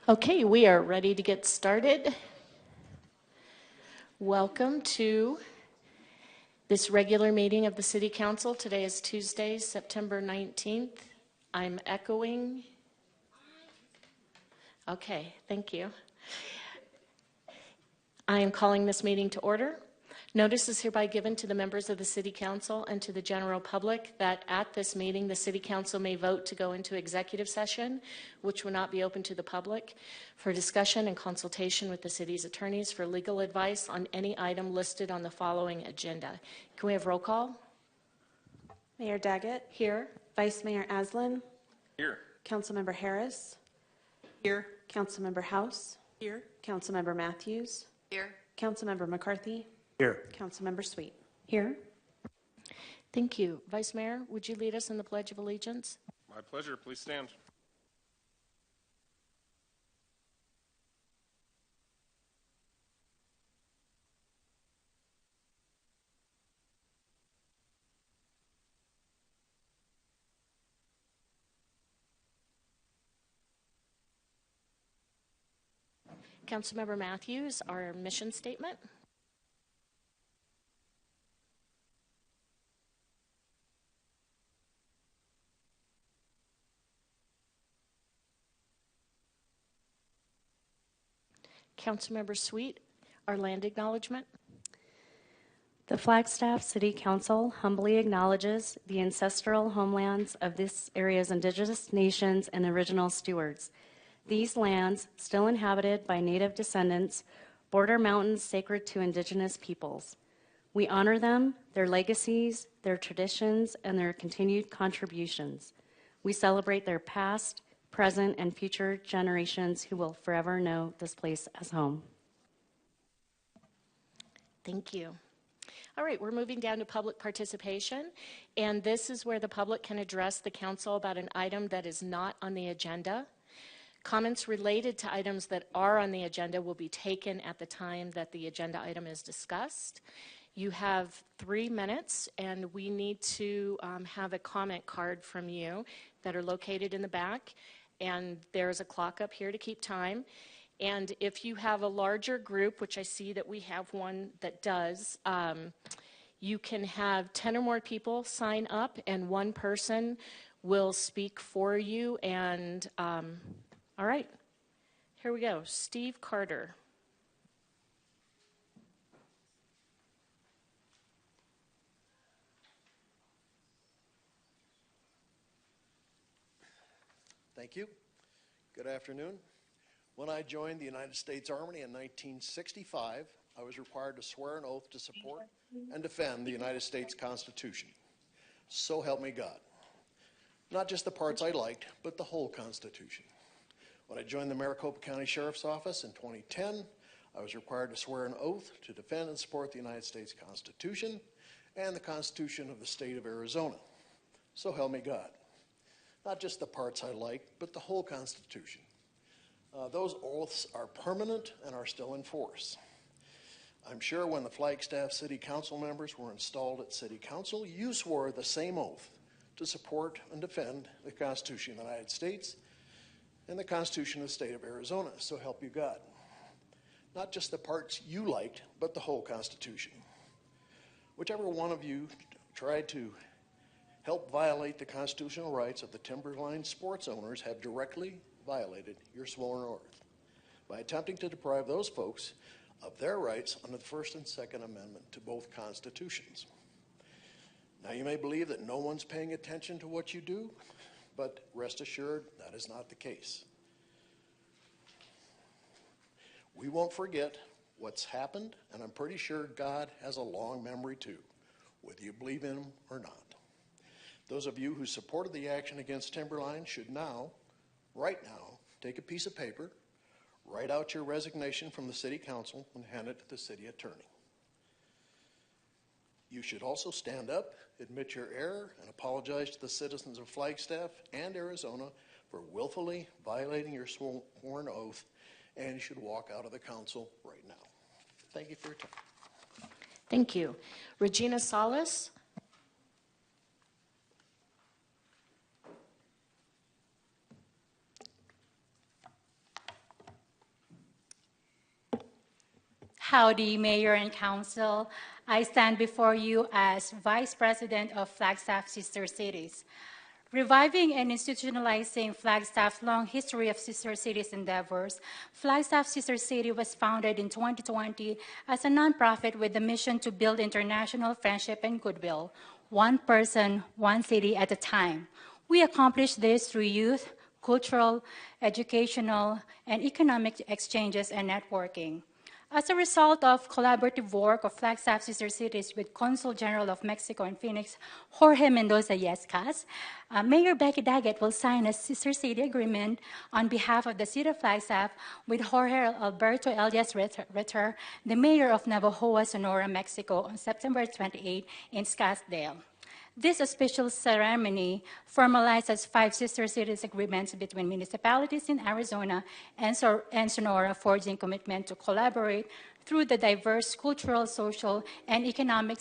Okay, we are ready to get started. Welcome to this regular meeting of the City Council. Today is Tuesday, September 19th. I'm echoing. Okay, thank you. I am calling this meeting to order. Notice is hereby given to the members of the City Council and to the general public that at this meeting, the City Council may vote to go into executive session, which will not be open to the public, for discussion and consultation with the city's attorneys for legal advice on any item listed on the following agenda. Can we have roll call? Mayor Daggett. Here. Vice Mayor Aslan. Here. Councilmember Harris. Here. Councilmember House. Here. Councilmember Matthews. Here. Councilmember McCarthy. Here. Councilmember Sweet. Here. Thank you. Vice Mayor, would you lead us in the Pledge of Allegiance? My pleasure. Please stand. Councilmember Matthews, our mission statement. Councilmember Sweet, our land acknowledgement. The Flagstaff City Council humbly acknowledges the ancestral homelands of this area's indigenous nations and original stewards. These lands, still inhabited by Native descendants, border mountains sacred to indigenous peoples. We honor them, their legacies, their traditions, and their continued contributions. We celebrate their past, present, and future generations who will forever know this place as home. Thank you. All right, we're moving down to public participation, and this is where the public can address the council about an item that is not on the agenda. Comments related to items that are on the agenda will be taken at the time that the agenda item is discussed. You have 3 minutes, and we need to have a comment card from you that are located in the back, and there's a clock up here to keep time. And if you have a larger group, which I see that we have one that does, you can have 10 or more people sign up, and one person will speak for you. And all right, here we go. Steve Carter. Thank you. Good afternoon. When I joined the United States Army in 1965, I was required to swear an oath to support and defend the United States Constitution. So help me God. Not just the parts I liked, but the whole Constitution. When I joined the Maricopa County Sheriff's Office in 2010, I was required to swear an oath to defend and support the United States Constitution and the Constitution of the state of Arizona. So help me God. Not just the parts I liked, but the whole Constitution. Those oaths are permanent and are still in force. I'm sure when the Flagstaff City Council members were installed at City Council, you swore the same oath to support and defend the Constitution of the United States and the Constitution of the state of Arizona. So help you God. Not just the parts you liked, but the whole Constitution. Whichever one of you tried to help violate the constitutional rights of the Timberline sports owners have directly violated your sworn oath by attempting to deprive those folks of their rights under the First and Second Amendment to both constitutions. Now, you may believe that no one's paying attention to what you do, but rest assured that is not the case. We won't forget what's happened, and I'm pretty sure God has a long memory too, whether you believe in him or not. Those of you who supported the action against Timberline should now, right now, take a piece of paper, write out your resignation from the City Council, and hand it to the City Attorney. You should also stand up, admit your error, and apologize to the citizens of Flagstaff and Arizona for willfully violating your sworn oath, and you should walk out of the council right now. Thank you for your time. Thank you. Regina Salas. Howdy, Mayor and Council. I stand before you as Vice President of Flagstaff Sister Cities. Reviving and institutionalizing Flagstaff's long history of Sister Cities endeavors, Flagstaff Sister City was founded in 2020 as a nonprofit with the mission to build international friendship and goodwill, one person, one city at a time. We accomplish this through youth, cultural, educational, and economic exchanges and networking. As a result of collaborative work of Flagstaff Sister Cities with Consul General of Mexico in Phoenix, Jorge Mendoza Yescas, Mayor Becky Daggett will sign a Sister City agreement on behalf of the City of Flagstaff with Jorge Alberto Elias Ritter, the Mayor of Navojoa, Sonora, Mexico, on September 28 in Scottsdale. This official ceremony formalizes 5 sister cities agreements between municipalities in Arizona and Sonora, forging commitment to collaborate through the diverse cultural, social, and economic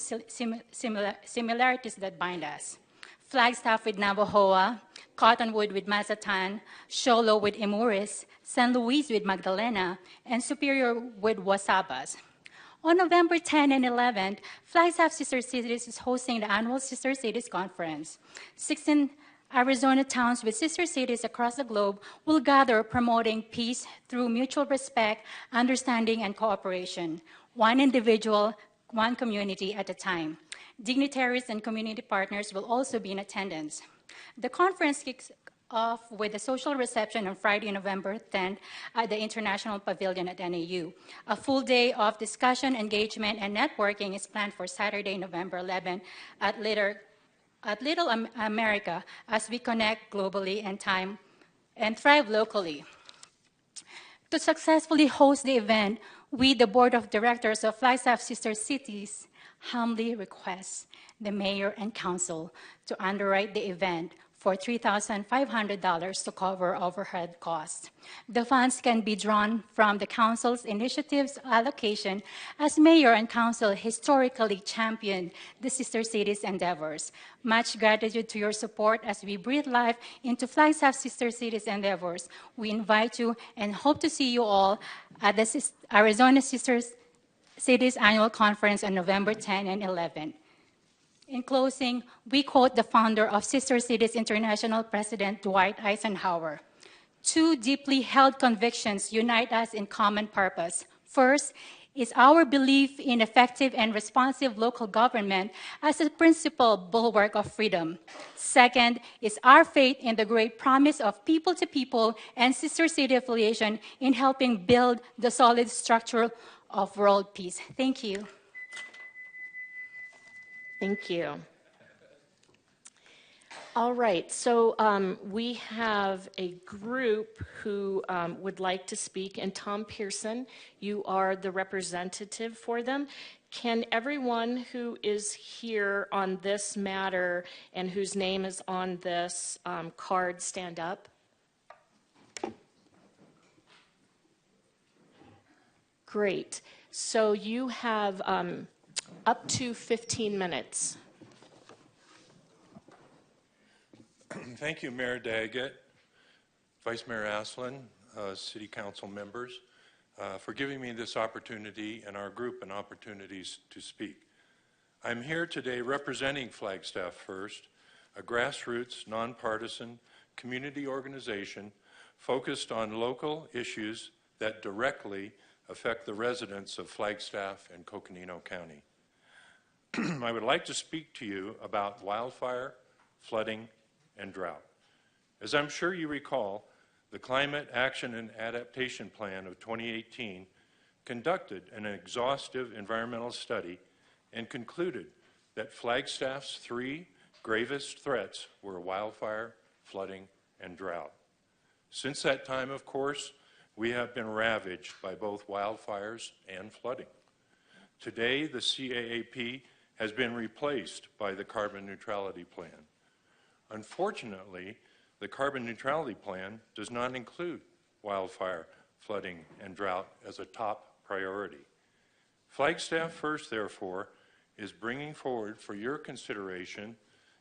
similarities that bind us. Flagstaff with Navojoa, Cottonwood with Mazatán, Xolo with Imuris, San Luis with Magdalena, and Superior with Wasabas. On November 10 and 11, Flagstaff Sister Cities is hosting the annual Sister Cities Conference. 16 Arizona towns with sister cities across the globe will gather promoting peace through mutual respect, understanding, and cooperation, one individual, one community at a time. Dignitaries and community partners will also be in attendance. The conference kicks off with a social reception on Friday, November 10th at the International Pavilion at NAU. A full day of discussion, engagement, and networking is planned for Saturday, November 11th at Little America as we connect globally and thrive locally. To successfully host the event, we, the Board of Directors of Flagstaff Sister Cities, humbly request the Mayor and Council to underwrite the event for $3,500 to cover overhead costs. The funds can be drawn from the Council's initiatives allocation, as Mayor and Council historically championed the Sister Cities endeavors. Much gratitude to your support as we breathe life into Flagstaff Sister Cities endeavors. We invite you and hope to see you all at the Arizona Sister Cities Annual Conference on November 10 and 11. In closing, we quote the founder of Sister Cities International, President Dwight Eisenhower. 2 deeply held convictions unite us in common purpose. First is our belief in effective and responsive local government as a principal bulwark of freedom. Second is our faith in the great promise of people-to-people and sister city affiliation in helping build the solid structure of world peace. Thank you. Thank you. All right, so we have a group who would like to speak, and Tom Pearson, you are the representative for them. Can everyone who is here on this matter and whose name is on this card stand up? Great. So you have up to 15 minutes. Thank you, Mayor Daggett, Vice Mayor Aslan, City Council members, for giving me this opportunity and our group an opportunities to speak. I'm here today representing Flagstaff First, a grassroots, nonpartisan community organization focused on local issues that directly affect the residents of Flagstaff and Coconino County. I would like to speak to you about wildfire, flooding, and drought. As I'm sure you recall, the Climate Action and Adaptation Plan of 2018 conducted an exhaustive environmental study and concluded that Flagstaff's 3 gravest threats were wildfire, flooding, and drought. Since that time, of course, we have been ravaged by both wildfires and flooding. Today, the CAAP has been replaced by the Carbon Neutrality Plan. Unfortunately, the Carbon Neutrality Plan does not include wildfire, flooding, and drought as a top priority. Flagstaff First, therefore, is bringing forward for your consideration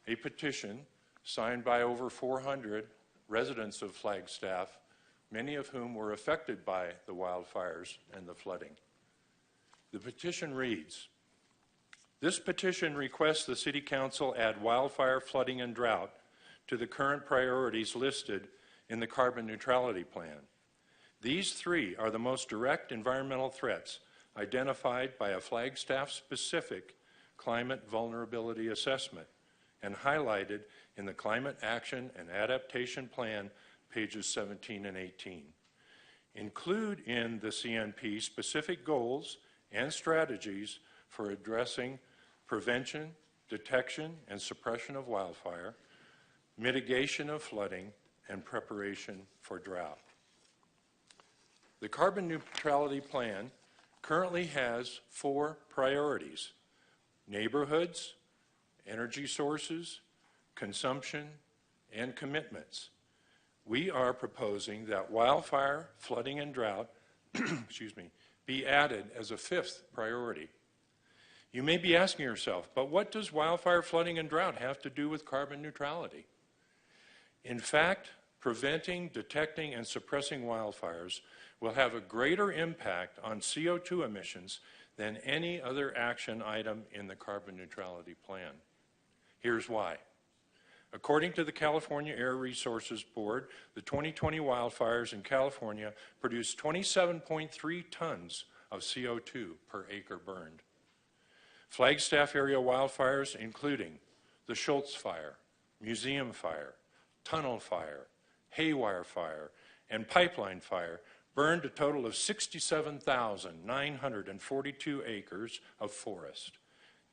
a petition signed by over 400 residents of Flagstaff, many of whom were affected by the wildfires and the flooding. The petition reads, "This petition requests the City Council add wildfire, flooding, and drought to the current priorities listed in the carbon neutrality plan. These three are the most direct environmental threats identified by a Flagstaff-specific climate vulnerability assessment and highlighted in the Climate Action and Adaptation Plan, pages 17 and 18. Include in the CNP specific goals and strategies for addressing prevention, detection, and suppression of wildfire, mitigation of flooding, and preparation for drought." The carbon neutrality plan currently has 4 priorities: neighborhoods, energy sources, consumption, and commitments. We are proposing that wildfire, flooding, and drought be added as a 5th priority. You may be asking yourself, but what does wildfire, flooding, and drought have to do with carbon neutrality? In fact, preventing, detecting, and suppressing wildfires will have a greater impact on CO2 emissions than any other action item in the carbon neutrality plan. Here's why. According to the California Air Resources Board, the 2020 wildfires in California produced 27.3 tons of CO2 per acre burned. Flagstaff area wildfires, including the Schultz Fire, Museum Fire, Tunnel Fire, Haywire Fire, and Pipeline Fire, burned a total of 67,942 acres of forest.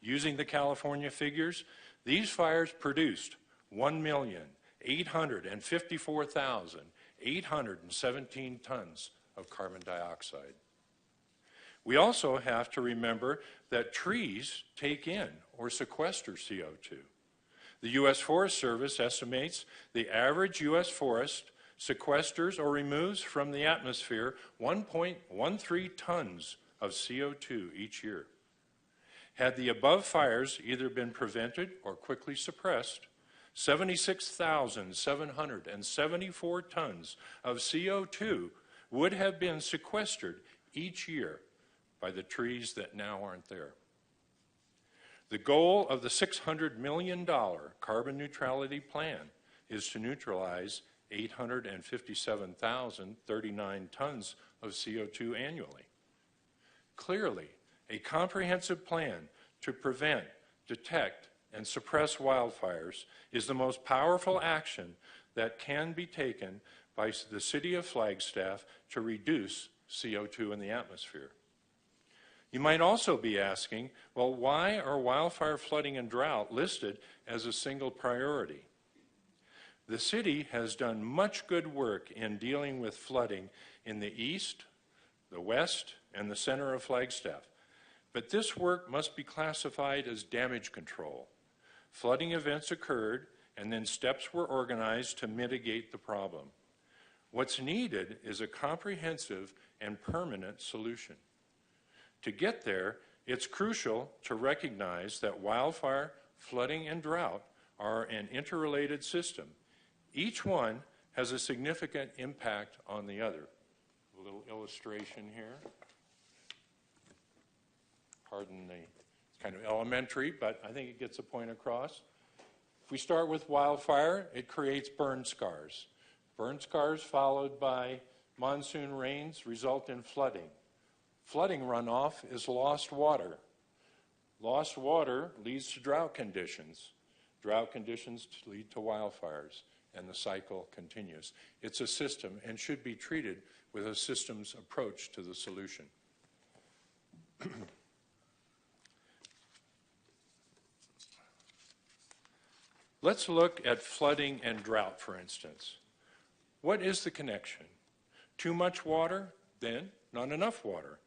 Using the California figures, these fires produced 1,854,817 tons of carbon dioxide. We also have to remember that trees take in or sequester CO2. The U.S. Forest Service estimates the average U.S. forest sequesters or removes from the atmosphere 1.13 tons of CO2 each year. Had the above fires either been prevented or quickly suppressed, 76,774 tons of CO2 would have been sequestered each year by the trees that now aren't there. The goal of the $600 million carbon neutrality plan is to neutralize 857,039 tons of CO2 annually. Clearly, a comprehensive plan to prevent, detect, and suppress wildfires is the most powerful action that can be taken by the City of Flagstaff to reduce CO2 in the atmosphere. You might also be asking, well, why are wildfire, flooding, and drought listed as a single priority? The city has done much good work in dealing with flooding in the east, the west, and the center of Flagstaff. But this work must be classified as damage control. Flooding events occurred, and then steps were organized to mitigate the problem. What's needed is a comprehensive and permanent solution. To get there, it's crucial to recognize that wildfire, flooding, and drought are an interrelated system. Each one has a significant impact on the other. A little illustration here. Pardon it's kind of elementary, but I think it gets a point across. If we start with wildfire, it creates burn scars. Burn scars followed by monsoon rains result in flooding. Flooding runoff is lost water. Lost water leads to drought conditions. Drought conditions lead to wildfires, and the cycle continues. It's a system and should be treated with a systems approach to the solution. Let's look at flooding and drought, for instance. What is the connection? Too much water, then not enough water.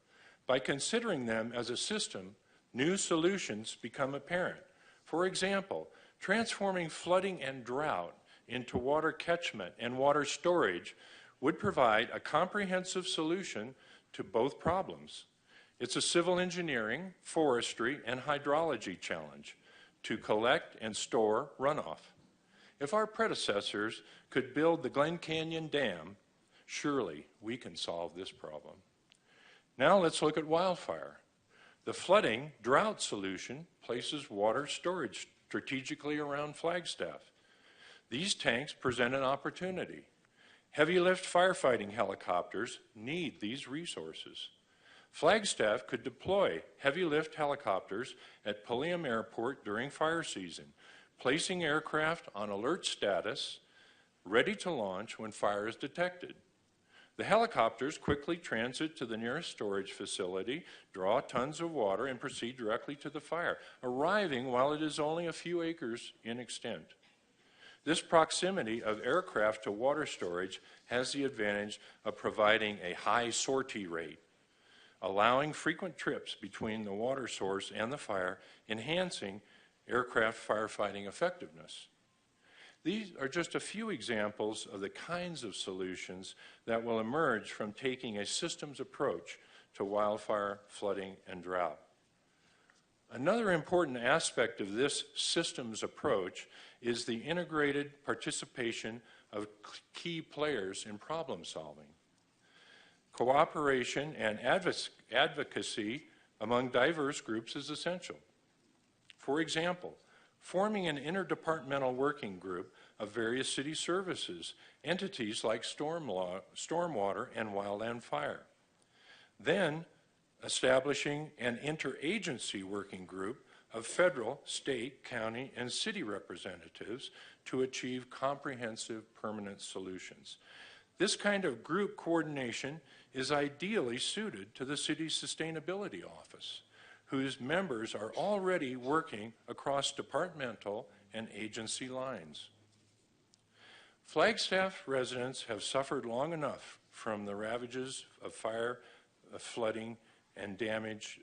By considering them as a system, new solutions become apparent. For example, transforming flooding and drought into water catchment and water storage would provide a comprehensive solution to both problems. It's a civil engineering, forestry, and hydrology challenge to collect and store runoff. If our predecessors could build the Glen Canyon Dam, surely we can solve this problem. Now let's look at wildfire. The flooding drought solution places water storage strategically around Flagstaff. These tanks present an opportunity. Heavy lift firefighting helicopters need these resources. Flagstaff could deploy heavy lift helicopters at Pulliam Airport during fire season, placing aircraft on alert status, ready to launch when fire is detected. The helicopters quickly transit to the nearest storage facility, draw tons of water, and proceed directly to the fire, arriving while it is only a few acres in extent. This proximity of aircraft to water storage has the advantage of providing a high sortie rate, allowing frequent trips between the water source and the fire, enhancing aircraft firefighting effectiveness. These are just a few examples of the kinds of solutions that will emerge from taking a systems approach to wildfire, flooding, and drought. Another important aspect of this systems approach is the integrated participation of key players in problem solving. Cooperation and advocacy among diverse groups is essential. For example, forming an interdepartmental working group of various city services, entities like stormwater and wildland fire. Then, establishing an interagency working group of federal, state, county, and city representatives to achieve comprehensive permanent solutions. This kind of group coordination is ideally suited to the city's sustainability office, whose members are already working across departmental and agency lines. Flagstaff residents have suffered long enough from the ravages of fire, flooding, and damage.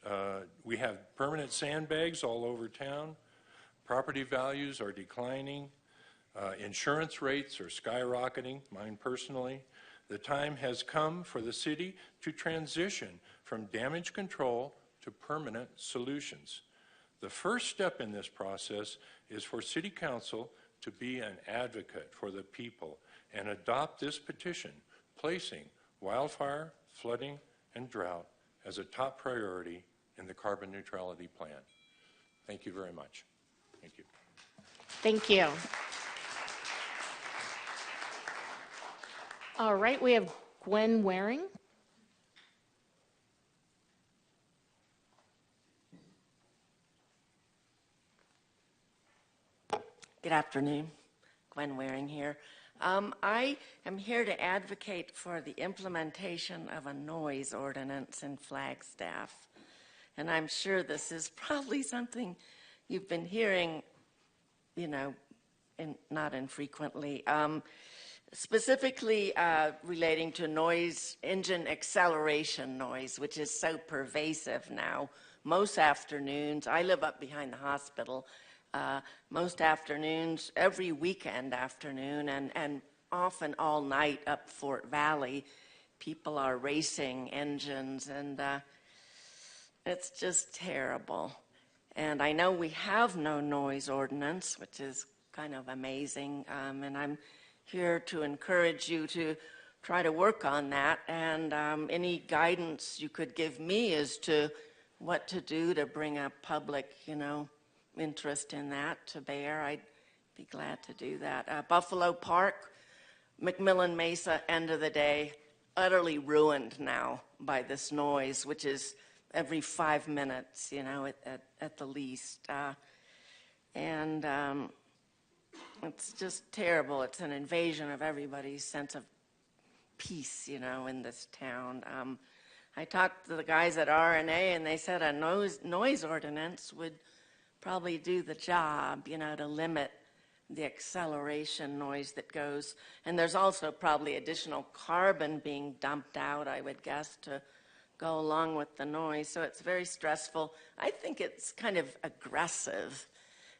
We have permanent sandbags all over town. Property values are declining. Insurance rates are skyrocketing, mine personally. The time has come for the city to transition from damage control to permanent solutions. The first step in this process is for City Council to be an advocate for the people and adopt this petition, placing wildfire, flooding, and drought as a top priority in the carbon neutrality plan. Thank you very much. Thank you. Thank you. All right, we have Gwen Waring. Good afternoon. Gwen Waring here. I am here to advocate for the implementation of a noise ordinance in Flagstaff. And I'm sure this is probably something you've been hearing, not infrequently. Specifically relating to noise, engine acceleration noise, which is so pervasive now. Most afternoons, I live up behind the hospital, most afternoons, every weekend afternoon, and often all night up Fort Valley, people are racing engines, and it's just terrible. And I know we have no noise ordinance, which is kind of amazing, and I'm here to encourage you to try to work on that, and any guidance you could give me as to what to do to bring a public, interest in that to bear, I'd be glad to do that. Buffalo Park, McMillan Mesa, end of the day, utterly ruined now by this noise, which is every 5 minutes, at the least. And it's just terrible. It's an invasion of everybody's sense of peace, in this town. I talked to the guys at RNA, and they said a noise ordinance would probably do the job, to limit the acceleration noise that goes. And there's also probably additional carbon being dumped out, I would guess, to go along with the noise. So it's very stressful. I think it's kind of aggressive.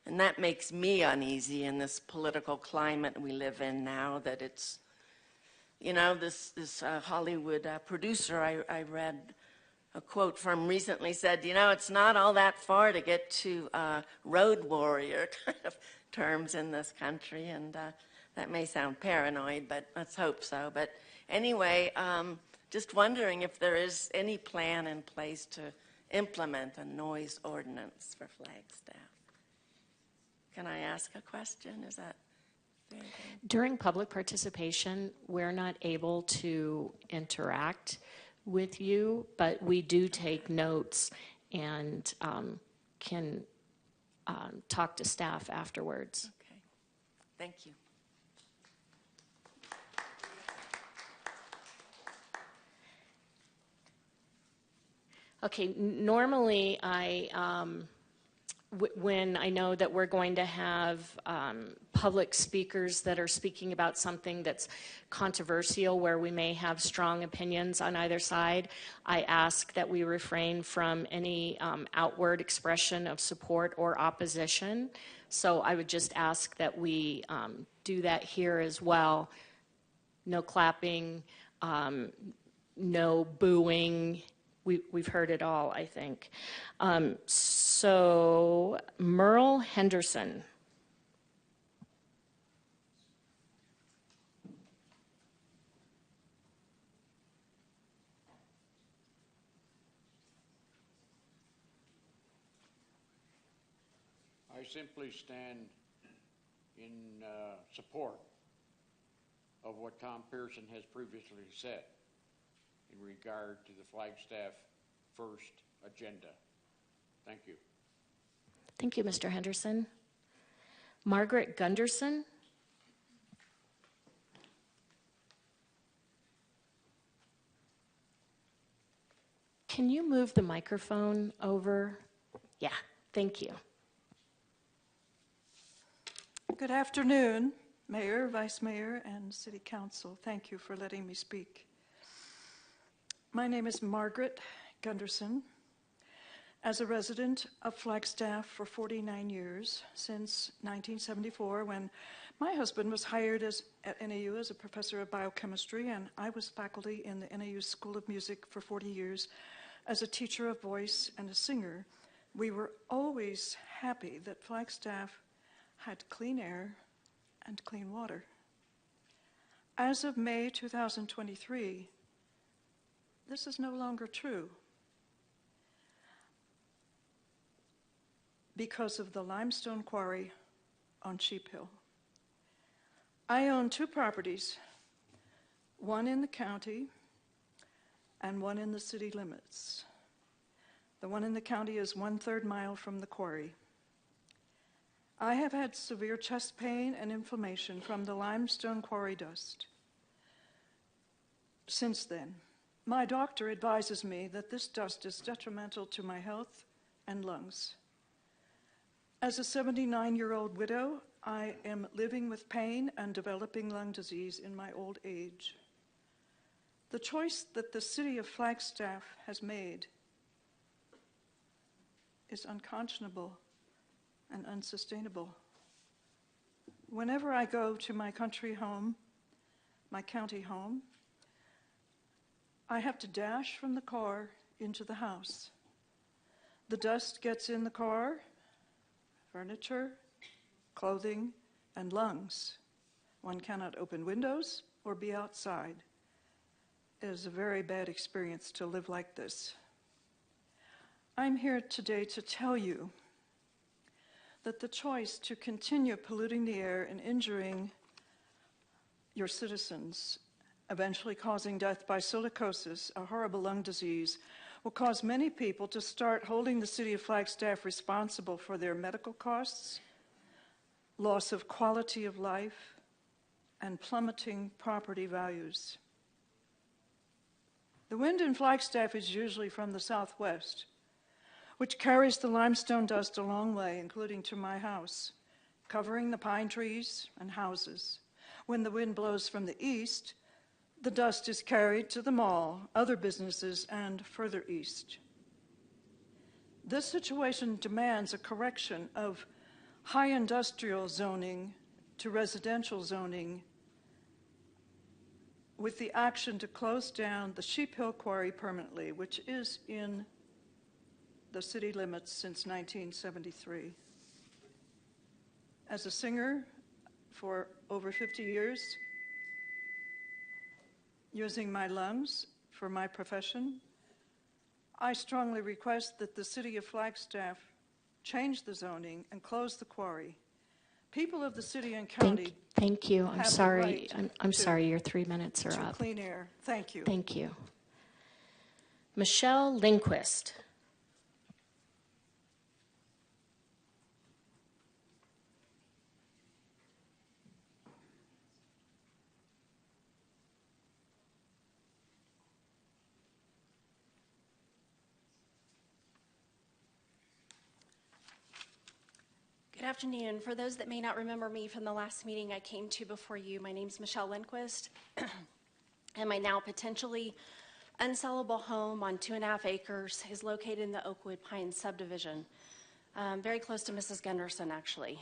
And that makes me uneasy in this political climate we live in now, that it's, this Hollywood producer I read a quote from recently said, it's not all that far to get to road warrior kind of terms in this country. And that may sound paranoid, but let's hope so. But anyway, just wondering if there is any plan in place to implement a noise ordinance for Flagstaff. Can I ask a question? Is that fair? During public participation, we're not able to interact with you, but we do take notes and can talk to staff afterwards. Okay. Thank you. Okay, normally when I know that we're going to have public speakers that are speaking about something that's controversial, where we may have strong opinions on either side, I ask that we refrain from any outward expression of support or opposition. So I would just ask that we do that here as well. No clapping, no booing. We've heard it all, I think. So, Merle Henderson. I simply stand in support of what Tom Pearson has previously said in regard to the Flagstaff First agenda. Thank you. Thank you, Mr. Henderson. Margaret Gunderson. Can you move the microphone over? Yeah, thank you. Good afternoon, Mayor, Vice Mayor, and City Council. Thank you for letting me speak. My name is Margaret Gunderson. As a resident of Flagstaff for 49 years, since 1974, when my husband was hired at NAU as a professor of biochemistry, and I was faculty in the NAU School of Music for 40 years as a teacher of voice and a singer, we were always happy that Flagstaff had clean air and clean water. As of May 2023, this is no longer true because of the limestone quarry on Sheep Hill. I own 2 properties, one in the county and one in the city limits. The one in the county is 1/3 mile from the quarry. I have had severe chest pain and inflammation from the limestone quarry dust. Since then, my doctor advises me that this dust is detrimental to my health and lungs. As a 79-year-old widow, I am living with pain and developing lung disease in my old age. The choice that the city of Flagstaff has made is unconscionable and unsustainable. Whenever I go to my country home, my county home, I have to dash from the car into the house. The dust gets in the car, furniture, clothing, and lungs. One cannot open windows or be outside. It is a very bad experience to live like this. I'm here today to tell you that the choice to continue polluting the air and injuring your citizens, eventually causing death by silicosis, a horrible lung disease, will cause many people to start holding the city of Flagstaff responsible for their medical costs, loss of quality of life, and plummeting property values. The wind in Flagstaff is usually from the southwest, which carries the limestone dust a long way, including to my house, covering the pine trees and houses. When the wind blows from the east, the dust is carried to the mall, other businesses, and further east. This situation demands a correction of high industrial zoning to residential zoning with the action to close down the Sheep Hill Quarry permanently, which is in the city limits since 1973. As a singer for over 50 years, using my lungs for my profession, I strongly request that the City of Flagstaff change the zoning and close the quarry. People of the city and county Thank you. I'm have the sorry. right I'm to- sorry. Your 3 minutes are to up. clean air. Thank you. Thank you. Michelle Lindquist. Good afternoon. For those that may not remember me from the last meeting I came to before you, my name is Michelle Lindquist, and my now potentially unsellable home on 2.5 acres is located in the Oakwood Pines subdivision, very close to Mrs. Gunderson, actually.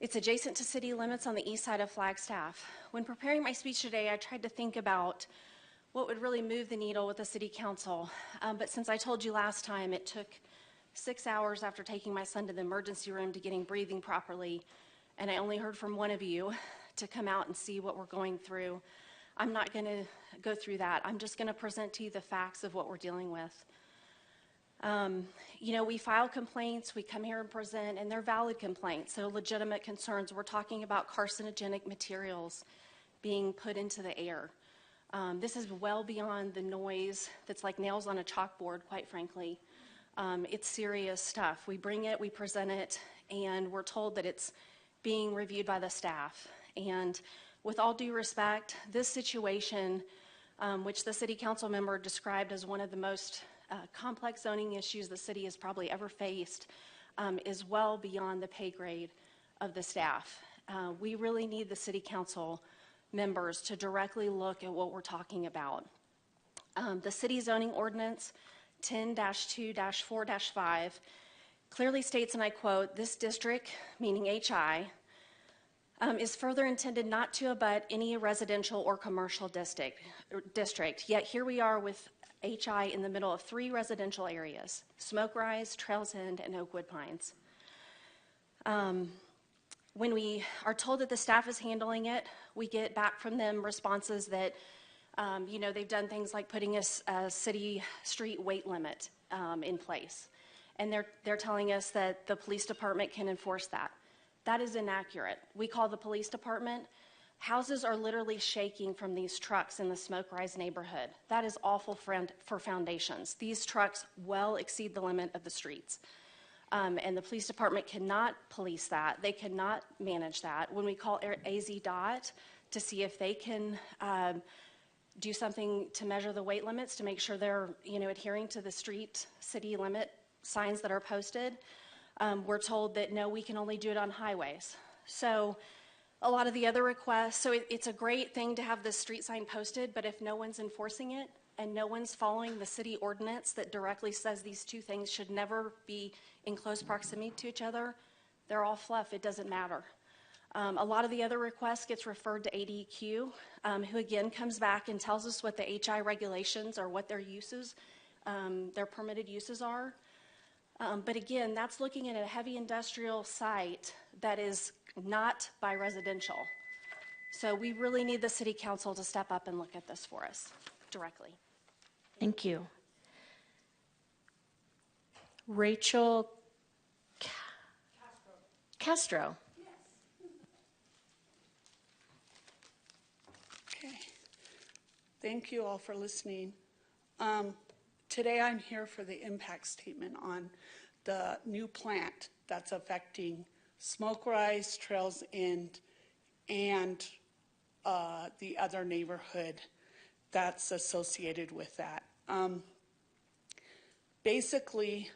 It's adjacent to city limits on the east side of Flagstaff. When preparing my speech today, I tried to think about what would really move the needle with the city council, but since I told you last time, it took 6 hours after taking my son to the emergency room to getting breathing properly, and I only heard from one of you to come out and see what we're going through. I'm not going to go through that. I'm just going to present to you the facts of what we're dealing with. You know, we file complaints, we come here and present, and they're valid complaints, so legitimate concerns. We're talking about carcinogenic materials being put into the air. This is well beyond the noise that's like nails on a chalkboard, quite frankly. It's serious stuff. We bring it, we present it, and we're told that it's being reviewed by the staff. And with all due respect, this situation, which the city council member described as one of the most complex zoning issues the city has probably ever faced, is well beyond the pay grade of the staff. We really need the city council members to directly look at what we're talking about. The city zoning ordinance 10-2-4-5 clearly states, and I quote, "This district," meaning HI, "is further intended not to abut any residential or commercial district. Yet here we are with HI in the middle of 3 residential areas, Smoke Rise, Trails End, and Oakwood Pines." When we are told that the staff is handling it, we get back from them responses that you know, they've done things like putting a city street weight limit in place. And they're telling us that the police department can enforce that. That is inaccurate. We call the police department. Houses are literally shaking from these trucks in the Smoke Rise neighborhood. That is awful for foundations. These trucks well exceed the limit of the streets. And the police department cannot police that. They cannot manage that. When we call agendaq to see if they can do something to measure the weight limits to make sure they're, you know, adhering to the street city limit signs that are posted, we're told that no, we can only do it on highways. So a lot of the other requests, so it's a great thing to have this street sign posted, but if no one's enforcing it and no one's following the city ordinance that directly says these two things should never be in close proximity to each other, they're all fluff. It doesn't matter. A lot of the other requests gets referred to ADQ, who again comes back and tells us what the HI regulations or what their uses, their permitted uses are. But again, that's looking at a heavy industrial site that is not by residential. So we really need the city council to step up and look at this for us directly. Thank you. Rachel Castro. Okay. Thank you all for listening. Today I'm here for the impact statement on the new plant that's affecting Smoke Rise, Trails End, and the other neighborhood that's associated with that. Basically,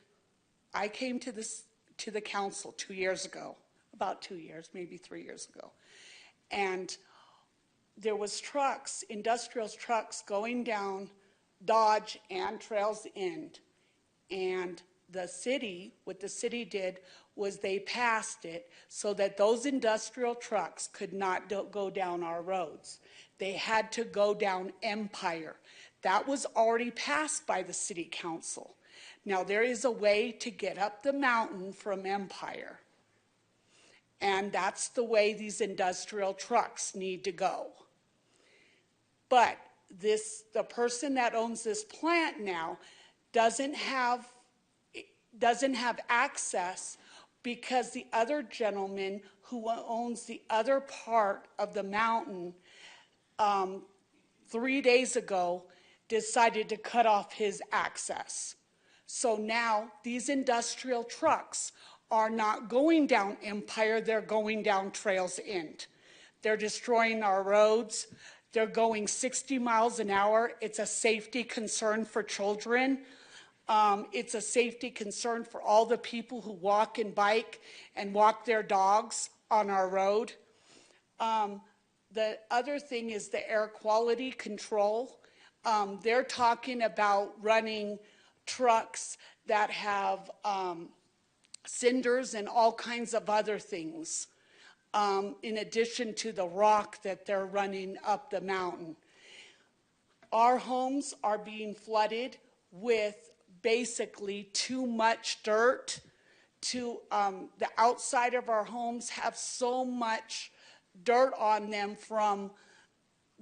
I came to the council 2 years ago, about 2 years, maybe 3 years ago, and there was trucks, industrial trucks going down Dodge and Trails End, and the city, what the city did was they passed it so that those industrial trucks could not go down our roads. They had to go down Empire. That was already passed by the city council. Now there is a way to get up the mountain from Empire, and that's the way these industrial trucks need to go. But the person that owns this plant now doesn't have access because the other gentleman who owns the other part of the mountain 3 days ago decided to cut off his access. So now these industrial trucks are not going down Empire, they're going down Trails End. They're destroying our roads. They're going 60 miles an hour. It's a safety concern for children. It's a safety concern for all the people who walk and bike and walk their dogs on our road. The other thing is the air quality control. They're talking about running trucks that have cinders and all kinds of other things, in addition to the rock that they're running up the mountain. Our homes are being flooded with basically too much dirt. The outside of our homes have so much dirt on them from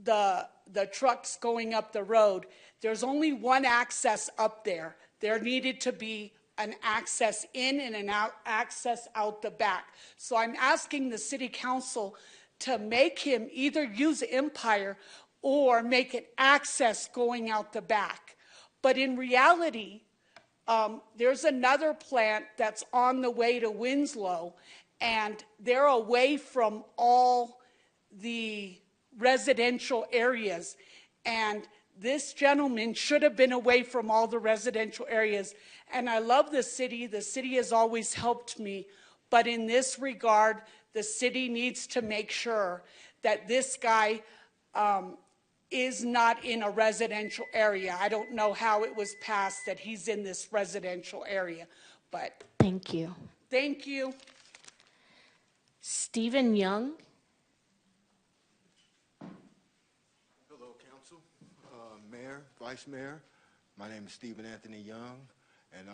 the trucks going up the road. There's only one access up there. There needed to be an access in and an access out the back. So I'm asking the city council to make him either use Empire or make it access going out the back. But in reality, there's another plant that's on the way to Winslow, and they're away from all the residential areas. And this gentleman should have been away from all the residential areas. And I love the city. The city has always helped me. But in this regard, the city needs to make sure that this guy is not in a residential area. I don't know how it was passed that he's in this residential area, but Thank you. thank you. Stephen Young. Hello, Council, Mayor, Vice Mayor. My name is Stephen Anthony Young, and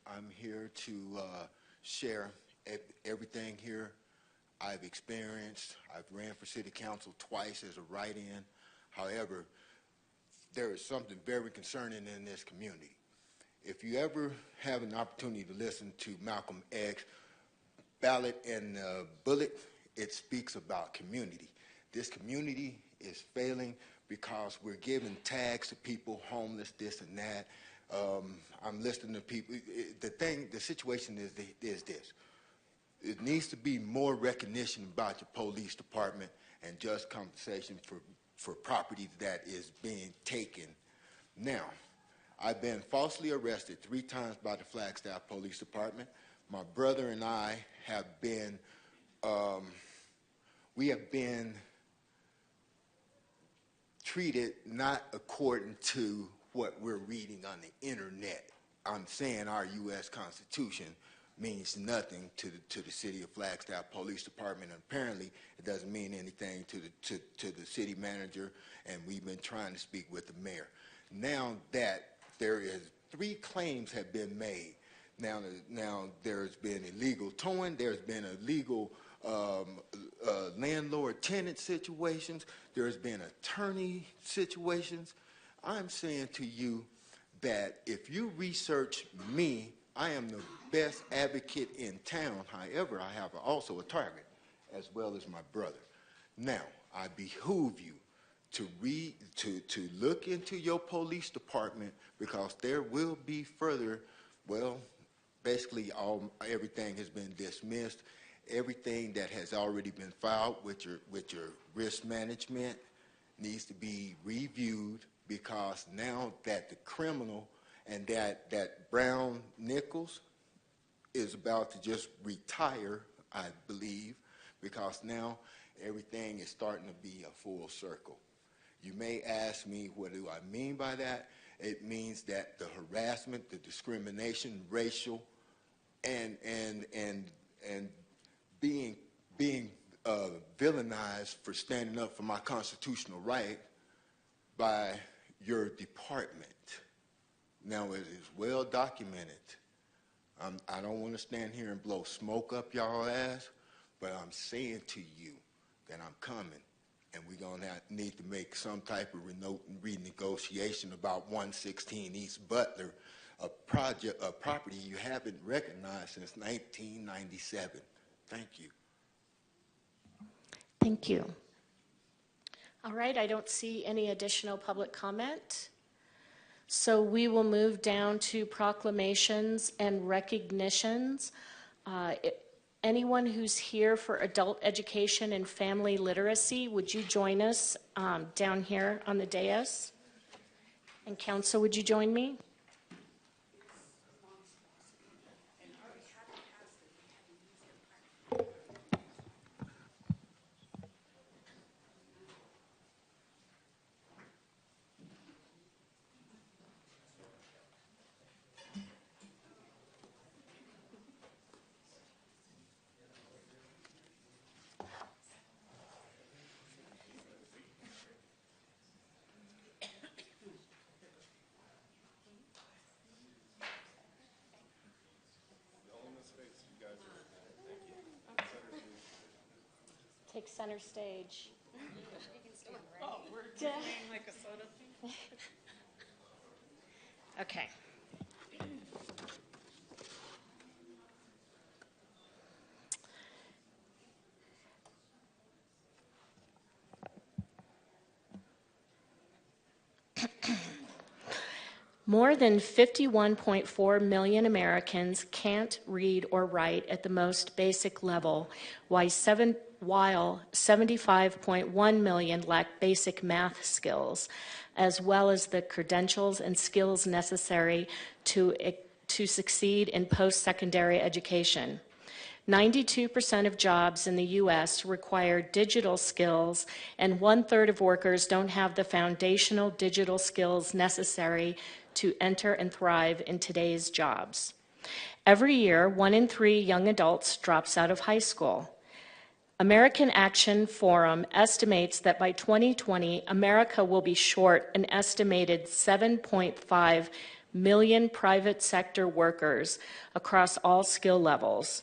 I'm here to share everything here I've experienced. I've ran for City Council twice as a write-in. However, there is something very concerning in this community. If you ever have an opportunity to listen to Malcolm X, Ballot and Bullet, it speaks about community. This community is failing because we're giving tags to people, homeless, this and that. I'm listening to people. The situation is this. It needs to be more recognition about your police department and just compensation for property that is being taken. Now, I've been falsely arrested 3 times by the Flagstaff Police Department. My brother and I have been, we have been treated not according to what we're reading on the internet. I'm saying our U.S. Constitution means nothing to the city of Flagstaff Police Department, and apparently it doesn't mean anything to the city manager, and we've been trying to speak with the mayor. Now that there is 3 claims have been made. Now there's been illegal towing, there's been illegal landlord-tenant situations, there's been attorney situations. I'm saying to you that if you research me, I am the best advocate in town. However, I have also a target, as well as my brother. Now, I behoove you to look into your police department, because there will be further, well, basically everything has been dismissed. Everything that has already been filed with your risk management needs to be reviewed, because now that the criminal and that Brown Nichols is about to just retire, I believe, because now everything is starting to be a full circle. You may ask me, what do I mean by that? It means that the harassment, the discrimination, racial, and being villainized for standing up for my constitutional right by your department. Now, it is well documented. I don't want to stand here and blow smoke up y'all ass, but I'm saying to you that I'm coming. and we're going to need to make some type of renegotiation about 116 East Butler, a property you haven't recognized since 1997. Thank you. Thank you. All right, I don't see any additional public comment. So we will move down to proclamations and recognitions. Anyone who's here for adult education and family literacy, would you join us down here on the dais? And council, would you join me? Take center stage. Oh, we're doing like a soda thing? Okay. More than 51.4 million Americans can't read or write at the most basic level, while 75.1 million lack basic math skills, as well as the credentials and skills necessary to succeed in post-secondary education. 92% of jobs in the U.S. require digital skills, and 1/3 of workers don't have the foundational digital skills necessary to enter and thrive in today's jobs. Every year, 1 in 3 young adults drops out of high school. American Action Forum estimates that by 2020, America will be short an estimated 7.5 million private sector workers across all skill levels.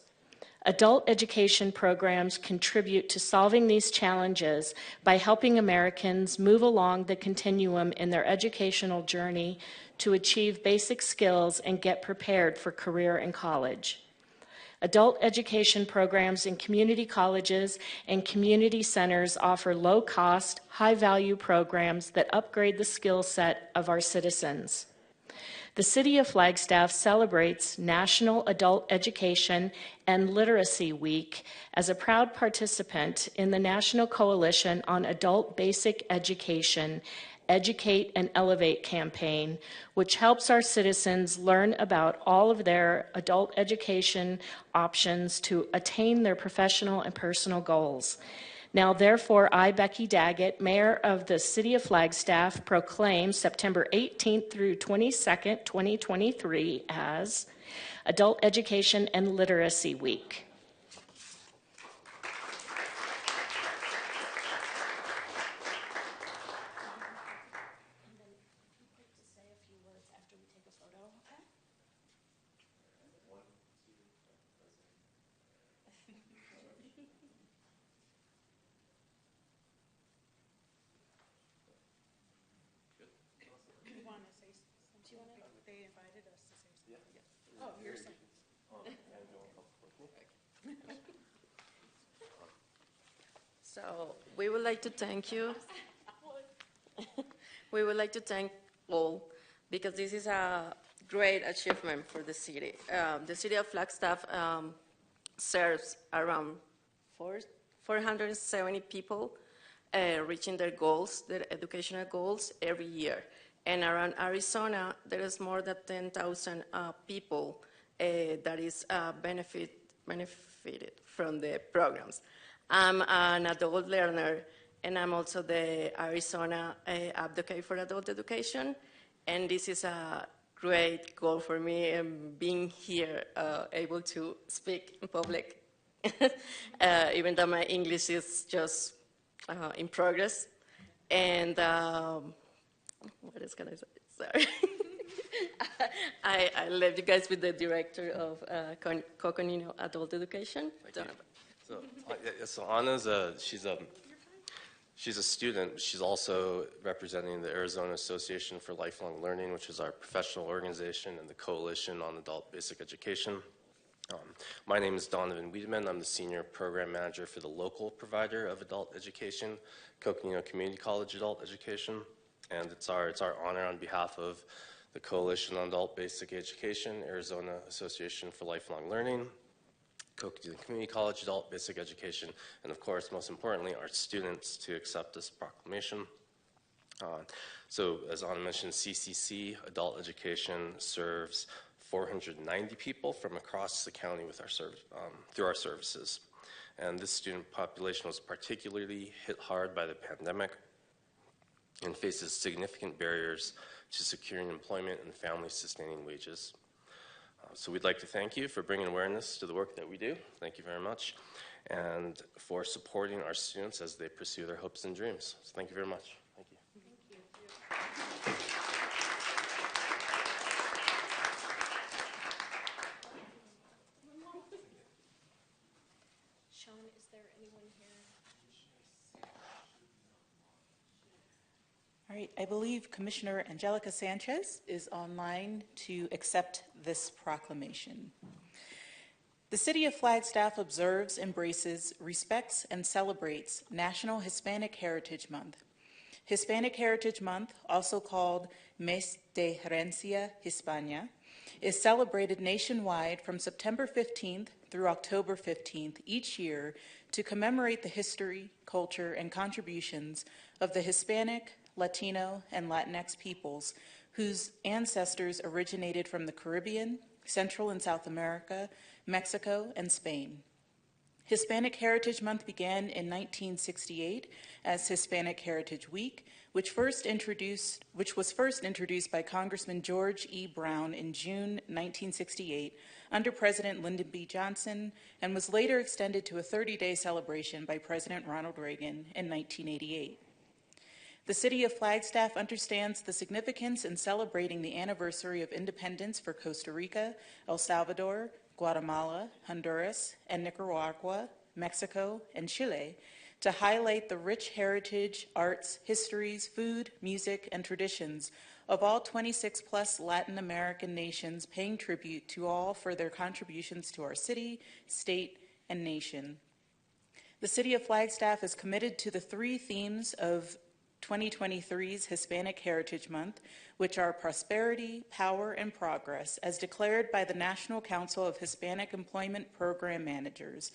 Adult education programs contribute to solving these challenges by helping Americans move along the continuum in their educational journey to achieve basic skills and get prepared for career and college. Adult education programs in community colleges and community centers offer low-cost, high-value programs that upgrade the skill set of our citizens. The City of Flagstaff celebrates National Adult Education and Literacy Week as a proud participant in the National Coalition on Adult Basic Education, Educate and Elevate campaign, which helps our citizens learn about all of their adult education options to attain their professional and personal goals. Now, therefore, I, Becky Daggett, Mayor of the City of Flagstaff, proclaim September 18th through 22nd, 2023 as Adult Education and Literacy Week. They invited us to say something. Oh, you're saying. So we would like to thank you. We would like to thank all because this is a great achievement for the city. The city of Flagstaff serves around 470 people reaching their goals, their educational goals every year. And around Arizona, there is more than 10,000 people that is benefited from the programs. I'm an adult learner, and I'm also the Arizona advocate for adult education. And this is a great goal for me, and being here, able to speak in public, even though my English is just in progress. And what else can I say? Sorry. I left you guys with the director of Coconino Adult Education. So honors, she's She's a student. She's also representing the Arizona Association for Lifelong Learning, which is our professional organization and the Coalition on Adult Basic Education. My name is Donovan Wiedemann. I'm the Senior Program Manager for the local provider of adult education, Coconino Community College Adult Education. And it's our honor on behalf of the Coalition on Adult Basic Education, Arizona Association for Lifelong Learning, Coconino Community College Adult Basic Education, and of course, most importantly, our students to accept this proclamation. So as Anna mentioned, CCC Adult Education serves 490 people from across the county with our through our services. And this student population was particularly hit hard by the pandemic and faces significant barriers to securing employment and family-sustaining wages. So we'd like to thank you for bringing awareness to the work that we do. Thank you very much. And for supporting our students as they pursue their hopes and dreams. So thank you very much. Thank you. Sean, is there anyone here? All right, I believe Commissioner Angelica Sanchez is online to accept this proclamation. The City of Flagstaff observes, embraces, respects, and celebrates National Hispanic Heritage Month. Hispanic Heritage Month, also called Mes de Herencia Hispana, is celebrated nationwide from September 15th through October 15th each year to commemorate the history, culture, and contributions of the Hispanic, Latino, and Latinx peoples whose ancestors originated from the Caribbean, Central and South America, Mexico, and Spain. Hispanic Heritage Month began in 1968 as Hispanic Heritage Week, which was first introduced by Congressman George E. Brown in June 1968 under President Lyndon B. Johnson, and was later extended to a 30-day celebration by President Ronald Reagan in 1988. The City of Flagstaff understands the significance in celebrating the anniversary of independence for Costa Rica, El Salvador, Guatemala, Honduras, and Nicaragua, Mexico, and Chile to highlight the rich heritage, arts, histories, food, music, and traditions of all 26-plus Latin American nations, paying tribute to all for their contributions to our city, state, and nation. The City of Flagstaff is committed to the three themes of 2023's Hispanic Heritage Month, which are prosperity, power, and progress, as declared by the National Council of Hispanic Employment Program Managers.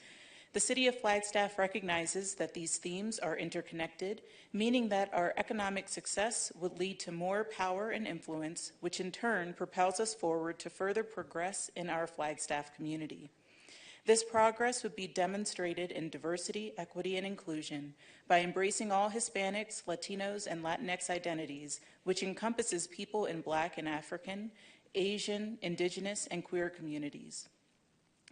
The City of Flagstaff recognizes that these themes are interconnected, meaning that our economic success would lead to more power and influence, which in turn propels us forward to further progress in our Flagstaff community. This progress would be demonstrated in diversity, equity, and inclusion by embracing all Hispanics, Latinos, and Latinx identities, which encompasses people in Black and African, Asian, Indigenous, and queer communities.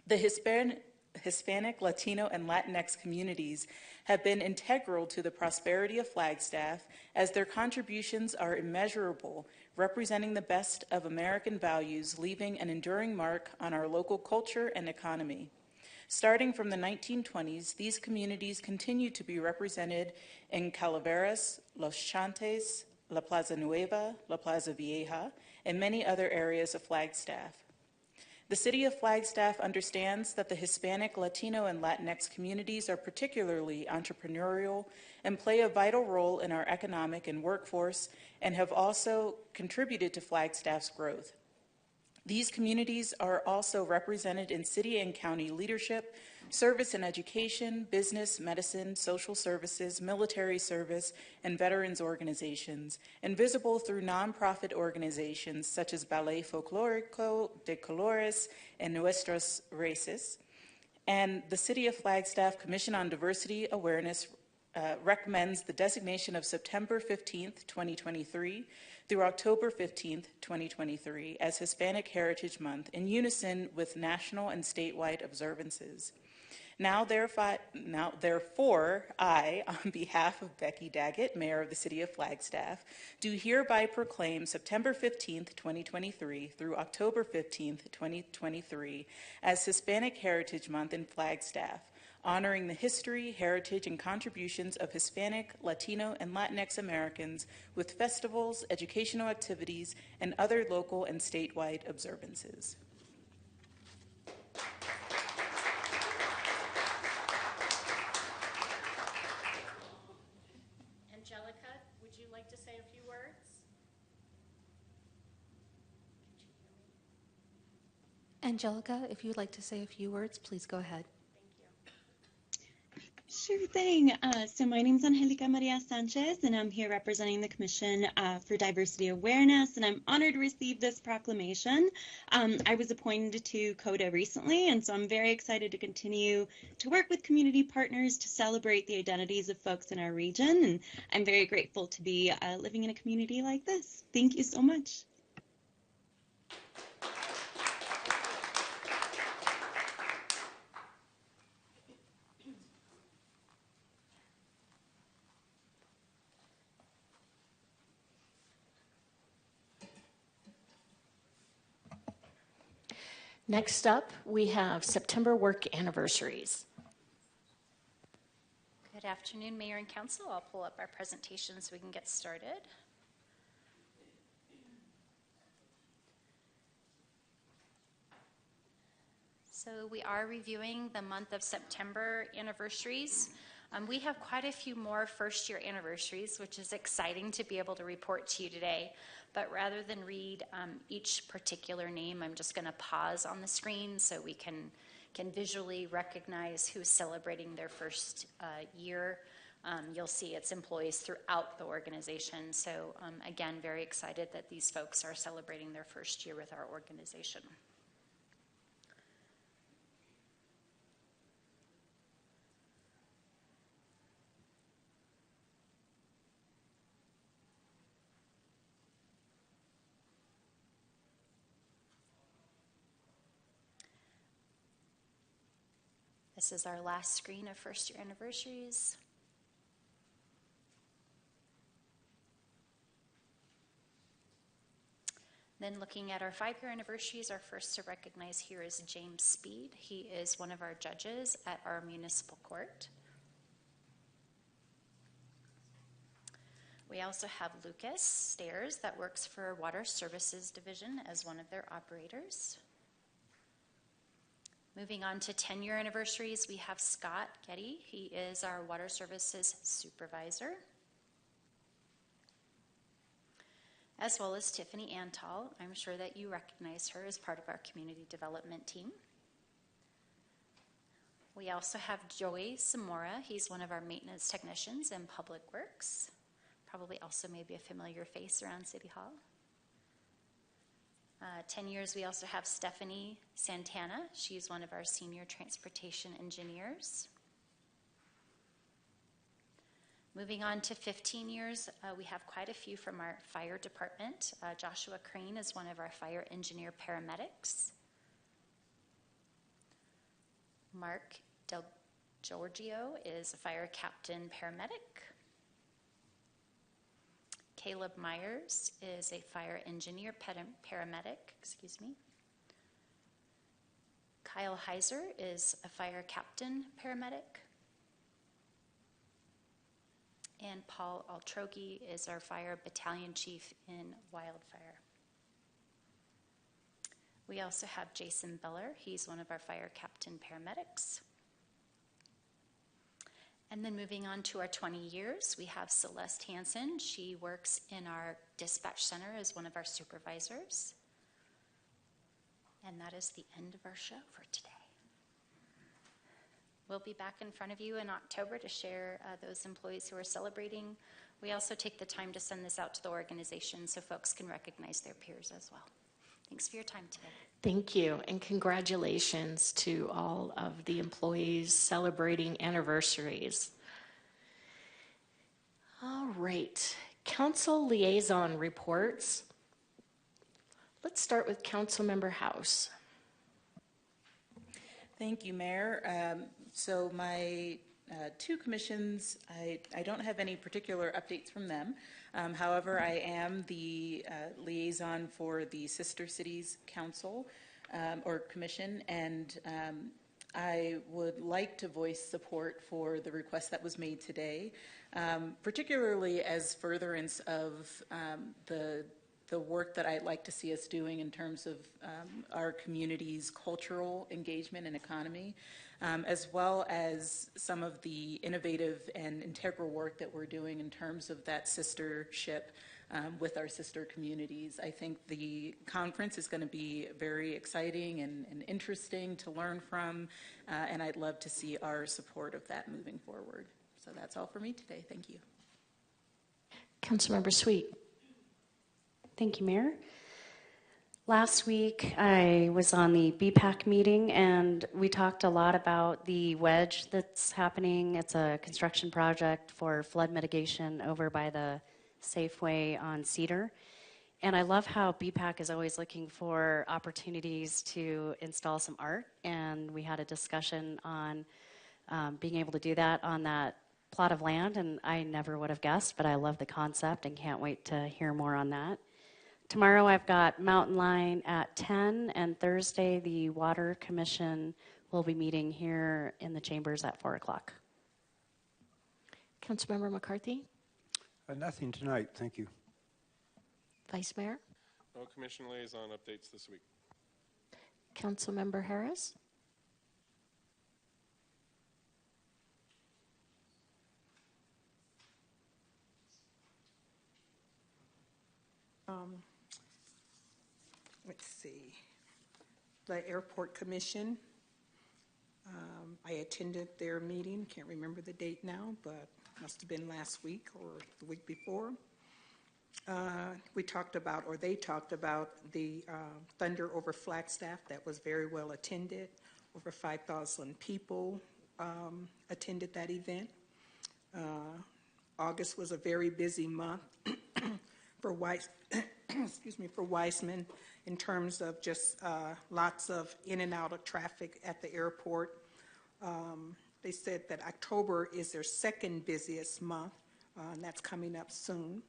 The Hispanic, Latino, and Latinx communities have been integral to the prosperity of Flagstaff as their contributions are immeasurable, representing the best of American values, leaving an enduring mark on our local culture and economy. Starting from the 1920s, these communities continue to be represented in Calaveras, Los Chantes, La Plaza Nueva, La Plaza Vieja, and many other areas of Flagstaff. The City of Flagstaff understands that the Hispanic, Latino, and Latinx communities are particularly entrepreneurial and play a vital role in our economic and workforce and have also contributed to Flagstaff's growth. These communities are also represented in city and county leadership, service and education, business, medicine, social services, military service, and veterans organizations, and visible through nonprofit organizations such as Ballet Folclórico de Colores and Nuestras Raíces. And the City of Flagstaff Commission on Diversity Awareness recommends the designation of September 15th, 2023 through October 15th, 2023 as Hispanic Heritage Month in unison with national and statewide observances. Now, therefore, I, on behalf of Becky Daggett, Mayor of the City of Flagstaff, do hereby proclaim September 15th, 2023 through October 15th, 2023 as Hispanic Heritage Month in Flagstaff. honoring the history, heritage, and contributions of Hispanic, Latino, and Latinx Americans with festivals, educational activities, and other local and statewide observances. Angelica, would you like to say a few words? Angelica, if you'd like to say a few words, please go ahead. Sure thing. So my name's Angelica Maria Sanchez, and I'm here representing the Commission for Diversity Awareness, and I'm honored to receive this proclamation. I was appointed to CODA recently, and so I'm very excited to continue to work with community partners to celebrate the identities of folks in our region, and I'm very grateful to be living in a community like this. Thank you so much. Next up, we have September work anniversaries. Good afternoon, Mayor and Council. I'll pull up our presentation so we can get started. So we are reviewing the month of September anniversaries. We have quite a few more first-year anniversaries, which is exciting to be able to report to you today. But rather than read each particular name, I'm just going to pause on the screen so we can visually recognize who's celebrating their first year. You'll see it's employees throughout the organization. So again, very excited that these folks are celebrating their first year with our organization. This is our last screen of first-year anniversaries. Then looking at our 5-year anniversaries, our first to recognize here is James Speed. He is one of our judges at our municipal court. We also have Lucas Stairs that works for Water Services Division as one of their operators. Moving on to 10-year anniversaries, we have Scott Getty. He is our Water Services Supervisor. As well as Tiffany Antal. I'm sure that you recognize her as part of our community development team. We also have Joey Zamora. He's one of our maintenance technicians in Public Works. Probably also maybe a familiar face around City Hall. 10 years, we also have Stephanie Santana. She's one of our senior transportation engineers. Moving on to 15 years, we have quite a few from our fire department. Joshua Crane is one of our fire engineer paramedics. Mark Del Giorgio is a fire captain paramedic. Caleb Myers is a fire engineer paramedic, Kyle Heiser is a fire captain paramedic. And Paul Altrogi is our fire battalion chief in wildfire. We also have Jason Beller. He's one of our fire captain paramedics. And then moving on to our 20 years, we have Celeste Hansen. She works in our dispatch center as one of our supervisors. And that is the end of our show for today. We'll be back in front of you in October to share those employees who are celebrating. We also take the time to send this out to the organization so folks can recognize their peers as well. Thanks for your time today. Thank you, and congratulations to all of the employees celebrating anniversaries. All right, council liaison reports. Let's start with Councilmember House. Thank you, Mayor. So my two commissions, I don't have any particular updates from them. However, I am the liaison for the Sister Cities Council or Commission, and I would like to voice support for the request that was made today, particularly as furtherance of the work that I'd like to see us doing in terms of our community's cultural engagement and economy, as well as some of the innovative and integral work that we're doing in terms of that sistership with our sister communities. I think the conference is going to be very exciting and interesting to learn from, and I'd love to see our support of that moving forward. So that's all for me today. Thank you. Councilmember Sweet. Thank you, Mayor. Last week, I was on the BPAC meeting, and we talked a lot about the wedge that's happening. It's a construction project for flood mitigation over by the Safeway on Cedar. And I love how BPAC is always looking for opportunities to install some art, and we had a discussion on being able to do that on that plot of land, and I never would have guessed, but I love the concept and can't wait to hear more on that. Tomorrow I've got Mountain Line at 10, and Thursday the Water Commission will be meeting here in the chambers at 4 o'clock. Councilmember McCarthy. Nothing tonight, thank you. Vice Mayor. No commission liaison updates this week. Councilmember Harris. Let's see, the Airport Commission. I attended their meeting, can't remember the date now, but must have been last week or the week before. We talked about, or they talked about, the Thunder over Flagstaff that was very well attended. Over 5,000 people attended that event. August was a very busy month for for Weissman, in terms of just lots of in and out of traffic at the airport. They said that October is their second busiest month, and that's coming up soon.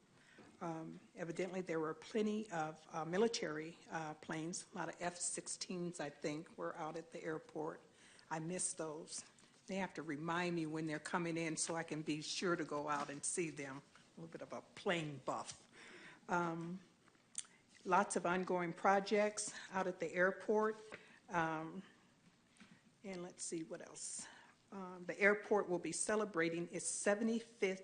Evidently, there were plenty of military planes, a lot of F-16s, I think, were out at the airport. I missed those. They have to remind me when they're coming in so I can be sure to go out and see them. A little bit of a plane buff. Lots of ongoing projects out at the airport. And let's see what else. The airport will be celebrating its 75th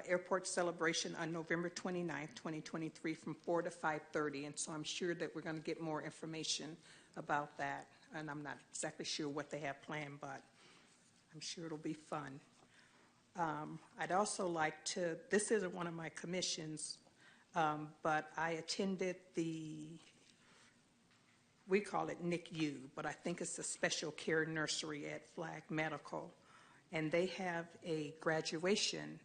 airport celebration on November 29th, 2023 from 4 to 5:30. And so I'm sure that we're going to get more information about that. And I'm not exactly sure what they have planned, but I'm sure it'll be fun. I'd also like to, this isn't one of my commissions, but I attended we call it NICU, but I think it's a special care nursery at Flag Medical. And they have a graduation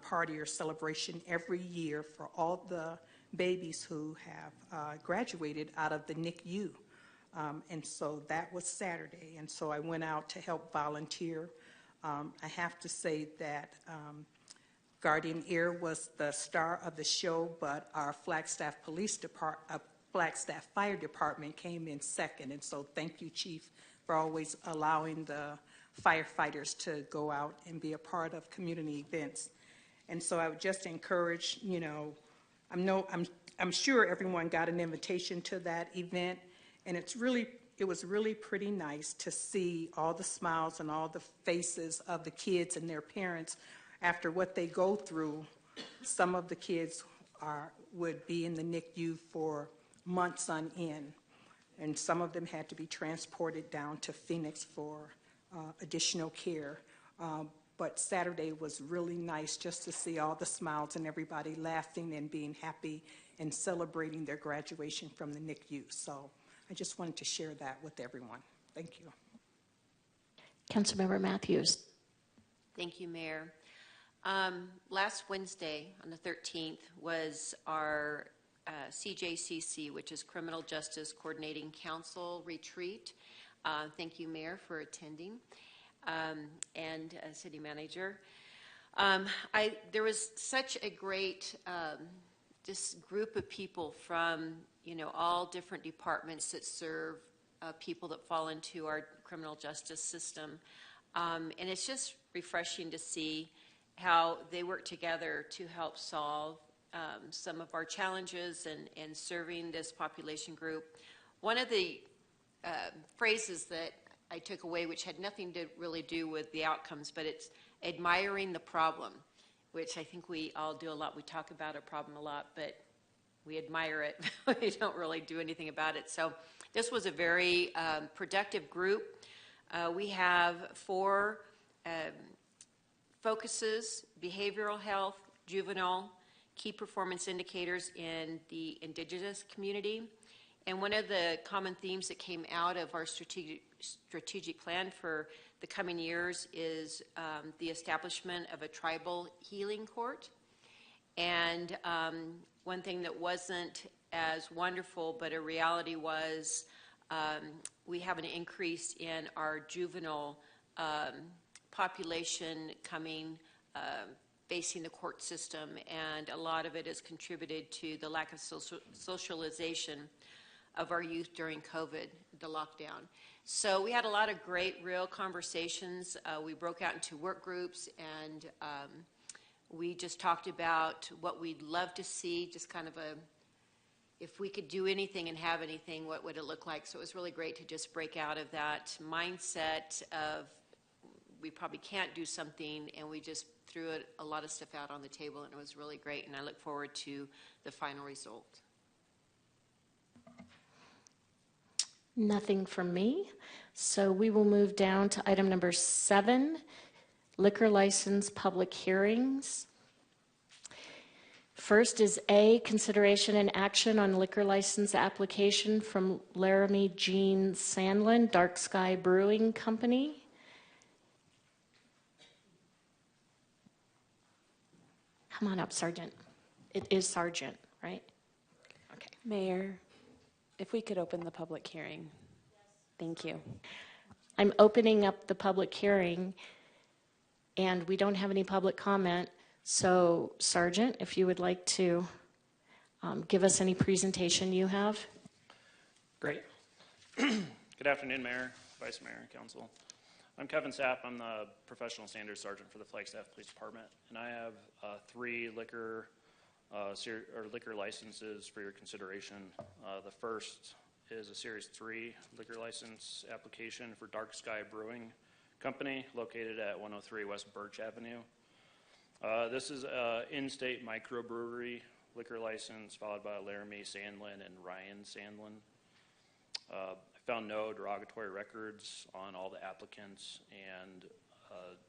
party or celebration every year for all the babies who have graduated out of the NICU. And so that was Saturday. And so I went out to help volunteer. I have to say that Guardian Air was the star of the show, but our Flagstaff Flagstaff Fire Department came in second. And so thank you, Chief, for always allowing the firefighters to go out and be a part of community events. And so I would just encourage, you know, I'm sure everyone got an invitation to that event, and it was really pretty nice to see all the smiles and all the faces of the kids and their parents after what they go through. Some of the kids would be in the NICU for months on end, and some of them had to be transported down to Phoenix for additional care. But Saturday was really nice just to see all the smiles and everybody laughing and being happy and celebrating their graduation from the NICU. So I just wanted to share that with everyone. Thank you. Councilmember Matthews. Thank you, Mayor. Last Wednesday, on the 13th, was our CJCC, which is Criminal Justice Coordinating Council retreat. Thank you, Mayor, for attending, and City Manager. There was such a great just group of people from, you know, all different departments that serve people that fall into our criminal justice system. And it's just refreshing to see how they work together to help solve some of our challenges and serving this population group. One of the phrases that I took away, which had nothing to really do with the outcomes, but it's admiring the problem, which I think we all do a lot. We talk about a problem a lot, but we admire it. We don't really do anything about it. So this was a very productive group. We have 4 focuses: behavioral health, juvenile, key performance indicators in the indigenous community. And one of the common themes that came out of our strategic plan for the coming years is the establishment of a tribal healing court. And one thing that wasn't as wonderful, but a reality was we have an increase in our juvenile population coming, facing the court system, and a lot of it is contributed to the lack of socialization of our youth during COVID, the lockdown. So we had a lot of great, real conversations. We broke out into work groups, and we just talked about what we'd love to see, just kind of if we could do anything and have anything, what would it look like? So it was really great to just break out of that mindset of we probably can't do something, and we just threw a lot of stuff out on the table, and it was really great, and I look forward to the final result. Nothing from me. So we will move down to item number 7, liquor license public hearings. First is A, consideration and action on liquor license application from Laramie Jean Sandlin, Dark Sky Brewing Company. Come on up, Sergeant. It is Sergeant, right? Okay. Mayor, if we could open the public hearing. Thank you. I'm opening up the public hearing, and we don't have any public comment. So, Sergeant, if you would like to give us any presentation you have. Great. Good afternoon, Mayor, Vice Mayor, and Council. I'm Kevin Sapp. I'm the Professional Standards Sergeant for the Flagstaff Police Department, and I have 3 liquor licenses for your consideration. The first is a Series 3 liquor license application for Dark Sky Brewing Company, located at 103 West Birch Avenue. This is an in-state microbrewery liquor license, followed by Laramie Sandlin and Ryan Sandlin. I found no derogatory records on all the applicants, and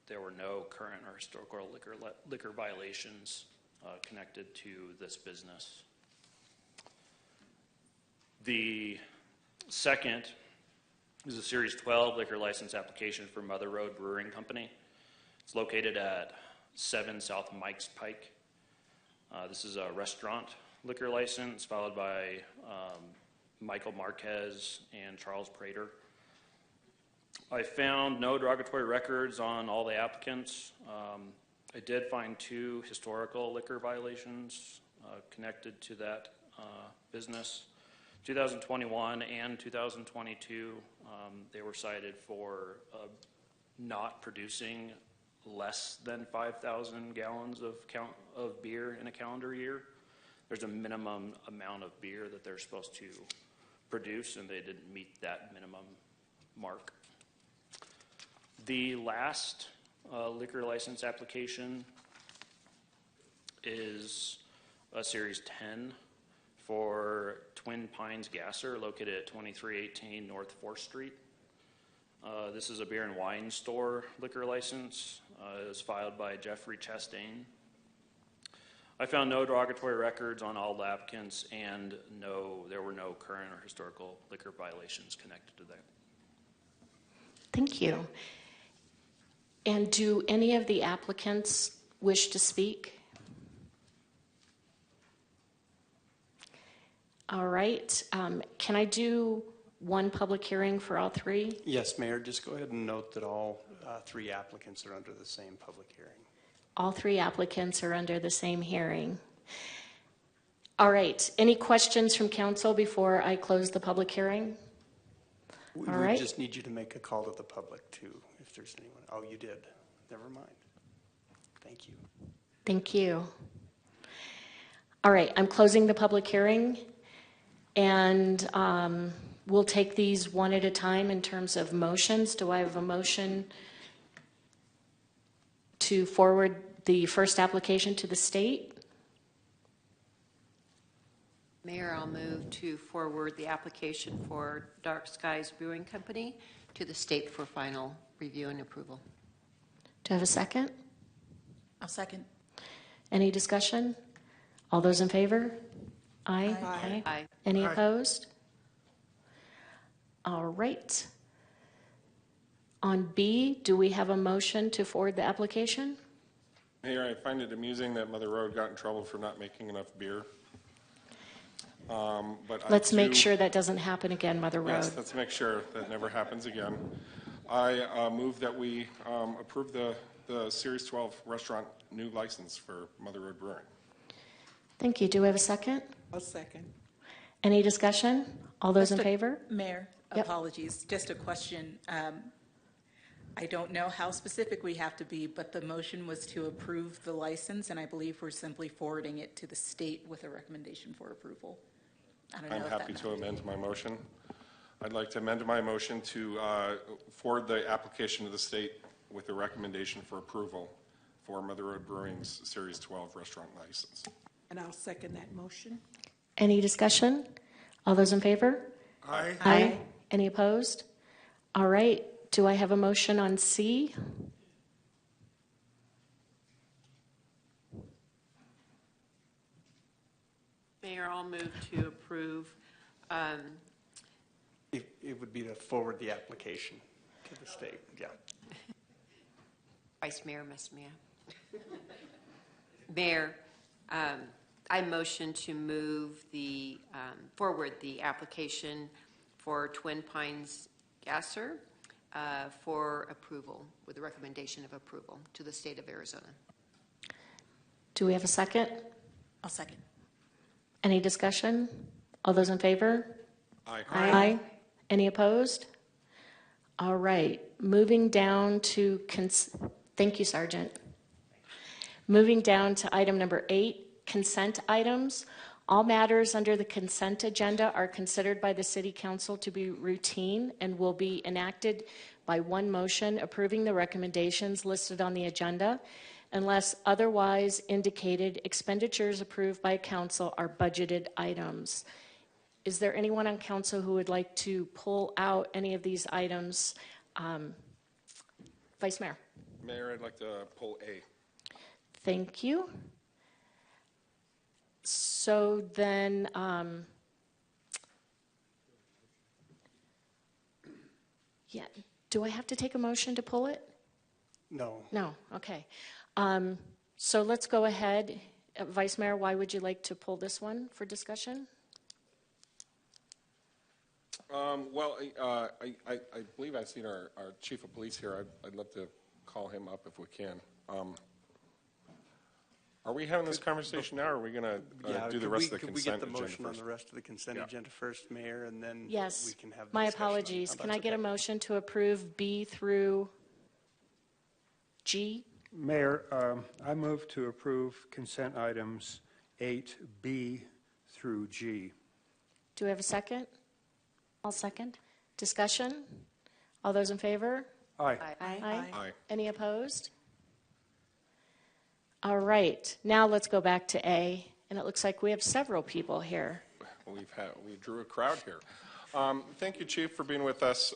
there were no current or historical liquor violations connected to this business. The second is a Series 12 liquor license application for Mother Road Brewing Company. It's located at 7 South Mike's Pike. This is a restaurant liquor license, followed by Michael Marquez and Charles Prater. I found no derogatory records on all the applicants. I did find 2 historical liquor violations connected to that business. 2021 and 2022, they were cited for not producing less than 5,000 gallons of beer in a calendar year. There's a minimum amount of beer that they're supposed to produce, and they didn't meet that minimum mark. The last liquor license application is a Series 10 for Twin Pines Gasser, located at 2318 North 4th Street. This is a beer and wine store liquor license. It was filed by Jeffrey Chastain. I found no derogatory records on all the applicants, and there were no current or historical liquor violations connected to that. Thank you. And do any of the applicants wish to speak? All right. Can I do one public hearing for all 3? Yes, Mayor. Just go ahead and note that all 3 applicants are under the same public hearing. All 3 applicants are under the same hearing. All right. Any questions from council before I close the public hearing? We All would right. just need you to make a call to the public too, if there's anyone. Oh, you did. Never mind. Thank you. Thank you. All right, I'm closing the public hearing, and we'll take these one at a time in terms of motions. Do I have a motion to forward the first application to the state? Mayor, I'll move to forward the application for Dark Skies Brewing Company to the state for final review and approval. Do I have a second? I'll second. Any discussion? All those in favor? Aye. Aye. Aye. Any Aye. opposed? All right. On B, do we have a motion to forward the application? Mayor, I find it amusing that Mother Road got in trouble for not making enough beer. But Let's make sure that doesn't happen again, Mother Road. Yes, let's make sure that never happens again. I move that we approve the Series 12 restaurant new license for Mother Road Brewing. Thank you. Do we have a second? I'll second. Any discussion? All those in Just a- favor? Mayor, Yep. apologies. Just a question. I don't know how specific we have to be, but the motion was to approve the license, and I believe we're simply forwarding it to the state with a recommendation for approval. I don't know I'm if that happy to matters. amend my motion. I'd like to amend my motion to forward the application to the state with a recommendation for approval for Mother Road Brewing's Series 12 restaurant license. And I'll second that motion. Any discussion? All those in favor? Aye. Aye. Any opposed? All right. Do I have a motion on C? Mayor, I'll move to approve. It would be to forward the application to the state, yeah. Vice Mayor Mesmia. Mayor, I motion to move forward the application for Twin Pines Gasser for approval, with a recommendation of approval to the state of Arizona. Do we have a second? I'll second. Any discussion? All those in favor? Aye. Aye. Any opposed? All right. Moving down to, thank you, Sergeant. Moving down to item number 8, consent items. All matters under the consent agenda are considered by the City Council to be routine and will be enacted by one motion approving the recommendations listed on the agenda. Unless otherwise indicated, expenditures approved by council are budgeted items. Is there anyone on council who would like to pull out any of these items? Vice Mayor. Mayor, I'd like to pull A. Thank you. So then, yeah, do I have to take a motion to pull it? No. No, okay. So let's go ahead. Vice Mayor, why would you like to pull this one for discussion? Well, I believe I've seen our chief of police here. I'd love to call him up if we can. Are we having this conversation now, or are we going to do the rest of the consent agenda? Could we get the motion on first? the rest of the consent agenda first, Mayor, and then Yes. we can have the My discussion on it? apologies. Oh, Can I that's get a okay. motion to approve B through G? Mayor, I move to approve consent items 8B through G. Do we have a second? I'll second. Discussion? All those in favor? Aye. Aye. Aye. Any opposed? All right, now let's go back to A, and it looks like we have several people here. We drew a crowd here. Thank you, Chief, for being with us.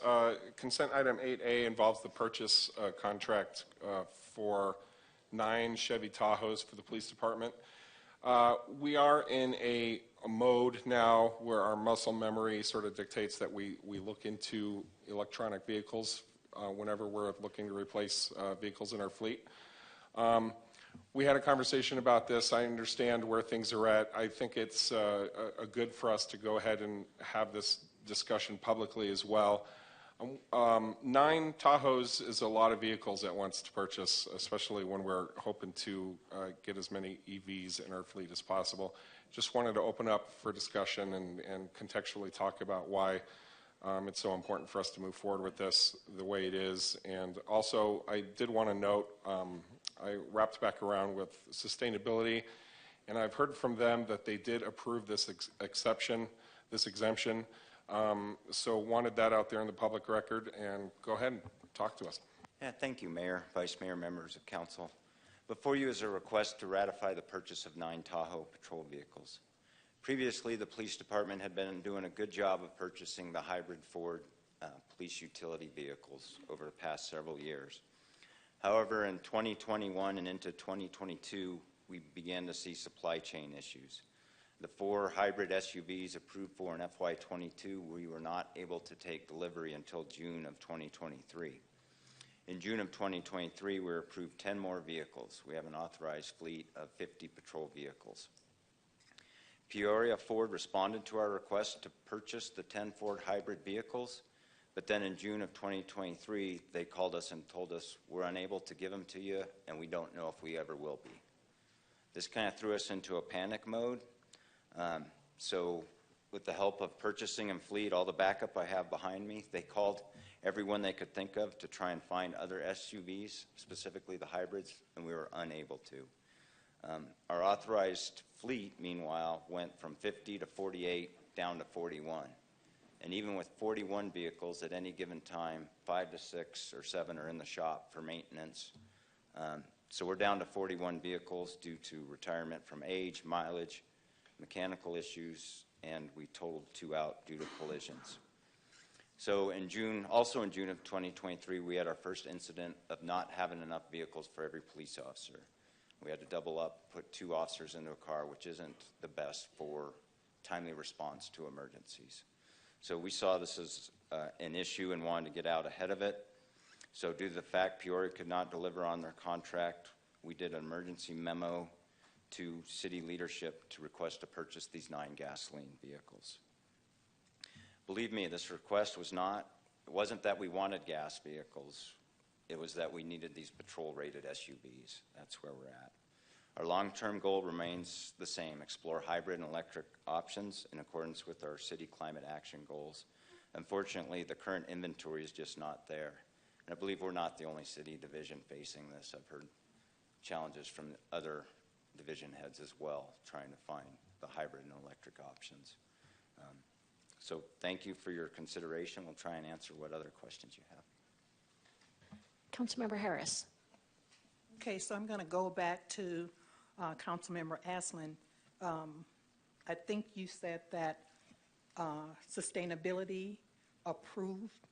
Consent item 8A involves the purchase contract for 9 Chevy Tahoes for the police department. We are in a mode now where our muscle memory sort of dictates that we look into electronic vehicles whenever we're looking to replace vehicles in our fleet. We had a conversation about this. I understand where things are at. I think it's good for us to go ahead and have this discussion publicly as well. 9 Tahoes is a lot of vehicles at once to purchase, especially when we're hoping to get as many EVs in our fleet as possible. Just wanted to open up for discussion and contextually talk about why It's so important for us to move forward with this the way it is. And also, I did want to note, I wrapped back around with sustainability, and I've heard from them that they did approve this exemption. So wanted that out there in the public record, and go ahead and talk to us. Yeah, thank you, Mayor, Vice Mayor, members of council. Before you is a request to ratify the purchase of 9 Tahoe patrol vehicles. Previously, the police department had been doing a good job of purchasing the hybrid Ford police utility vehicles over the past several years. However, in 2021 and into 2022, we began to see supply chain issues. The 4 hybrid SUVs approved for in FY22, we were not able to take delivery until June of 2023. In June of 2023, we were approved 10 more vehicles. We have an authorized fleet of 50 patrol vehicles. Peoria Ford responded to our request to purchase the 10 Ford hybrid vehicles, but then in June of 2023, they called us and told us, we're unable to give them to you, and we don't know if we ever will be. This kind of threw us into a panic mode. So with the help of purchasing and fleet, all the backup I have behind me, they called everyone they could think of to try and find other SUVs, specifically the hybrids, and we were unable to. Our authorized fleet, meanwhile, went from 50 to 48 down to 41. And even with 41 vehicles at any given time, 5 to 6 or 7 are in the shop for maintenance. So we're down to 41 vehicles due to retirement from age, mileage, mechanical issues, and we totaled 2 out due to collisions. So also in June of 2023, we had our first incident of not having enough vehicles for every police officer. We had to double up, put 2 officers into a car, which isn't the best for timely response to emergencies. So we saw this as an issue and wanted to get out ahead of it. So due to the fact Peoria could not deliver on their contract, we did an emergency memo to city leadership to request to purchase these 9 gasoline vehicles. Believe me, this request it wasn't that we wanted gas vehicles. It was that we needed these patrol-rated SUVs. That's where we're at. Our long-term goal remains the same, explore hybrid and electric options in accordance with our city climate action goals. Unfortunately, the current inventory is just not there. And I believe we're not the only city division facing this. I've heard challenges from other division heads as well, trying to find the hybrid and electric options. So thank you for your consideration. We'll try and answer what other questions you have. Councilmember Harris. Okay, so I'm going to go back to Councilmember Aslin. I think you said that sustainability approved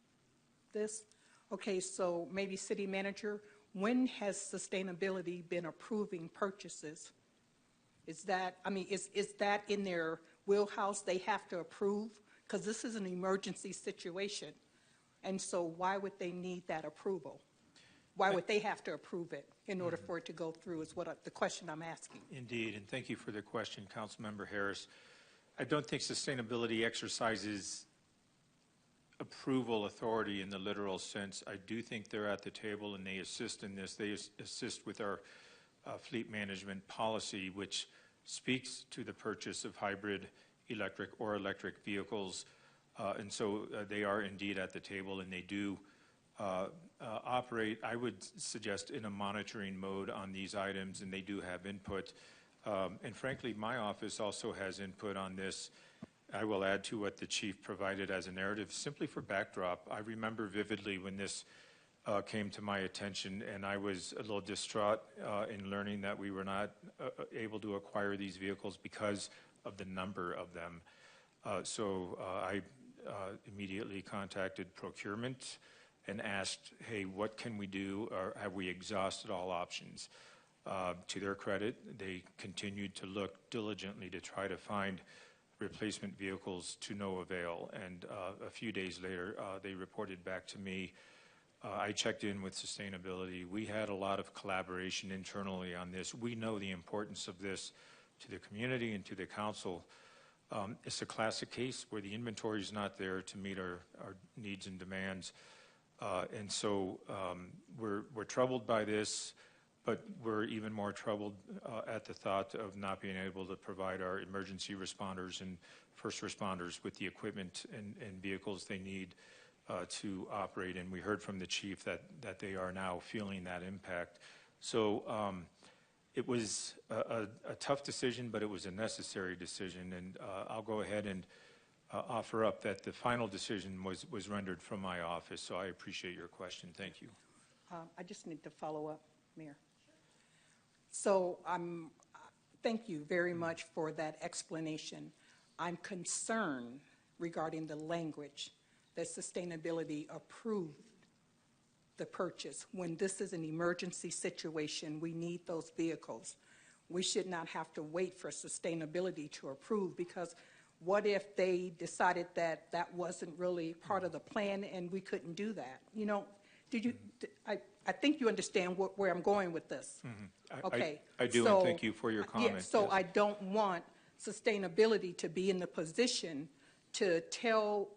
this. Okay, so maybe city manager, when has sustainability been approving purchases? Is that in their wheelhouse they have to approve? Because this is an emergency situation. And so why would they need that approval? Why would they have to approve it in order for it to go through is the question I'm asking. Indeed, and thank you for the question, Councilmember Harris. I don't think sustainability exercises approval authority in the literal sense. I do think they're at the table and they assist in this. They assist with our fleet management policy, which speaks to the purchase of hybrid electric vehicles. And so they are indeed at the table, and they do operate, I would suggest, in a monitoring mode on these items, and they do have input. And frankly, my office also has input on this. I will add to what the chief provided as a narrative, simply for backdrop. I remember vividly when this came to my attention, and I was a little distraught in learning that we were not able to acquire these vehicles because of the number of them. So I immediately contacted procurement and asked, hey, what can we do, or have we exhausted all options? To their credit, they continued to look diligently to try to find replacement vehicles to no avail. And a few days later, they reported back to me. I checked in with sustainability. We had a lot of collaboration internally on this. We know the importance of this to the community and to the council. It's a classic case where the inventory is not there to meet our needs and demands. And so we're troubled by this. but we're even more troubled at the thought of not being able to provide our emergency responders and first responders with the equipment and vehicles they need to operate. And we heard from the chief that they are now feeling that impact. So it was a tough decision, but it was a necessary decision. And I'll go ahead and offer up that the final decision was rendered from my office. So I appreciate your question. Thank you. I just need to follow up, Mayor. So thank you very much for that explanation. I'm concerned regarding the language that sustainability approved the purchase. When this is an emergency situation, we need those vehicles. We should not have to wait for sustainability to approve, because what if they decided that that wasn't really part of the plan and we couldn't do that? You know, I think you understand where I'm going with this. Mm-hmm. Okay. I do, so, and thank you for your comment. Yeah, so yes. I don't want sustainability to be in the position to tell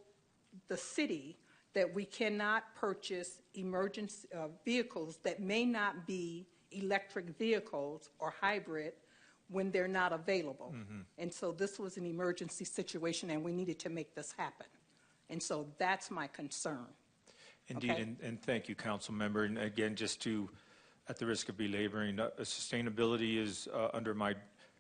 the city that we cannot purchase emergency vehicles that may not be electric vehicles or hybrid when they're not available. Mm-hmm. And so this was an emergency situation, and we needed to make this happen. And so that's my concern. Indeed, Okay? and thank you, Council Member. And again, just to, at the risk of belaboring, sustainability is under my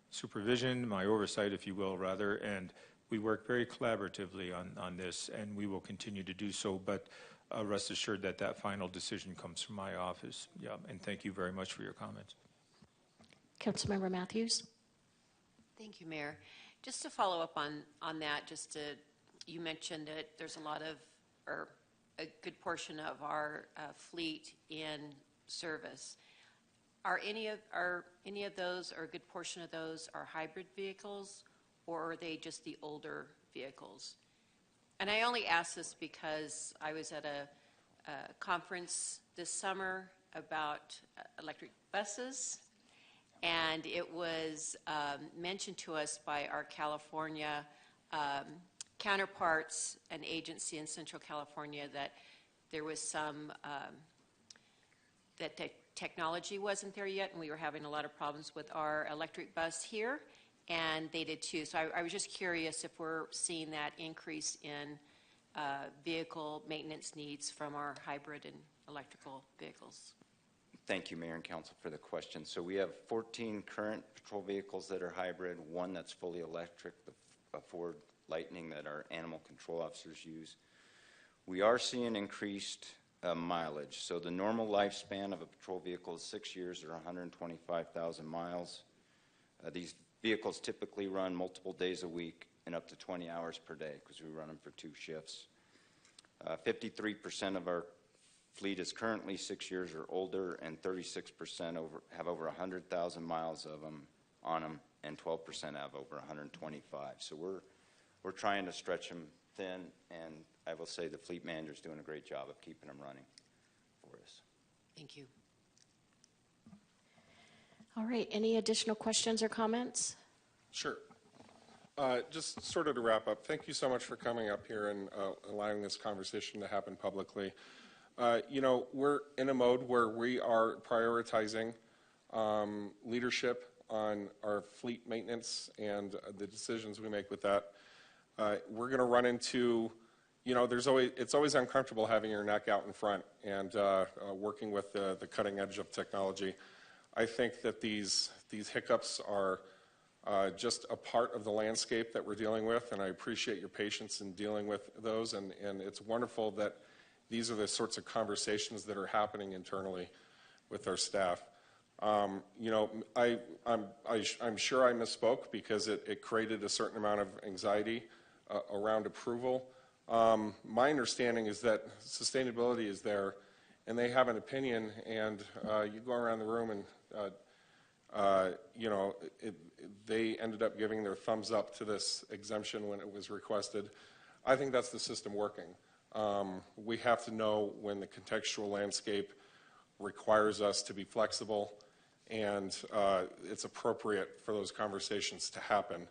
supervision, my oversight, if you will, rather, and we work very collaboratively on this, and we will continue to do so. But rest assured that that final decision comes from my office. Yeah, and thank you very much for your comments. Councilmember Matthews. Thank you, Mayor. Just to follow up on that, you mentioned that there's a lot of, or a good portion of our fleet in service. Are any of those, or a good portion of those, are hybrid vehicles, or are they just the older vehicles? And I only ask this because I was at a conference this summer about electric buses, and it was mentioned to us by our California counterparts, an agency in Central California, that there was some, that the technology wasn't there yet, and we were having a lot of problems with our electric bus here, and they did too. So I was just curious if we're seeing that increase in vehicle maintenance needs from our hybrid and electrical vehicles. Thank you, Mayor and Council, for the question. So we have 14 current patrol vehicles that are hybrid, one that's fully electric, the Ford Lightning that our animal control officers use. We are seeing increased mileage. So the normal lifespan of a patrol vehicle is 6 years or 125,000 miles. These vehicles typically run multiple days a week and up to 20 hours per day, because we run them for 2 shifts. 53% of our fleet is currently 6 years or older, and 36% have over 100,000 miles of them on them, and 12% have over 125. So we're trying to stretch them thin, and I will say the fleet manager's doing a great job of keeping them running for us. Thank you. All right, any additional questions or comments? Sure. Just sort of to wrap up, thank you so much for coming up here and allowing this conversation to happen publicly. You know, we're in a mode where we are prioritizing leadership on our fleet maintenance and the decisions we make with that. We're going to run into, you know, it's always uncomfortable having your neck out in front and working with the cutting edge of technology. I think that these hiccups are just a part of the landscape that we're dealing with, and I appreciate your patience in dealing with those, and it's wonderful that these are the sorts of conversations that are happening internally with our staff. You know, I'm sure I misspoke because it created a certain amount of anxiety around approval. My understanding is that sustainability is there, and they have an opinion, and you go around the room and you know, they ended up giving their thumbs up to this exemption when it was requested. I think that's the system working. We have to know when the contextual landscape requires us to be flexible, and it's appropriate for those conversations to happen.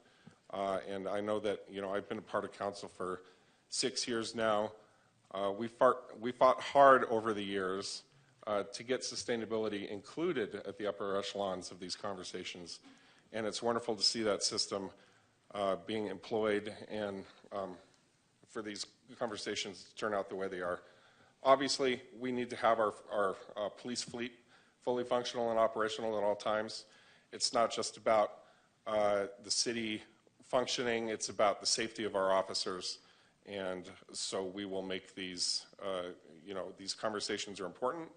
And I know that, you know, I've been a part of council for 6 years now. We fought hard over the years to get sustainability included at the upper echelons of these conversations. And it's wonderful to see that system being employed and for these conversations to turn out the way they are. Obviously, we need to have our police fleet fully functional and operational at all times. It's not just about the city functioning, it's about the safety of our officers. And so we will make these, these conversations are important,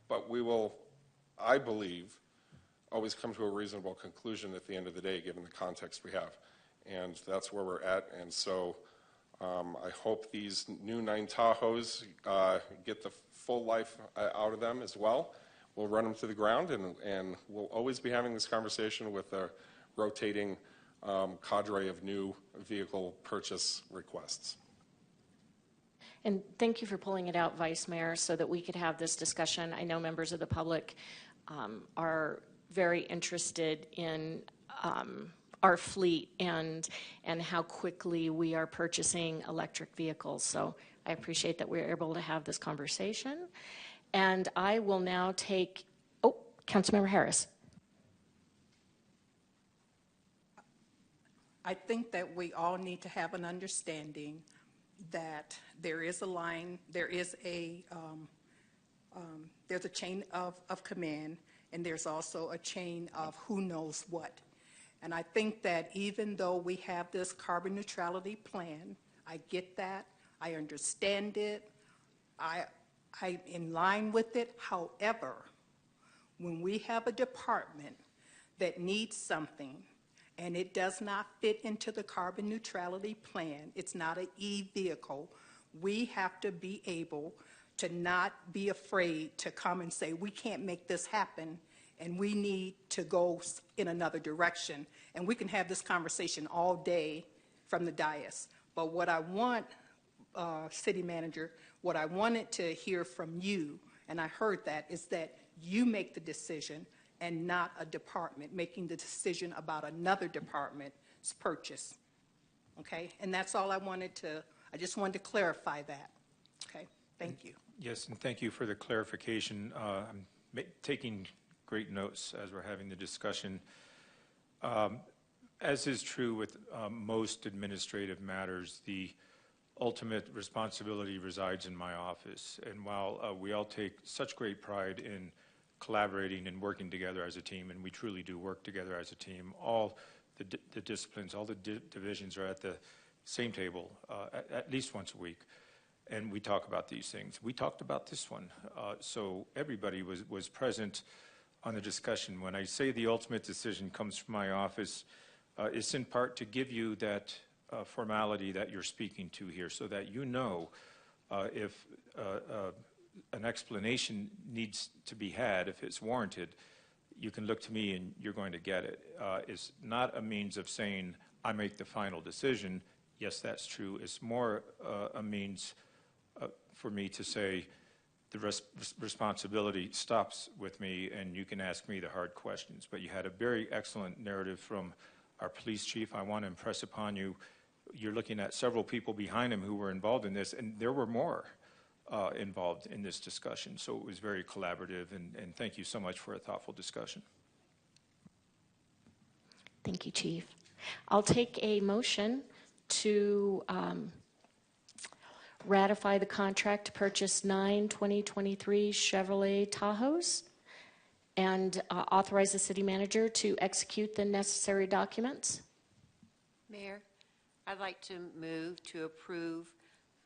but we will, I believe, always come to a reasonable conclusion at the end of the day, given the context we have. And that's where we're at. And so I hope these new 9 Tahoes get the full life out of them as well. We'll run them to the ground, and we'll always be having this conversation with a rotating cadre of new vehicle purchase requests. And thank you for pulling it out, Vice Mayor, so that we could have this discussion. I know members of the public are very interested in our fleet and how quickly we are purchasing electric vehicles. So I appreciate that we're able to have this conversation. And I will now take, Councilmember Harris. I think that we all need to have an understanding that there is a line, there's a chain of command, and there's also a chain of who knows what. And I think that even though we have this carbon neutrality plan, I get that, I understand it, I'm in line with it. However, when we have a department that needs something and it does not fit into the carbon neutrality plan, it's not an e-vehicle, we have to be able to not be afraid to come and say, we can't make this happen and we need to go in another direction. And we can have this conversation all day from the dais. But what I want, City Manager, what I wanted to hear from you, and I heard that, is that you make the decision and not a department making the decision about another department's purchase. Okay? And that's all I just wanted to clarify that. Okay? Thank you. Yes, and thank you for the clarification. I'm taking great notes as we're having the discussion. As is true with most administrative matters, the ultimate responsibility resides in my office. And while we all take such great pride in collaborating and working together as a team, and we truly do work together as a team, all the disciplines, all the divisions are at the same table at least once a week. And we talk about these things. We talked about this one. So everybody was present on the discussion. When I say the ultimate decision comes from my office, it's in part to give you that formality that you're speaking to here, so that you know if an explanation needs to be had, if it's warranted, you can look to me and you're going to get it. It's not a means of saying, I make the final decision. Yes, that's true. It's more a means for me to say, the responsibility stops with me and you can ask me the hard questions. But you had a very excellent narrative from our police chief. I want to impress upon you, you're looking at several people behind him who were involved in this, and there were more involved in this discussion. So it was very collaborative, and thank you so much for a thoughtful discussion. Thank you, Chief. I'll take a motion to ratify the contract to purchase 9 2023 Chevrolet Tahoes and authorize the city manager to execute the necessary documents. Mayor, I'd like to move to approve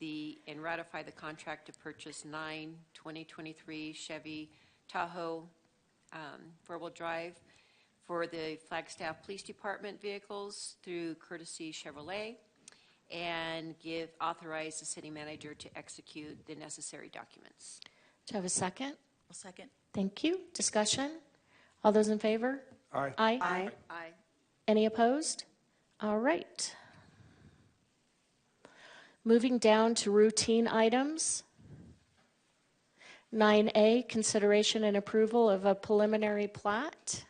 and ratify the contract to purchase 9 2023 Chevy Tahoe four-wheel drive for the Flagstaff Police Department vehicles through Courtesy Chevrolet, and authorize the city manager to execute the necessary documents. Do I have a second? I'll second. Thank you. Discussion? All those in favor? Aye. Aye. Aye. Aye. Any opposed? All right. Moving down to routine items. 9A, consideration and approval of a preliminary plat.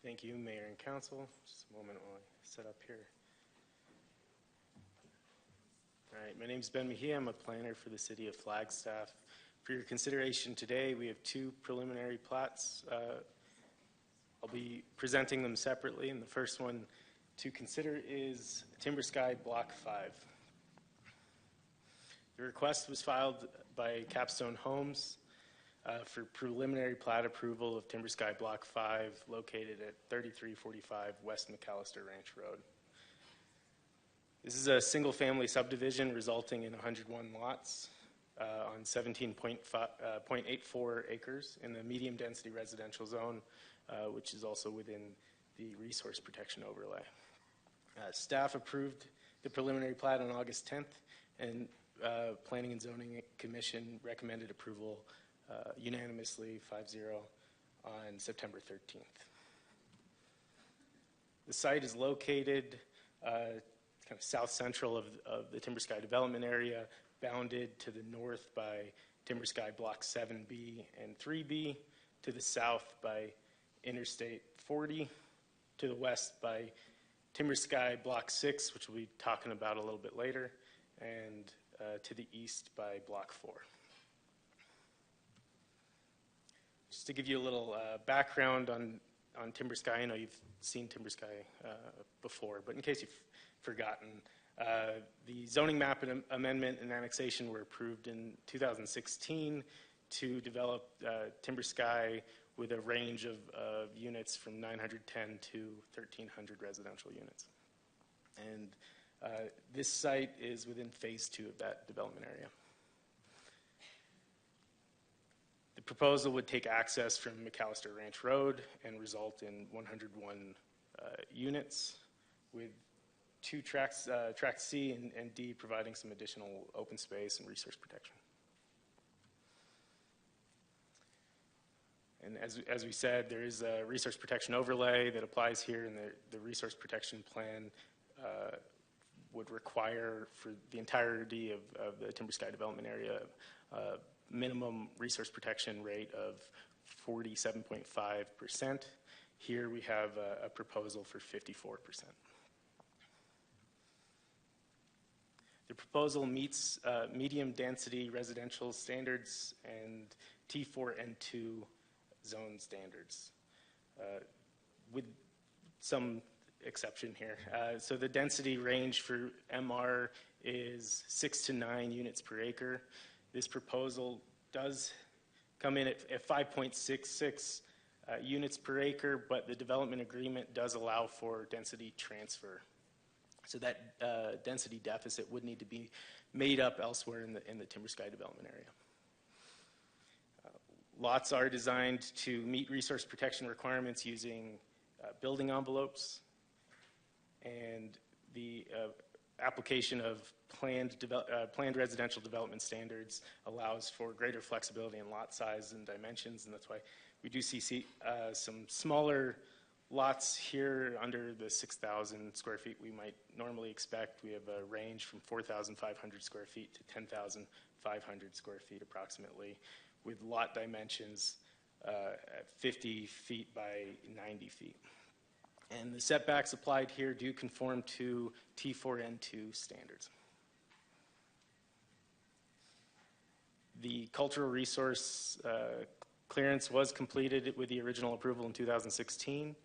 Thank you, Mayor and Council. Just a moment while I set up here. All right, my name is Ben Mejia. I'm a planner for the city of Flagstaff. For your consideration today, we have two preliminary plats. I'll be presenting them separately, and the first one to consider is Timber Sky Block 5. The request was filed by Capstone Homes for preliminary plat approval of Timber Sky Block 5 located at 3345 West McAllister Ranch Road. This is a single-family subdivision resulting in 101 lots on 17.84 acres in the medium-density residential zone, which is also within the resource protection overlay. Staff approved the preliminary plat on August 10th, and Planning and Zoning Commission recommended approval unanimously 5-0 on September 13th. The site is located kind of south central of the Timber Sky development area, bounded to the north by Timber Sky Block 7B and 3B, to the south by Interstate 40, to the west by Timber Sky Block 6, which we'll be talking about a little bit later, and to the east by Block 4. Just to give you a little background on Timber Sky, I know you've seen Timber Sky before, but in case you've forgotten, the zoning map and amendment and annexation were approved in 2016 to develop Timber Sky with a range of units from 910 to 1,300 residential units. And this site is within phase 2 of that development area. The proposal would take access from McAllister Ranch Road and result in 101 units, with two tracks, track C and D, providing some additional open space and resource protection. And as we said, there is a resource protection overlay that applies here, and the resource protection plan would require for the entirety of the Timber Sky development area minimum resource protection rate of 47.5%. Here we have a proposal for 54%. The proposal meets medium density residential standards and T4 and 2 zone standards, with some exception here. So the density range for MR is 6 to 9 units per acre. This proposal does come in at 5.66 units per acre, but the development agreement does allow for density transfer. So that density deficit would need to be made up elsewhere in the Timber Sky development area. Lots are designed to meet resource protection requirements using building envelopes, and the application of planned residential development standards allows for greater flexibility in lot size and dimensions, and that's why we do see some smaller lots here under the 6,000 square feet we might normally expect. We have a range from 4,500 square feet to 10,500 square feet approximately, with lot dimensions at 50 feet by 90 feet. And the setbacks applied here do conform to T4N2 standards. The cultural resource clearance was completed with the original approval in 2016.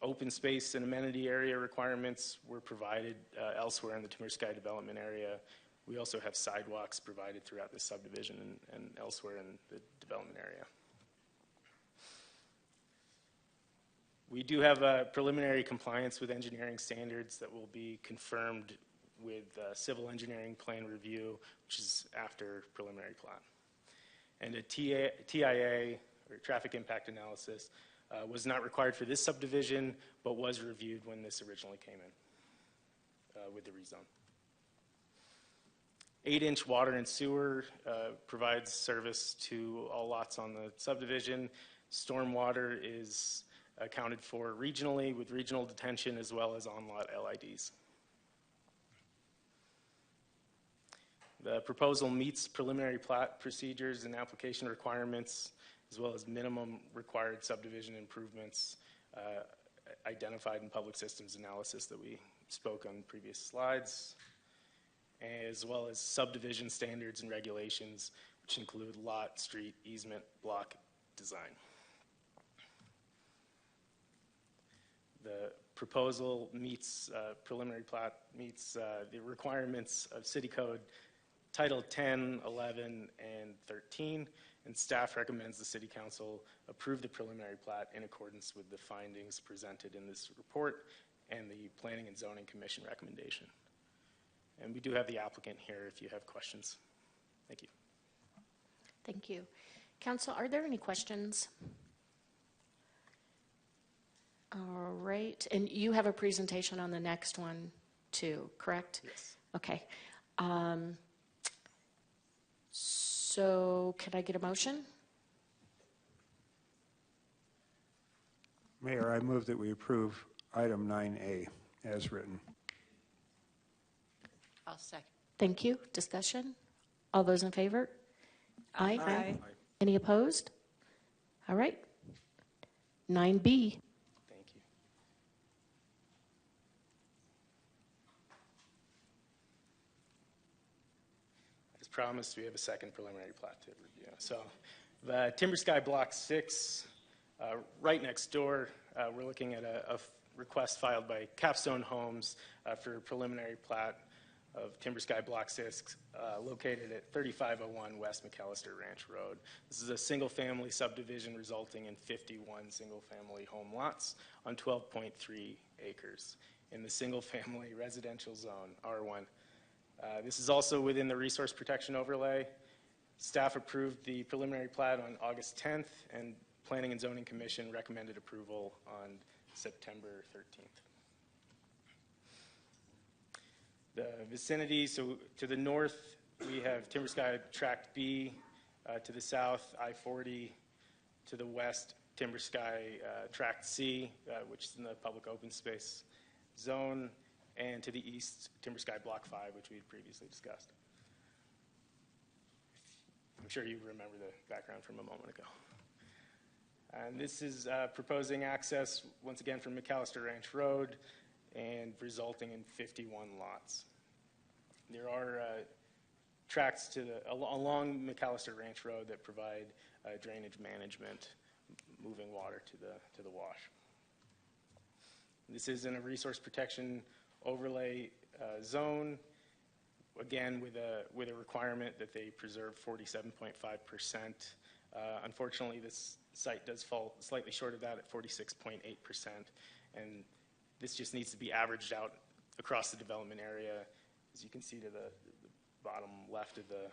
Open space and amenity area requirements were provided elsewhere in the Timber Sky development area. We also have sidewalks provided throughout the subdivision and elsewhere in the development area. We do have preliminary compliance with engineering standards that will be confirmed with civil engineering plan review, which is after preliminary plat. And a TIA, or traffic impact analysis, was not required for this subdivision, but was reviewed when this originally came in with the rezone. 8-inch water and sewer provides service to all lots on the subdivision. Stormwater is accounted for regionally with regional detention as well as on-lot LIDs. The proposal meets preliminary plat procedures and application requirements, as well as minimum required subdivision improvements identified in public systems analysis that we spoke on previous slides. as well as subdivision standards and regulations, which include lot, street, easement, block design. The proposal meets, preliminary plat meets the requirements of City Code Title 10, 11, and 13, and staff recommends the City Council approve the preliminary plat in accordance with the findings presented in this report and the Planning and Zoning Commission recommendation. And we do have the applicant here if you have questions. Thank you. Thank you. Council, are there any questions? All right, and you have a presentation on the next one too, correct? Yes. Okay. So can I get a motion? Mayor, I move that we approve item 9A as written. I'll second. Thank you. Discussion? All those in favor? Aye. Aye. Any opposed? All right. 9B. Thank you. As promised, we have a second preliminary plat to review. So the Timber Sky Block 6, right next door, we're looking at a request filed by Capstone Homes for a preliminary plat of Timber Sky Block 6, located at 3501 West McAllister Ranch Road. This is a single-family subdivision resulting in 51 single-family home lots on 12.3 acres in the single-family residential zone, R1. This is also within the resource protection overlay. Staff approved the preliminary plat on August 10th, and Planning and Zoning Commission recommended approval on September 13th. The vicinity, so to the north, we have Timber Sky Tract B, to the south, I-40, to the west, Timber Sky Tract C, which is in the public open space zone, and to the east, Timber Sky Block 5, which we had previously discussed. I'm sure you remember the background from a moment ago. And this is proposing access, once again, from McAllister Ranch Road, and resulting in 51 lots. There are tracts to along McAllister Ranch Road that provide drainage management, moving water to the wash. This is in a resource protection overlay zone, again with a requirement that they preserve 47.5%. Unfortunately, this site does fall slightly short of that at 46.8%, and this just needs to be averaged out across the development area. As you can see to the bottom left of the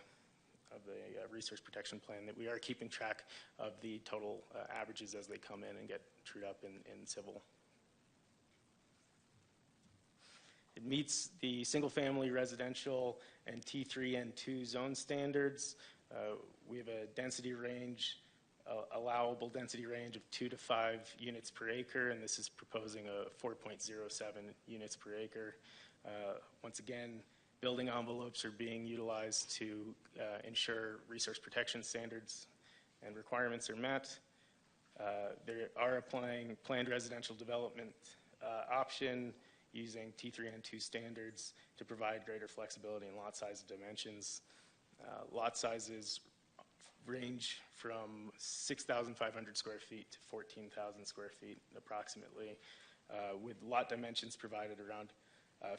resource protection plan, that we are keeping track of the total averages as they come in and get trued up in civil. It meets the single-family residential and T3 and 2 zone standards. We have a density range, allowable density range of 2 to 5 units per acre, and this is proposing a 4.07 units per acre. Once again, building envelopes are being utilized to ensure resource protection standards and requirements are met. They are applying planned residential development option using T3 and 2 standards to provide greater flexibility in lot size and dimensions. Lot sizes range from 6,500 square feet to 14,000 square feet approximately, with lot dimensions provided around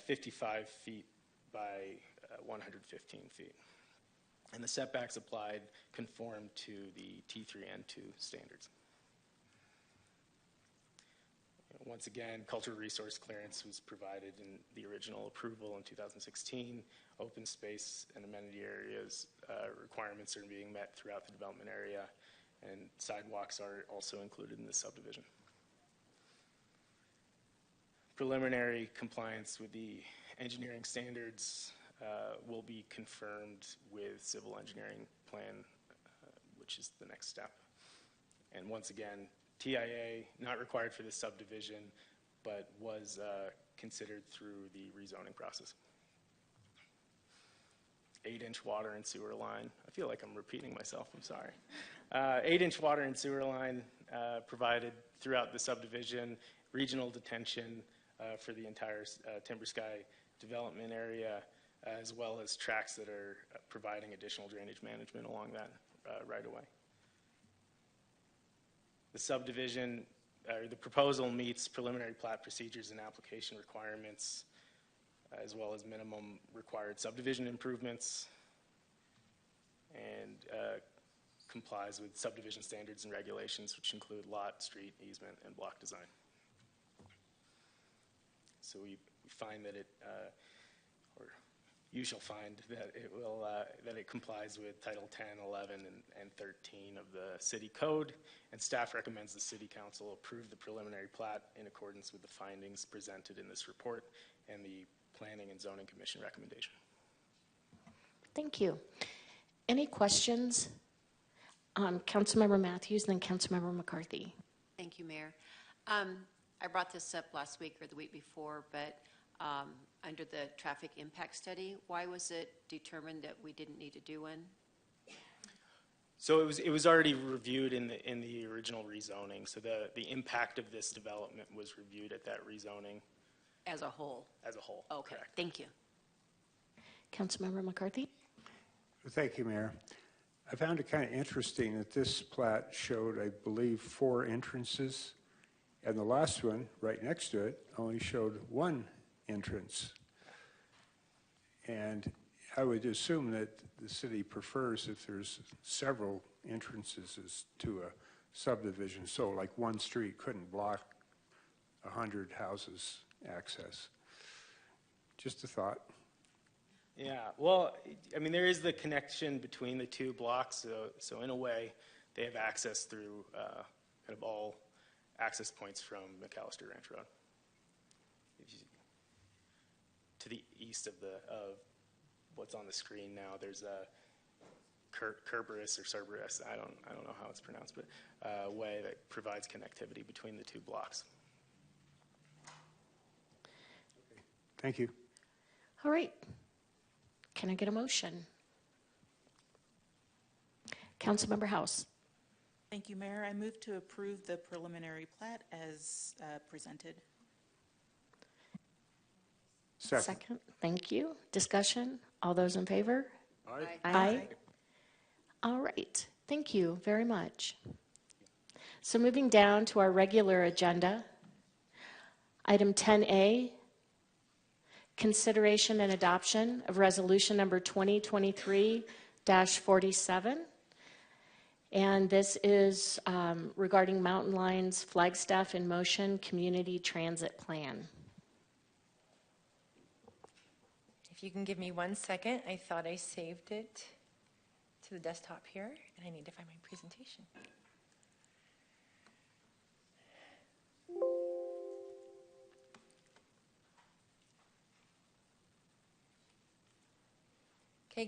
55 feet by 115 feet. And the setbacks applied conform to the T3 and 2 standards. Once again, cultural resource clearance was provided in the original approval in 2016. Open space and amenity areas requirements are being met throughout the development area, and sidewalks are also included in this subdivision. Preliminary compliance with the engineering standards will be confirmed with civil engineering plan, which is the next step. And once again, TIA, not required for this subdivision, but was considered through the rezoning process. 8-inch water and sewer line. I feel like I'm repeating myself, I'm sorry. 8-inch water and sewer line provided throughout the subdivision, regional detention for the entire Timber Sky development area. as well as tracks that are providing additional drainage management along that right-of-way. The subdivision, the proposal meets preliminary plat procedures and application requirements, as well as minimum required subdivision improvements, and complies with subdivision standards and regulations, which include lot, street, easement, and block design. So we find that or you shall find that it will, that it complies with Title 10, 11, and 13 of the City Code, and staff recommends the City Council approve the preliminary plat in accordance with the findings presented in this report and the Planning and Zoning Commission recommendation. Thank you. Any questions? Councilmember Matthews, then Councilmember McCarthy. Thank you, Mayor. I brought this up last week or the week before, but under the traffic impact study, why was it determined that we didn't need to do one? So it was already reviewed in the original rezoning. So the impact of this development was reviewed at that rezoning. As a whole? As a whole. Okay, correct. Thank you. Councilmember McCarthy. Thank you, Mayor. I found it kind of interesting that this plat showed, I believe, 4 entrances, and the last one, right next to it, only showed 1 entrance. And I would assume that the city prefers if there's several entrances to a subdivision, so like one street couldn't block 100 houses access. Just a thought. Yeah, well, I mean, there is the connection between the 2 blocks, so in a way, they have access through kind of all access points from McAllister Ranch Road. To the east of what's on the screen now, there's a Kerberos or Cerberus, I don't know how it's pronounced, but a way that provides connectivity between the 2 blocks. Thank you. All right. Can I get a motion? Councilmember House. Thank you, Mayor. I move to approve the preliminary plat as presented. Second. Thank you. Discussion? All those in favor? Aye. Aye. All right. Thank you very much. So moving down to our regular agenda, item 10A, consideration and adoption of resolution number 2023-47. And this is regarding Mountain Line's Flagstaff in Motion Community Transit Plan. If you can give me 1 second, I thought I saved it to the desktop here, and I need to find my presentation. Okay,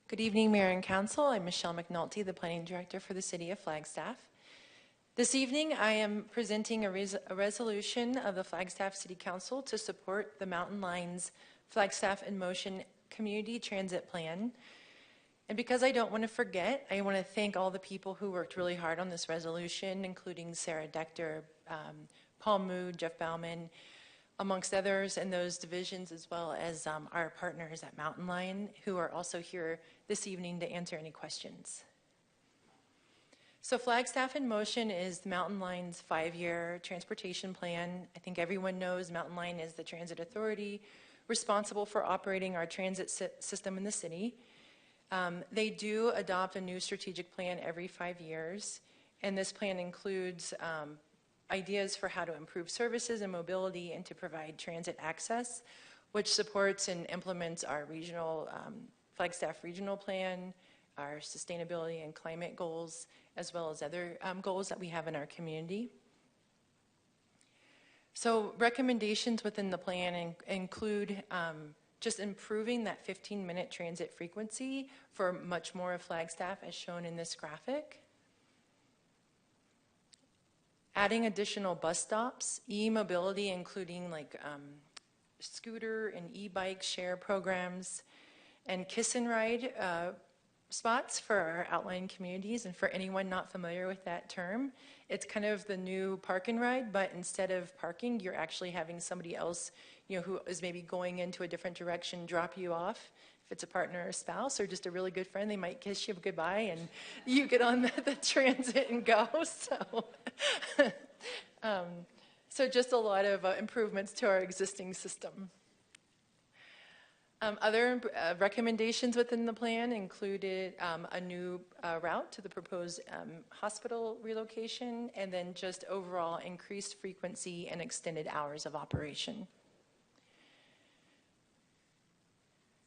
good evening, Mayor and Council. I'm Michelle McNulty, the Planning Director for the City of Flagstaff. This evening, I am presenting a resolution of the Flagstaff City Council to support the Mountain Line's Flagstaff in Motion Community Transit Plan. And because I don't want to forget, I want to thank all the people who worked really hard on this resolution, including Sarah Dechter, Paul Mood, Jeff Bauman, amongst others in those divisions, as well as our partners at Mountain Line, who are also here this evening to answer any questions. So Flagstaff in Motion is the Mountain Line's 5-year transportation plan. I think everyone knows Mountain Line is the transit authority responsible for operating our transit system in the city. They do adopt a new strategic plan every 5 years, and this plan includes ideas for how to improve services and mobility and to provide transit access, which supports and implements our regional Flagstaff regional plan, our sustainability and climate goals, as well as other goals that we have in our community. So recommendations within the plan include just improving that 15-minute transit frequency for much more of Flagstaff, as shown in this graphic. Adding additional bus stops, e-mobility, including like scooter and e-bike share programs, and Kiss and Ride spots for our outlying communities. And for anyone not familiar with that term, it's kind of the new park and ride, but instead of parking, you're actually having somebody else, who is maybe going into a different direction, drop you off. If it's a partner or a spouse or just a really good friend, they might kiss you goodbye and you get on the transit and go. So just a lot of improvements to our existing system. Other recommendations within the plan included a new route to the proposed hospital relocation, and then just overall increased frequency and extended hours of operation.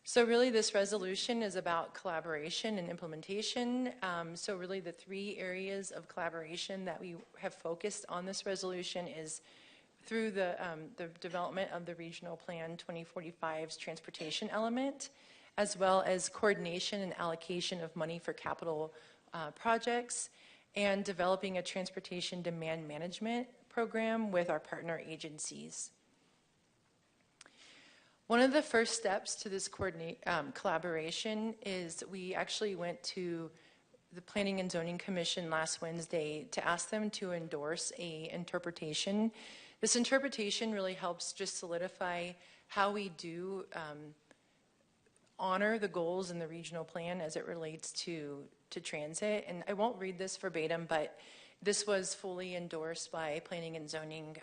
So really this resolution is about collaboration and implementation. So really the three areas of collaboration that we have focused on this resolution is through the development of the Regional Plan 2045's transportation element, as well as coordination and allocation of money for capital projects, and developing a transportation demand management program with our partner agencies. One of the first steps to this collaboration is we actually went to the Planning and Zoning Commission last Wednesday to ask them to endorse an interpretation. This interpretation really helps just solidify how we do honor the goals in the regional plan as it relates to transit. And I won't read this verbatim, but this was fully endorsed by Planning and Zoning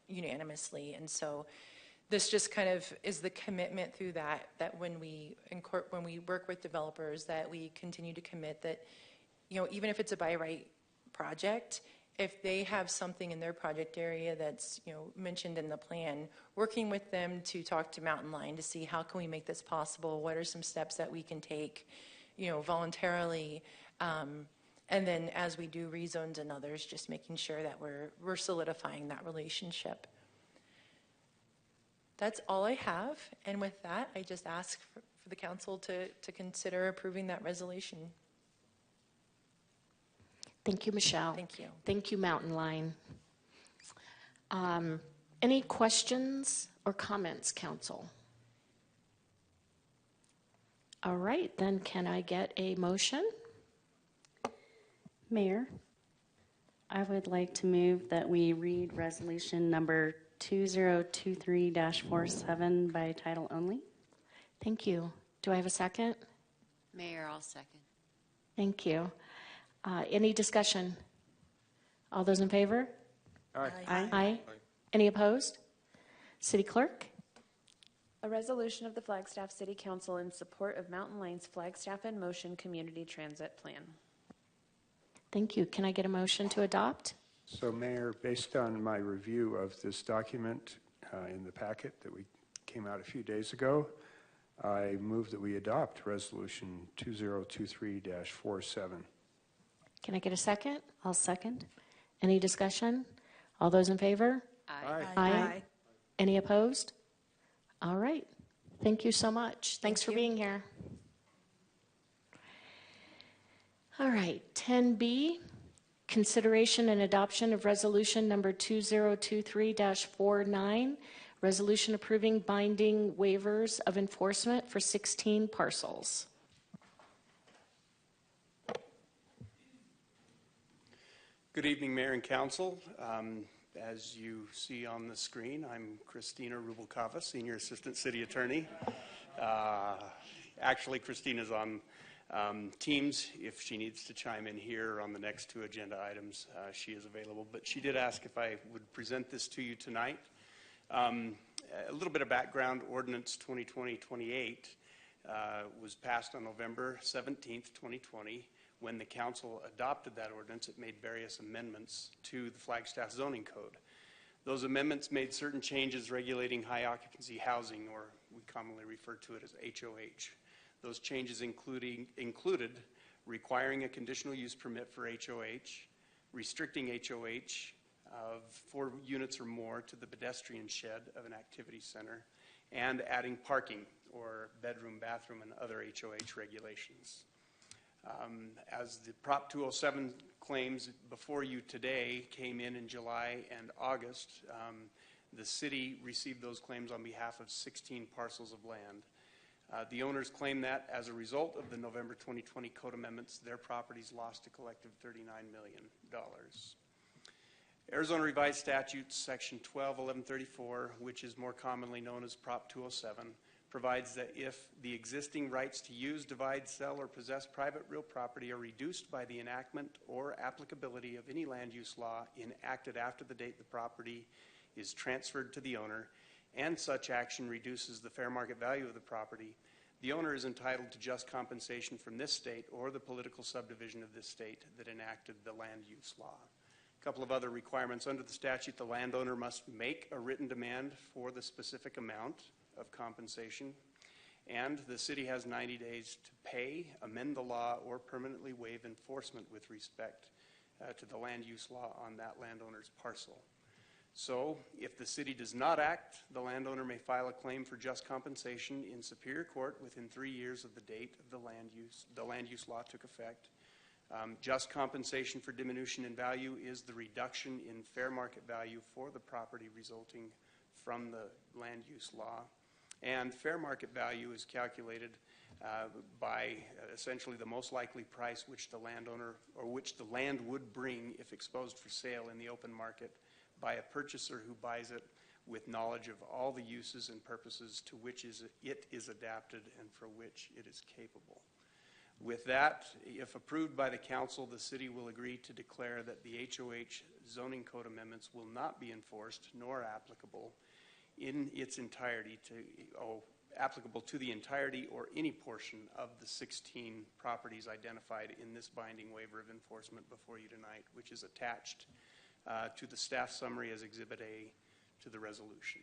unanimously. And so this just kind of is the commitment through that when we work with developers, that we continue to commit that, even if it's a by right project, if they have something in their project area that's, mentioned in the plan, working with them to talk to Mountain Line to see how can we make this possible, what are some steps that we can take, voluntarily, and then as we do rezones and others, just making sure that we're solidifying that relationship. That's all I have, and with that, I just ask for the council to consider approving that resolution. Thank you, Michelle. Thank you. Thank you, Mountain Line. Any questions or comments, council? All right, then can I get a motion? Mayor, I would like to move that we read resolution number 2023-47 by title only. Thank you. Do I have a second? Mayor, I'll second. Thank you. Any discussion? All those in favor? Aye. Aye. Any opposed? City Clerk? A resolution of the Flagstaff City Council in support of Mountain Line's Flagstaff in Motion Community Transit Plan. Thank you. Can I get a motion to adopt? So, Mayor, based on my review of this document in the packet that we came out a few days ago, I move that we adopt Resolution 2023-47. Can I get a second? I'll second. Any discussion? All those in favor? Aye. Aye. Any opposed? All right. Thank you so much. Thanks for being here. All right. 10B, consideration and adoption of resolution number 2023-49, resolution approving binding waivers of enforcement for 16 parcels. Good evening, Mayor and Council. As you see on the screen, I'm Christina Rubalcava, Senior Assistant City Attorney. Actually, Christina's on Teams. If she needs to chime in here on the next two agenda items, she is available. But she did ask if I would present this to you tonight. A little bit of background. Ordinance 2020-28 was passed on November 17th, 2020. When the council adopted that ordinance, it made various amendments to the Flagstaff zoning code. Those amendments made certain changes regulating high occupancy housing, or we commonly refer to it as HOH. Those changes included requiring a conditional use permit for HOH, restricting HOH of 4 units or more to the pedestrian shed of an activity center, and adding parking or bedroom, bathroom, and other HOH regulations. As the Prop 207 claims before you today came in July and August, the city received those claims on behalf of 16 parcels of land. The owners claim that as a result of the November 2020 code amendments, their properties lost a collective $39 million. Arizona Revised Statutes, Section 121134, which is more commonly known as Prop 207, provides that if the existing rights to use, divide, sell, or possess private real property are reduced by the enactment or applicability of any land use law enacted after the date the property is transferred to the owner, and such action reduces the fair market value of the property, the owner is entitled to just compensation from this state or the political subdivision of this state that enacted the land use law. A couple of other requirements under the statute: the landowner must make a written demand for the specific amount of compensation, and the city has 90 days to pay, amend the law, or permanently waive enforcement with respect to the land use law on that landowner's parcel. So, if the city does not act, the landowner may file a claim for just compensation in Superior Court within 3 years of the date of the land use law took effect. Just compensation for diminution in value is the reduction in fair market value for the property resulting from the land use law. And fair market value is calculated by essentially the most likely price which the landowner, or which the land would bring if exposed for sale in the open market by a purchaser who buys it with knowledge of all the uses and purposes to which it is adapted and for which it is capable. With that, if approved by the council, the city will agree to declare that the HOH zoning code amendments will not be enforced nor applicable in its entirety applicable to the entirety or any portion of the 16 properties identified in this binding waiver of enforcement before you tonight, which is attached to the staff summary as Exhibit A to the resolution.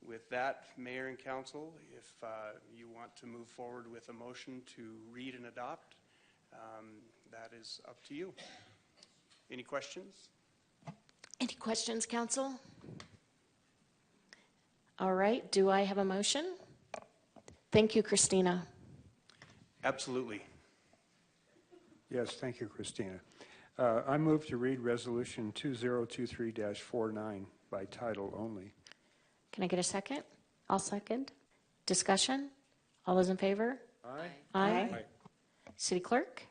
With that, Mayor and Council, if you want to move forward with a motion to read and adopt, that is up to you. Any questions? Any questions, Council? All right, do I have a motion? Thank you, Christina. Absolutely. Yes, thank you, Christina. I move to read Resolution 2023-49 by title only. Can I get a second? I'll second. Discussion? All those in favor? Aye. Aye. City Clerk?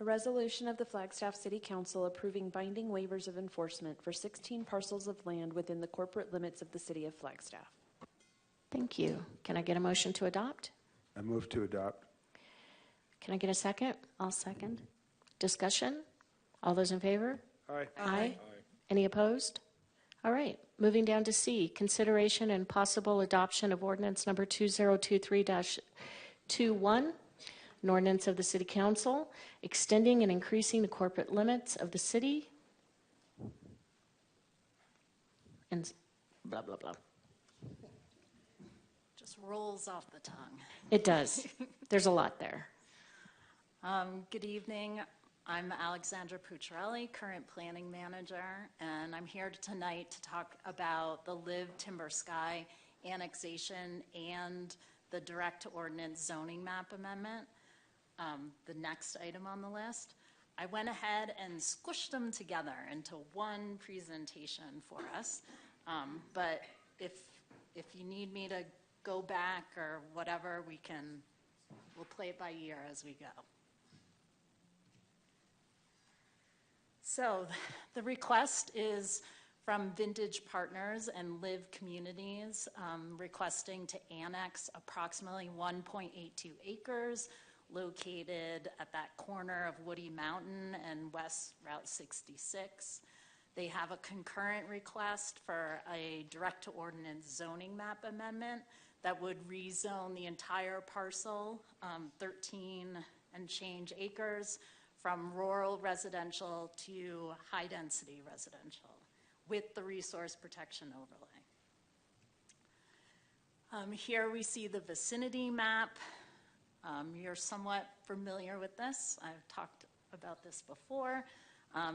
A resolution of the Flagstaff City Council approving binding waivers of enforcement for 16 parcels of land within the corporate limits of the city of Flagstaff. Thank you. Can I get a motion to adopt? I move to adopt. Can I get a second? I'll second. Discussion? All those in favor? Aye. Aye. Any opposed? All right, moving down to C, consideration and possible adoption of ordinance number 2023-21, an ordinance of the City Council extending and increasing the corporate limits of the city and blah, blah, blah. Just rolls off the tongue. It does. There's a lot there. Good evening. I'm Alexandra Pucciarelli, current planning manager, and I'm here tonight to talk about the Live Timber Sky annexation and the direct ordinance zoning map amendment, the next item on the list. I went ahead and squished them together into one presentation for us, but if you need me to go back or whatever, we'll play it by ear as we go. So the request is from Vintage Partners and Live Communities, requesting to annex approximately 1.82 acres located at that corner of Woody Mountain and West Route 66. They have a concurrent request for a direct-to-ordinance zoning map amendment that would rezone the entire parcel, 13 and change acres, from rural residential to high-density residential with the resource protection overlay. Here we see the vicinity map. You're somewhat familiar with this. I've talked about this before.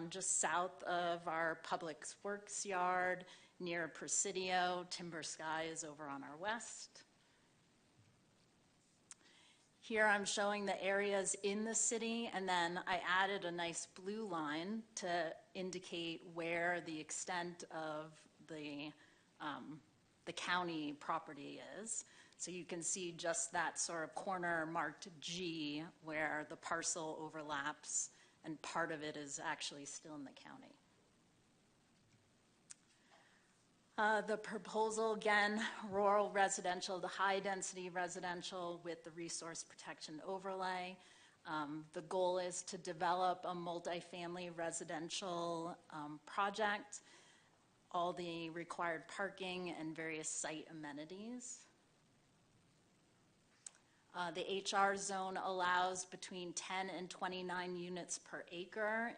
Just south of our Public Works yard near Presidio, Timber Sky is over on our west. Here I'm showing the areas in the city, and then I added a nice blue line to indicate where the extent of the county property is. So you can see just that sort of corner marked G where the parcel overlaps, and part of it is actually still in the county. The proposal, again, rural residential, the high-density residential with the resource protection overlay. The goal is to develop a multifamily residential project, all the required parking and various site amenities. The HR zone allows between 10 and 29 units per acre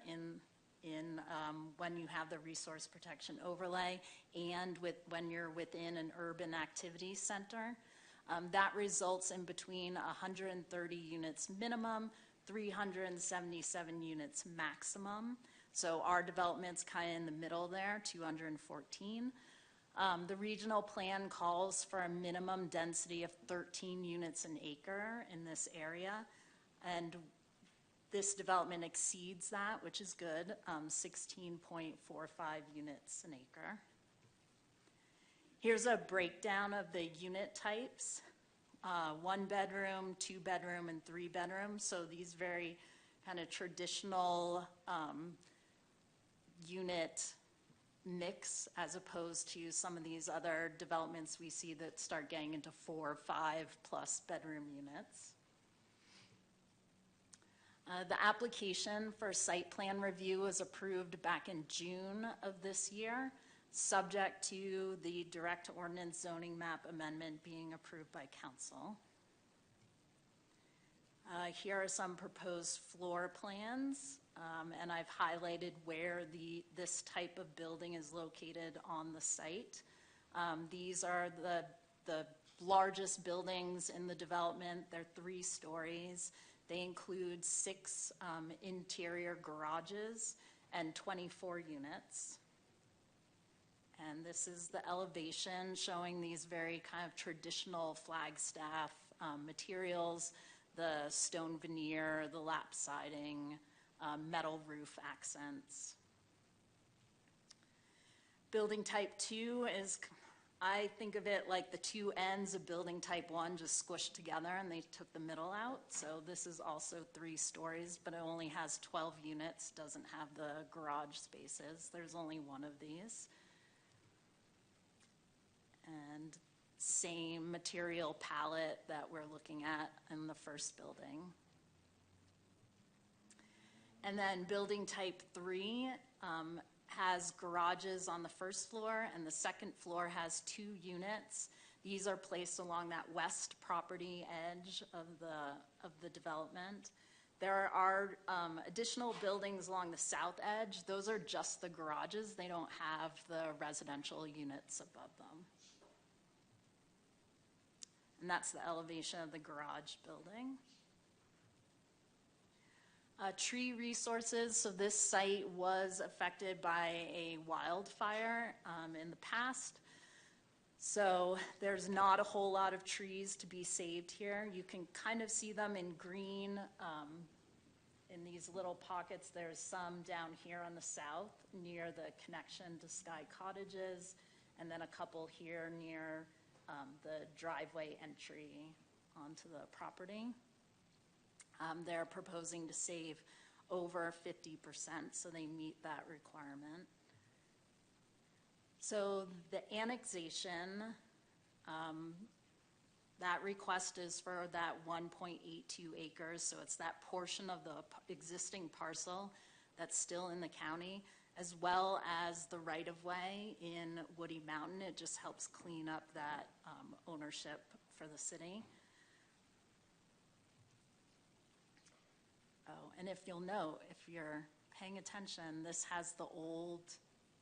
when you have the resource protection overlay and when you're within an urban activity center. That results in between 130 units minimum, 377 units maximum. So our development's kind of in the middle there, 214. The regional plan calls for a minimum density of 13 units an acre in this area, and this development exceeds that, which is good, 16.45 units an acre. Here's a breakdown of the unit types, 1 bedroom, 2 bedroom, and 3 bedroom. So these very kind of traditional unit mix as opposed to some of these other developments we see that start getting into 4 or 5 plus bedroom units. The application for site plan review was approved back in June of this year, subject to the direct ordinance zoning map amendment being approved by council. Here are some proposed floor plans, and I've highlighted where this type of building is located on the site. These are the largest buildings in the development. They're 3 stories. They include 6 interior garages and 24 units. And this is the elevation showing these very kind of traditional Flagstaff materials, the stone veneer, the lap siding, metal roof accents. Building type 2 is, I think of it like the 2 ends of building type 1 just squished together and they took the middle out. So this is also 3 stories, but it only has 12 units, doesn't have the garage spaces. There's only 1 of these. And same material palette that we're looking at in the first building. And then building type 3 has garages on the first floor, and the second floor has 2 units. These are placed along that west property edge of the development. There are additional buildings along the south edge. Those are just the garages. They don't have the residential units above them. And that's the elevation of the garage building. Tree resources, so this site was affected by a wildfire in the past. So there's not a whole lot of trees to be saved here. You can kind of see them in green in these little pockets. There's some down here on the south near the connection to Sky Cottages, and then a couple here near the driveway entry onto the property. They're proposing to save over 50%, so they meet that requirement. So the annexation, that request is for that 1.82 acres, so it's that portion of the existing parcel that's still in the county, as well as the right-of-way in Woody Mountain. It just helps clean up that ownership for the city. Oh, and if you'll note, if you're paying attention, this has the old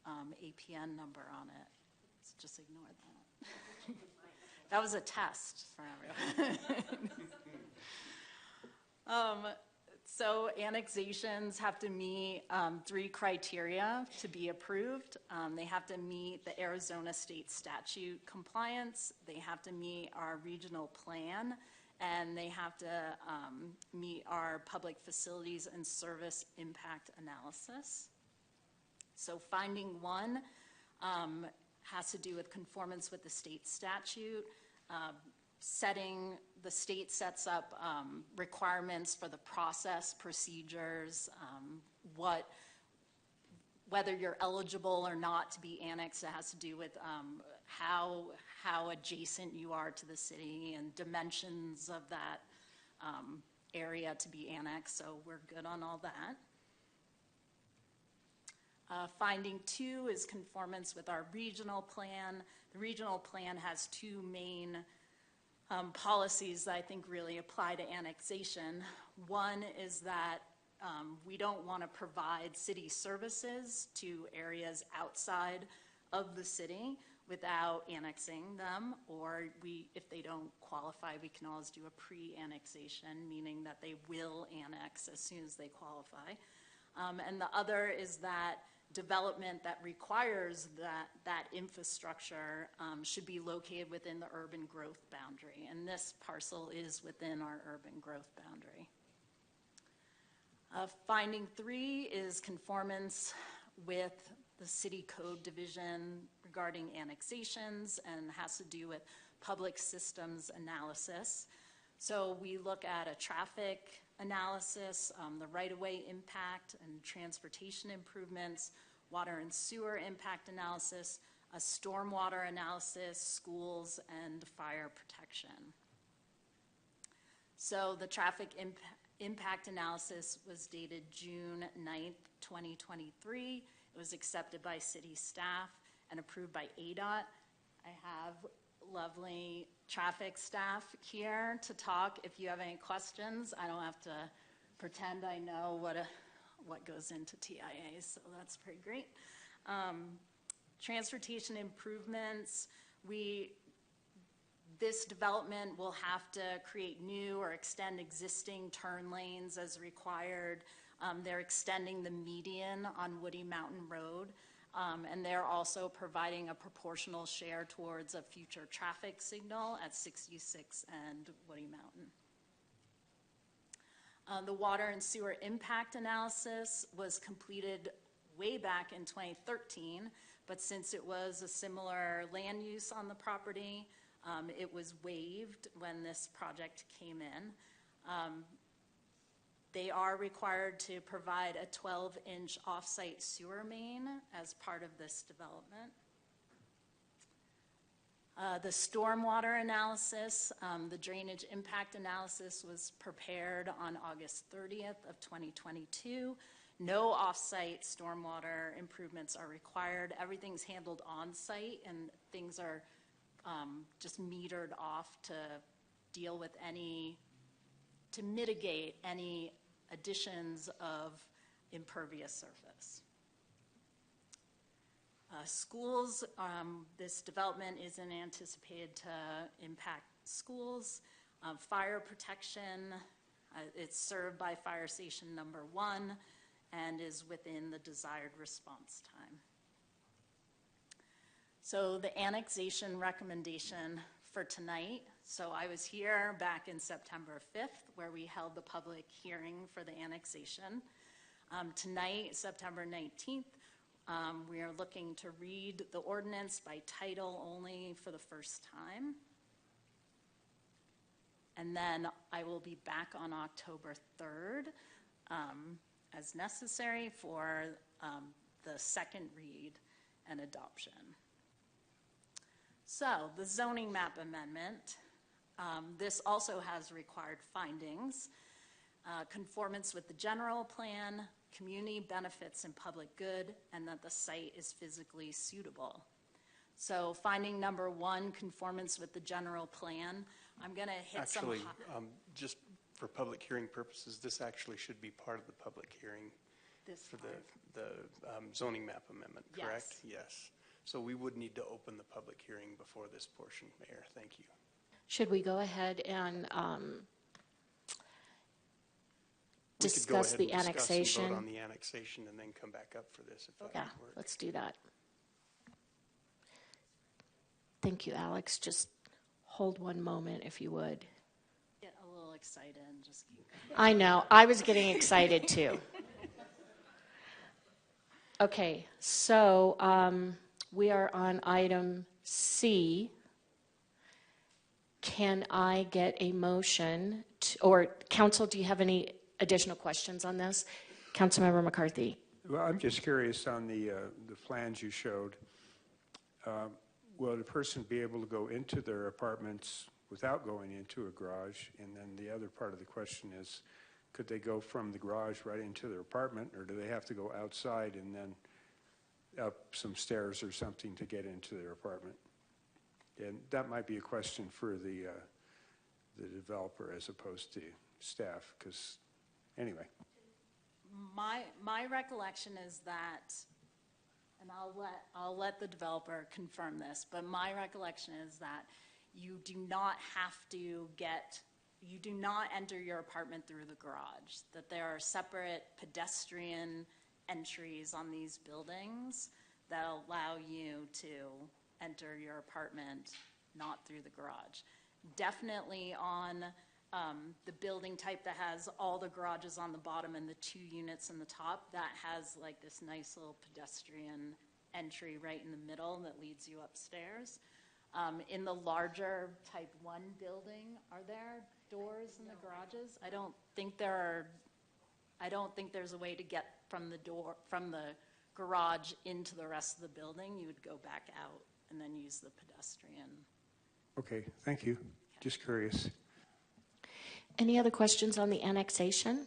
APN number on it. So just ignore that. That was a test for everyone. So annexations have to meet 3 criteria to be approved. They have to meet the Arizona state statute compliance. They have to meet our regional plan, and they have to meet our public facilities and service impact analysis. So finding 1 has to do with conformance with the state statute. the state sets up requirements for the process, procedures, whether you're eligible or not to be annexed. It has to do with how adjacent you are to the city and dimensions of that area to be annexed, so we're good on all that. Finding 2 is conformance with our regional plan. The regional plan has 2 main policies that I think really apply to annexation. One is that we don't want to provide city services to areas outside of the city without annexing them, or if they don't qualify, we can always do a pre-annexation, meaning that they will annex as soon as they qualify. And the other is that development that requires that infrastructure should be located within the urban growth boundary, and this parcel is within our urban growth boundary. Finding 3 is conformance with the city code division regarding annexations and has to do with public systems analysis. So we look at a traffic analysis, the right-of-way impact and transportation improvements, water and sewer impact analysis, a stormwater analysis, schools, and fire protection. So the traffic impact analysis was dated June 9th, 2023. It was accepted by city staff and approved by ADOT. I have lovely traffic staff here to talk if you have any questions. I don't have to pretend I know what goes into TIA, so that's pretty great. Transportation improvements, this development will have to create new or extend existing turn lanes as required. They're extending the median on Woody Mountain Road, and they're also providing a proportional share towards a future traffic signal at 66 and Woody Mountain. The water and sewer impact analysis was completed way back in 2013, but since it was a similar land use on the property, it was waived when this project came in. They are required to provide a 12-inch off-site sewer main as part of this development. The stormwater analysis, the drainage impact analysis was prepared on August 30th of 2022. No off-site stormwater improvements are required. Everything's handled on-site and things are just metered off to deal with to mitigate any additions of impervious surface. Schools, this development isn't anticipated to impact schools. Fire protection, it's served by fire station number 1 and is within the desired response time. So the annexation recommendation for tonight. So I was here back in September 5th where we held the public hearing for the annexation. Tonight, September 19th, we are looking to read the ordinance by title only for the first time. And then I will be back on October 3rd as necessary for the second read and adoption. So the zoning map amendment, this also has required findings, conformance with the general plan, community benefits and public good, and that the site is physically suitable. So finding number 1, conformance with the general plan. I'm going to hit actually, just for public hearing purposes, this actually should be part of the public hearing for the zoning map amendment, correct? Yes. So we would need to open the public hearing before this portion, Mayor. Thank you. Should we go ahead and discuss the annexation? Vote on the annexation and then come back up for this if that would work. Let's do that. Thank you, Alex. Just hold one moment if you would. Get a little excited and just keep going. I know. I was getting excited too. Okay, so we are on item C. can I get a motion, or council, do you have any additional questions on this? Councilmember McCarthy. Well, I'm just curious on the plans you showed. Will the person be able to go into their apartments without going into a garage? And then the other part of the question is, could they go from the garage right into their apartment, or do they have to go outside and then up some stairs or something to get into their apartment? And that might be a question for the developer as opposed to staff, because anyway. My recollection is that, and I'll let the developer confirm this, but my recollection is that you do not enter your apartment through the garage, that there are separate pedestrian entries on these buildings that allow you to enter your apartment not through the garage. Definitely on the building type that has all the garages on the bottom and the 2 units in the top, that has like this nice little pedestrian entry right in the middle that leads you upstairs. In the larger type 1 building, are there doors in the garages? I don't think there's a way to get from the garage into the rest of the building. You would go back out and then use the pedestrian. Okay, thank you. Just curious. Any other questions on the annexation?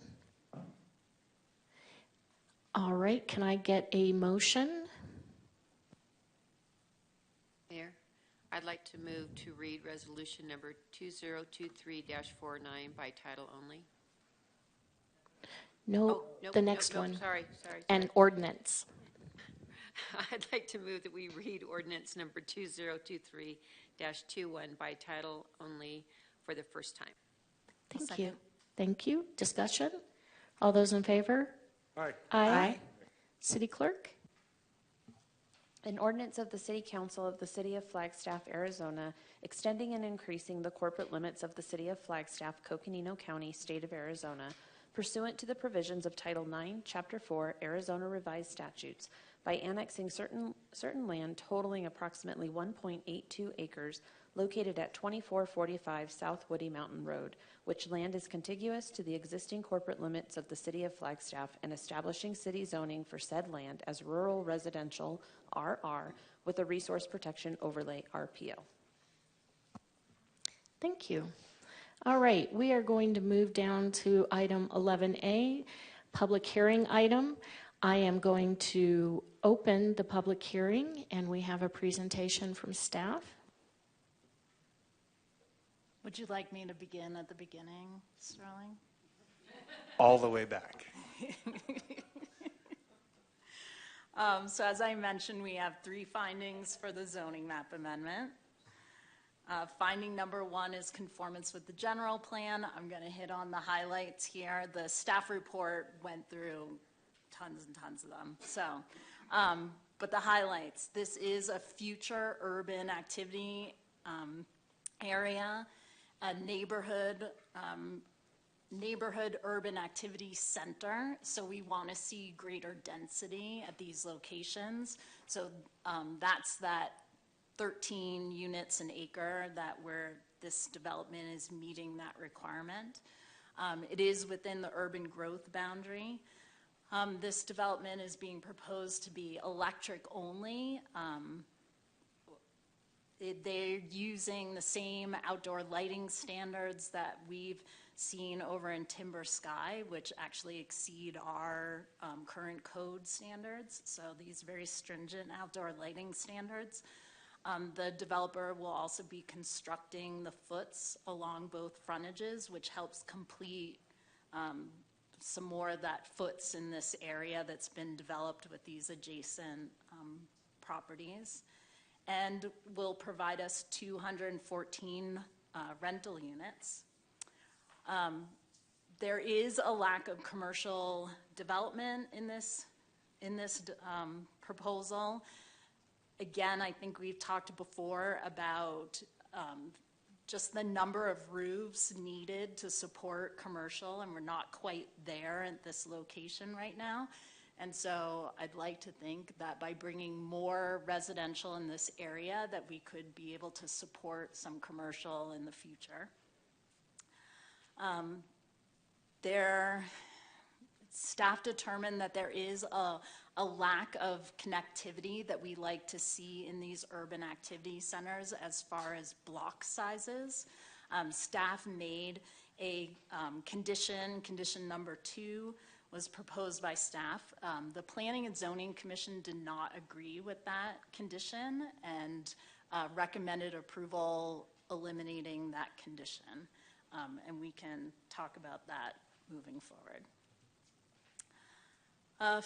All right, can I get a motion? Mayor, I'd like to move to read resolution number 2023-49 by title only. No, the next one. Sorry. An ordinance. I'd like to move that we read ordinance number 2023-21 by title only for the first time. Thank you. Thank you. Discussion? All those in favor? Aye. Aye. City Clerk? An ordinance of the City Council of the City of Flagstaff, Arizona, extending and increasing the corporate limits of the City of Flagstaff, Coconino County, State of Arizona, pursuant to the provisions of Title IX, Chapter 4, Arizona Revised Statutes, by annexing certain land totaling approximately 1.82 acres located at 2445 South Woody Mountain Road, which land is contiguous to the existing corporate limits of the City of Flagstaff, and establishing city zoning for said land as rural residential RR with a resource protection overlay RPO. Thank you. All right, we are going to move down to item 11A, public hearing item. I am going to open the public hearing, and we have a presentation from staff. Would you like me to begin at the beginning, Sterling? All the way back. So as I mentioned, we have 3 findings for the zoning map amendment. Finding number 1 is conformance with the general plan. I'm going to hit on the highlights here. The staff report went through tons and tons of them. So, but the highlights, this is a future urban activity area, a neighborhood urban activity center. So we want to see greater density at these locations. So that's that 13 units an acre that where this development is meeting that requirement. It is within the urban growth boundary. This development is being proposed to be electric only. They're using the same outdoor lighting standards that we've seen over in Timber Sky, which actually exceed our current code standards. So these very stringent outdoor lighting standards. The developer will also be constructing the foots along both frontages, which helps complete some more of that foots in this area that's been developed with these adjacent properties, and will provide us 214 rental units. There is a lack of commercial development in this proposal. Again, I think we've talked before about just the number of roofs needed to support commercial, and we're not quite there at this location right now. And so I'd like to think that by bringing more residential in this area, that we could be able to support some commercial in the future. Staff determined that there is a lack of connectivity that we like to see in these urban activity centers as far as block sizes. Staff made a condition number 2 was proposed by staff. The Planning and Zoning Commission did not agree with that condition and recommended approval eliminating that condition. And we can talk about that moving forward.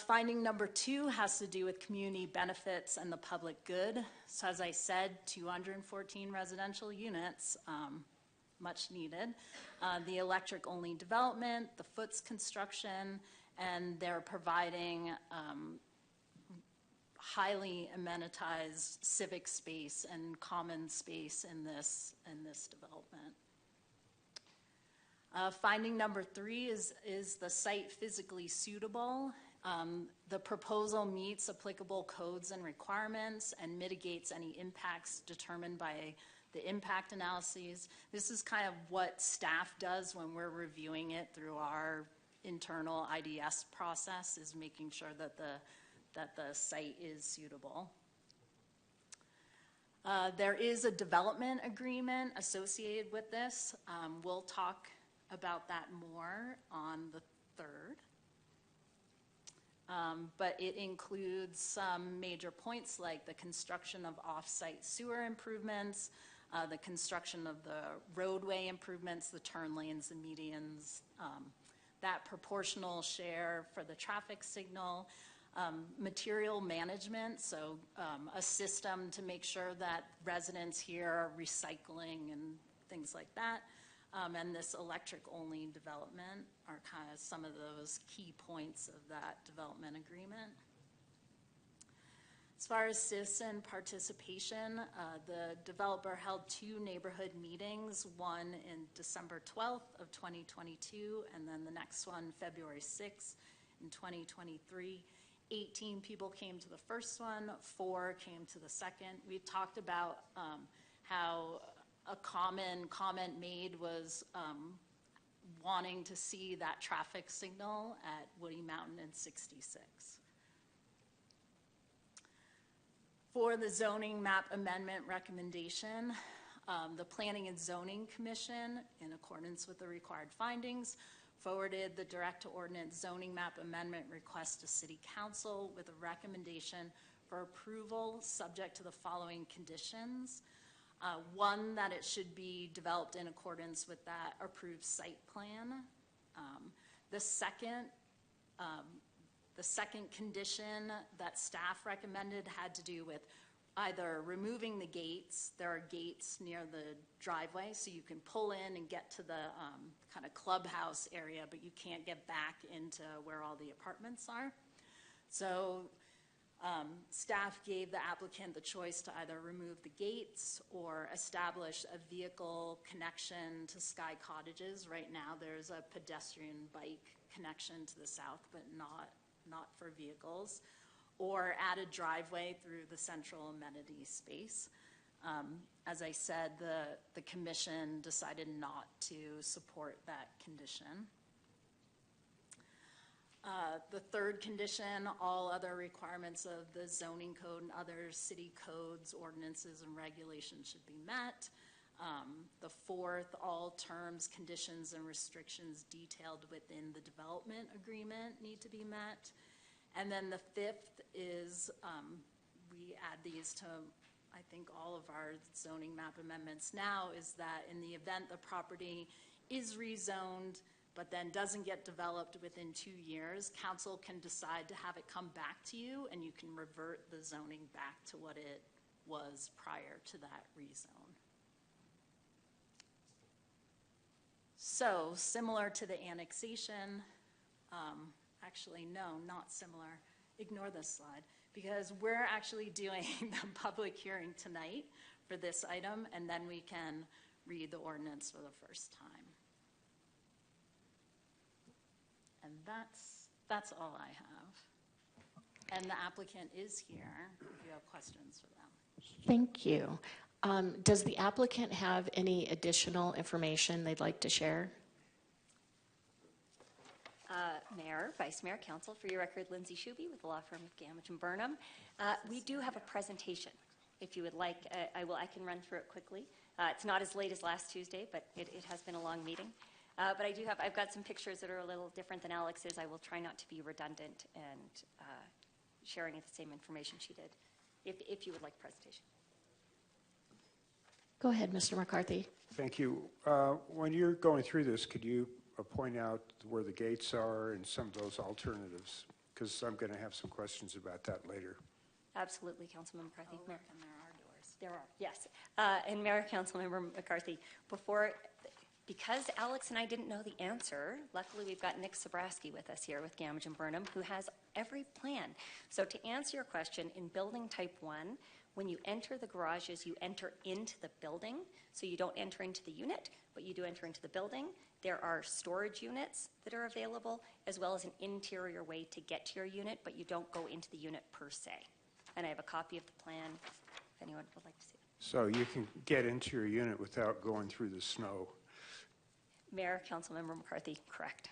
Finding number 2 has to do with community benefits and the public good. So as I said, 214 residential units, much needed. The electric-only development, the Foots construction, and they're providing highly amenitized civic space and common space in this development. Finding number 3 is the site physically suitable. The proposal meets applicable codes and requirements and mitigates any impacts determined by the impact analyses. This is kind of what staff does when we're reviewing it through our internal IDS process, is making sure that the site is suitable. There is a development agreement associated with this. We'll talk about that more on the 3rd. But it includes some major points like the construction of off-site sewer improvements, the construction of the roadway improvements, the turn lanes, the medians, that proportional share for the traffic signal, material management, so a system to make sure that residents here are recycling and things like that. And this electric-only development are kind of some of those key points of that development agreement. As far as citizen participation, the developer held 2 neighborhood meetings, one in December 12th of 2022, and then the next one February 6th in 2023. 18 people came to the first one, 4 came to the second. We talked about how a common comment made was wanting to see that traffic signal at Woody Mountain and 66. For the zoning map amendment recommendation, the Planning and Zoning Commission, in accordance with the required findings, forwarded the direct-to-ordinance zoning map amendment request to City Council with a recommendation for approval subject to the following conditions. 1, that it should be developed in accordance with that approved site plan. The second condition that staff recommended had to do with either removing the gates. There are gates near the driveway, so you can pull in and get to the kind of clubhouse area, but you can't get back into where all the apartments are. So staff gave the applicant the choice to either remove the gates or establish a vehicle connection to Sky Cottages. Right now, there's a pedestrian bike connection to the south, but not for vehicles, or add a driveway through the central amenity space. As I said, the commission decided not to support that condition. The third condition, all other requirements of the zoning code and other city codes, ordinances, and regulations should be met. The fourth, all terms, conditions, and restrictions detailed within the development agreement need to be met. And then the fifth is, we add these to, I think, all of our zoning map amendments now, is that in the event the property is rezoned but then doesn't get developed within 2 years, council can decide to have it come back to you, and you can revert the zoning back to what it was prior to that rezone. So, similar to the annexation, actually, no, not similar. Ignore this slide, because we're actually doing the public hearing tonight for this item, and then we can read the ordinance for the first time. And that's all I have. And the applicant is here if you have questions for them. Thank you. Does the applicant have any additional information they'd like to share? Mayor, Vice Mayor, Council, for your record, Lindsay Shuby with the law firm of Gamage and Burnham. We do have a presentation. If you would like, I can run through it quickly. It's not as late as last Tuesday, but it has been a long meeting. But I've got some pictures that are a little different than Alex's. I will try not to be redundant and sharing the same information she did, if you would like a presentation. Go ahead, Mr. McCarthy. Thank you. When you're going through this, could you point out where the gates are and some of those alternatives? Because I'm going to have some questions about that later. Absolutely, Councilmember McCarthy. And there are doors. There are, yes. And Mayor, Councilmember McCarthy, because Alex and I didn't know the answer, luckily we've got Nick Sobraski with us here with Gamage and Burnham, who has every plan. So to answer your question, in building type 1, when you enter the garages, you enter into the building. So you don't enter into the unit, but you do enter into the building. There are storage units that are available, as well as an interior way to get to your unit, but you don't go into the unit per se. And I have a copy of the plan, if anyone would like to see it. So you can get into your unit without going through the snow. Mayor, Councilmember McCarthy, correct.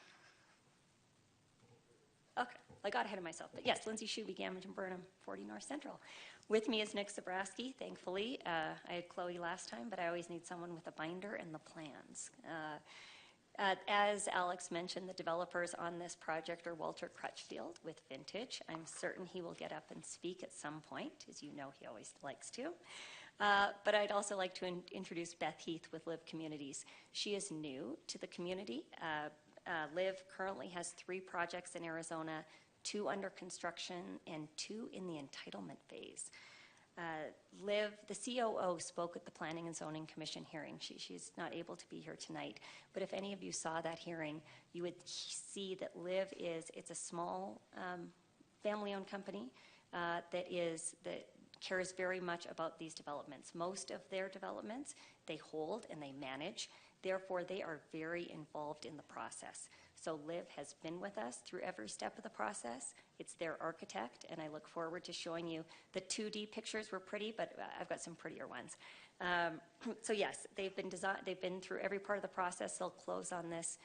Okay, I got ahead of myself. But yes, Lindsay Shuby, Gamage and Burnham, 40 North Central. With me is Nick Sobraski, thankfully. I had Chloe last time, but I always need someone with a binder and the plans. As Alex mentioned, the developers on this project are Walter Crutchfield with Vintage. I'm certain he will get up and speak at some point, as you know he always likes to. But I'd also like to introduce Beth Heath with Live Communities. She is new to the community. Live currently has 3 projects in Arizona, 2 under construction and 2 in the entitlement phase. Liv, the COO, spoke at the Planning and Zoning Commission hearing. She's not able to be here tonight, but if any of you saw that hearing, you would see that Liv it's a small family-owned company that cares very much about these developments. Most of their developments they hold and they manage. Therefore, they are very involved in the process. So Liv has been with us through every step of the process. It's their architect, and I look forward to showing you. The 2D pictures were pretty, but I've got some prettier ones. So yes, they've been through every part of the process. They'll close on this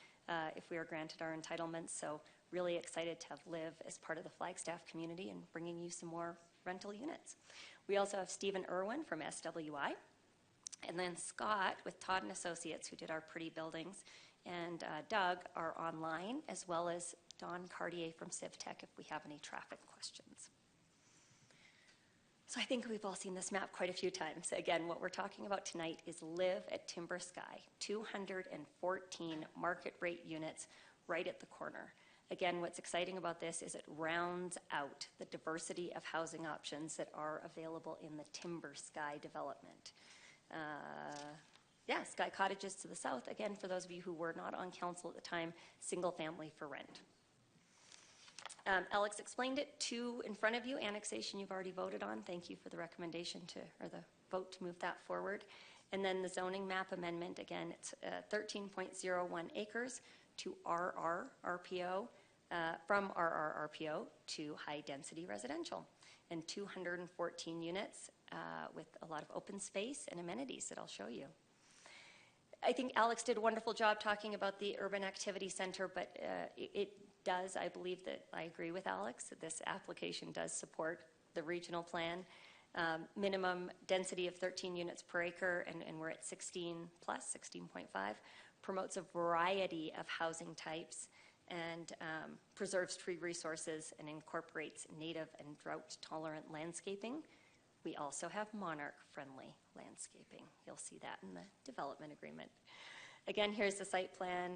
if we are granted our entitlements. So really excited to have Liv as part of the Flagstaff community and bringing you some more rental units. We also have Stephen Irwin from SWI. And then Scott with Todd & Associates, who did our pretty buildings, and Doug are online, as well as Don Cartier from CivTech if we have any traffic questions. So I think we've all seen this map quite a few times. Again, what we're talking about tonight is Live at Timber Sky, 214 market rate units right at the corner. Again, what's exciting about this is it rounds out the diversity of housing options that are available in the Timber Sky development. Sky Cottages to the south, again, for those of you who were not on council at the time, single family for rent. Alex explained it. 2 in front of you, annexation you've already voted on. Thank you for the recommendation or the vote to move that forward. And then the zoning map amendment, again, it's 13.01 acres to RRRPO, from RRRPO to high density residential, and 214 units with a lot of open space and amenities that I'll show you. I think Alex did a wonderful job talking about the Urban Activity Center, but it does, I believe that I agree with Alex, that this application does support the regional plan. Minimum density of 13 units per acre, and we're at 16 plus, 16.5, promotes a variety of housing types and preserves tree resources and incorporates native and drought-tolerant landscaping. We also have monarch-friendly landscaping. You'll see that in the development agreement. Again, here's the site plan.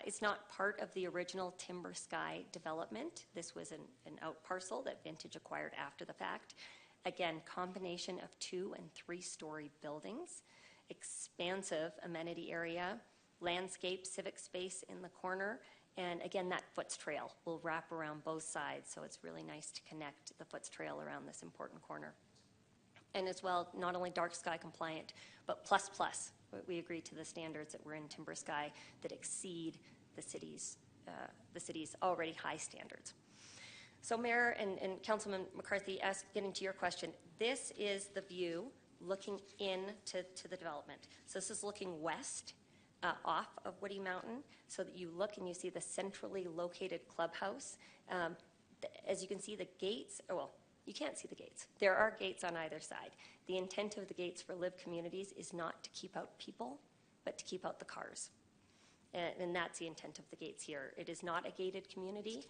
It's not part of the original Timber Sky development. This was an out parcel that Vintage acquired after the fact. Again, combination of 2- and 3-story buildings, expansive amenity area, landscape, civic space in the corner, and again, that Foots Trail will wrap around both sides, so it's really nice to connect the Foots Trail around this important corner. And as well, not only dark sky compliant, but plus. We agree to the standards that were in Timber Sky that exceed the city's already high standards. So Mayor and Councilman McCarthy, getting to your question, this is the view looking into the development. So this is looking west off of Woody Mountain, so that you look and you see the centrally located clubhouse. As you can see, the gates, well, you can't see the gates. There are gates on either side. The intent of the gates for Live Communities is not to keep out people, but to keep out the cars. And that's the intent of the gates here. It is not a gated community.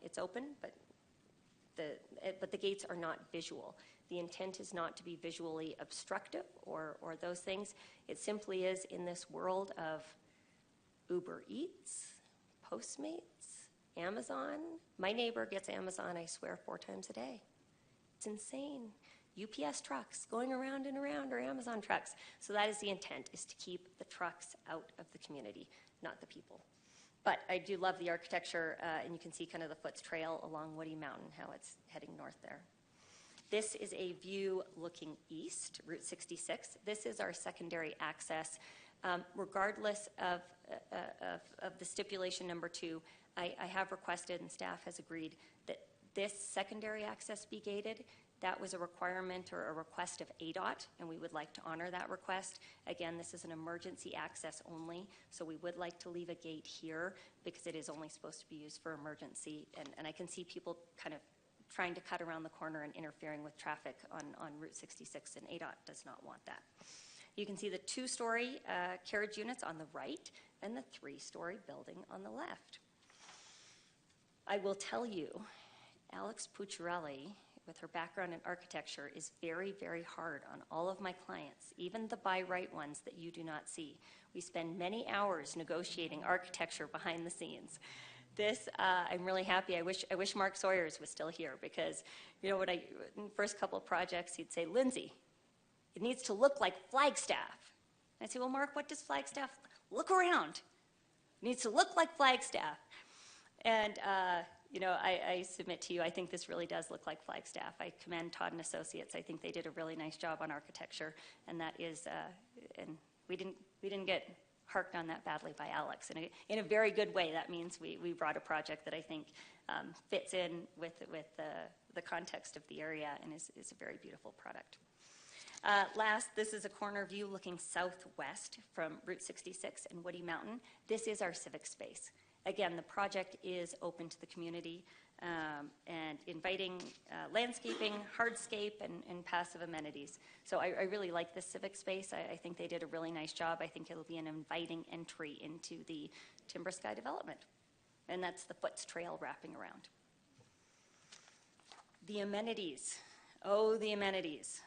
It's open, but the gates are not visual. The intent is not to be visually obstructive or those things. It simply is, in this world of Uber Eats, Postmates, Amazon. My neighbor gets Amazon, I swear, 4 times a day. It's insane. UPS trucks going around and around, or Amazon trucks. So that is the intent, is to keep the trucks out of the community, not the people. But I do love the architecture, and you can see kind of the Foots Trail along Woody Mountain, how it's heading north there. This is a view looking east, Route 66. This is our secondary access. Regardless of the stipulation number 2, I have requested, and staff has agreed, that this secondary access be gated. That was a requirement or a request of ADOT, and we would like to honor that request. Again, this is an emergency access only, so we would like to leave a gate here because it is only supposed to be used for emergency. And I can see people kind of trying to cut around the corner and interfering with traffic on Route 66, and ADOT does not want that. You can see the 2-story carriage units on the right and the 3-story building on the left. I will tell you, Alex Pucciarelli, with her background in architecture, is very, very hard on all of my clients, even the by-right ones that you do not see. We spend many hours negotiating architecture behind the scenes. This, I'm really happy. I wish Mark Sawyers was still here, because, you know, in the first couple of projects, he'd say, Lindsay, it needs to look like Flagstaff. And I'd say, well, Mark, what does Flagstaff look around? It needs to look like Flagstaff. And, you know, I submit to you, I think this really does look like Flagstaff. I commend Todd and Associates. I think they did a really nice job on architecture, and that is, and we didn't get harked on that badly by Alex. And in a very good way, that means we brought a project that I think fits in with the context of the area and is a very beautiful product. Last, this is a corner view looking southwest from Route 66 and Woody Mountain. This is our civic space. Again, the project is open to the community and inviting landscaping, hardscape, and passive amenities. So I really like this civic space. I think they did a really nice job. I think it'll be an inviting entry into the Timber Sky development. And that's the Foots Trail wrapping around. The amenities. Oh, the amenities.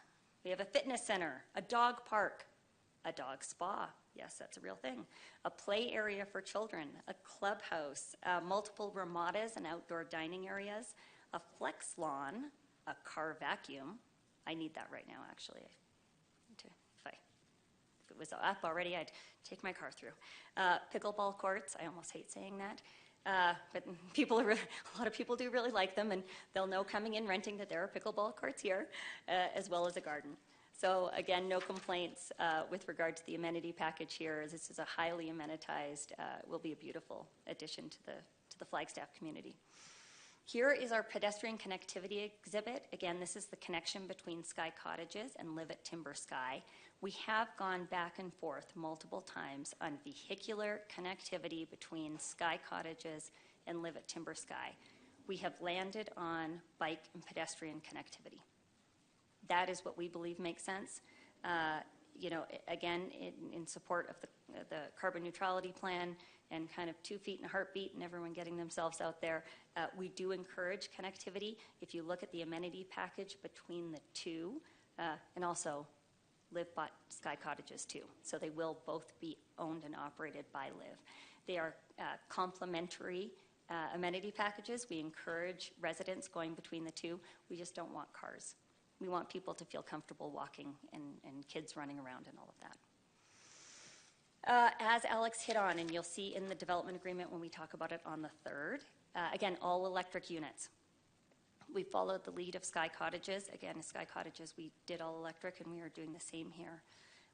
We have a fitness center, a dog park, a dog spa. Yes, that's a real thing. A play area for children, a clubhouse, multiple ramadas and outdoor dining areas, a flex lawn, a car vacuum. I need that right now, actually. If it was up already, I'd take my car through. Pickleball courts. I almost hate saying that. But a lot of people do really like them, and they'll know coming in renting that there are pickleball courts here, as well as a garden. So again, no complaints with regard to the amenity package here. This is a highly amenitized, will be a beautiful addition to the Flagstaff community. Here is our pedestrian connectivity exhibit. Again, this is the connection between Sky Cottages and Live at Timber Sky. We have gone back and forth multiple times on vehicular connectivity between Sky Cottages and Live at Timber Sky. We have landed on bike and pedestrian connectivity. That is what we believe makes sense. You know, again, in support of the carbon neutrality plan and kind of 2 feet in a heartbeat and everyone getting themselves out there, we do encourage connectivity. If you look at the amenity package between the two, and also Live bought Sky Cottages too, so they will both be owned and operated by Live. They are complementary amenity packages. We encourage residents going between the two. We just don't want cars. We want people to feel comfortable walking and kids running around and all of that. As Alex hit on, and you'll see in the development agreement when we talk about it on the 3rd, again, all electric units. We followed the lead of Sky Cottages. Again, at Sky Cottages, we did all electric, and we are doing the same here.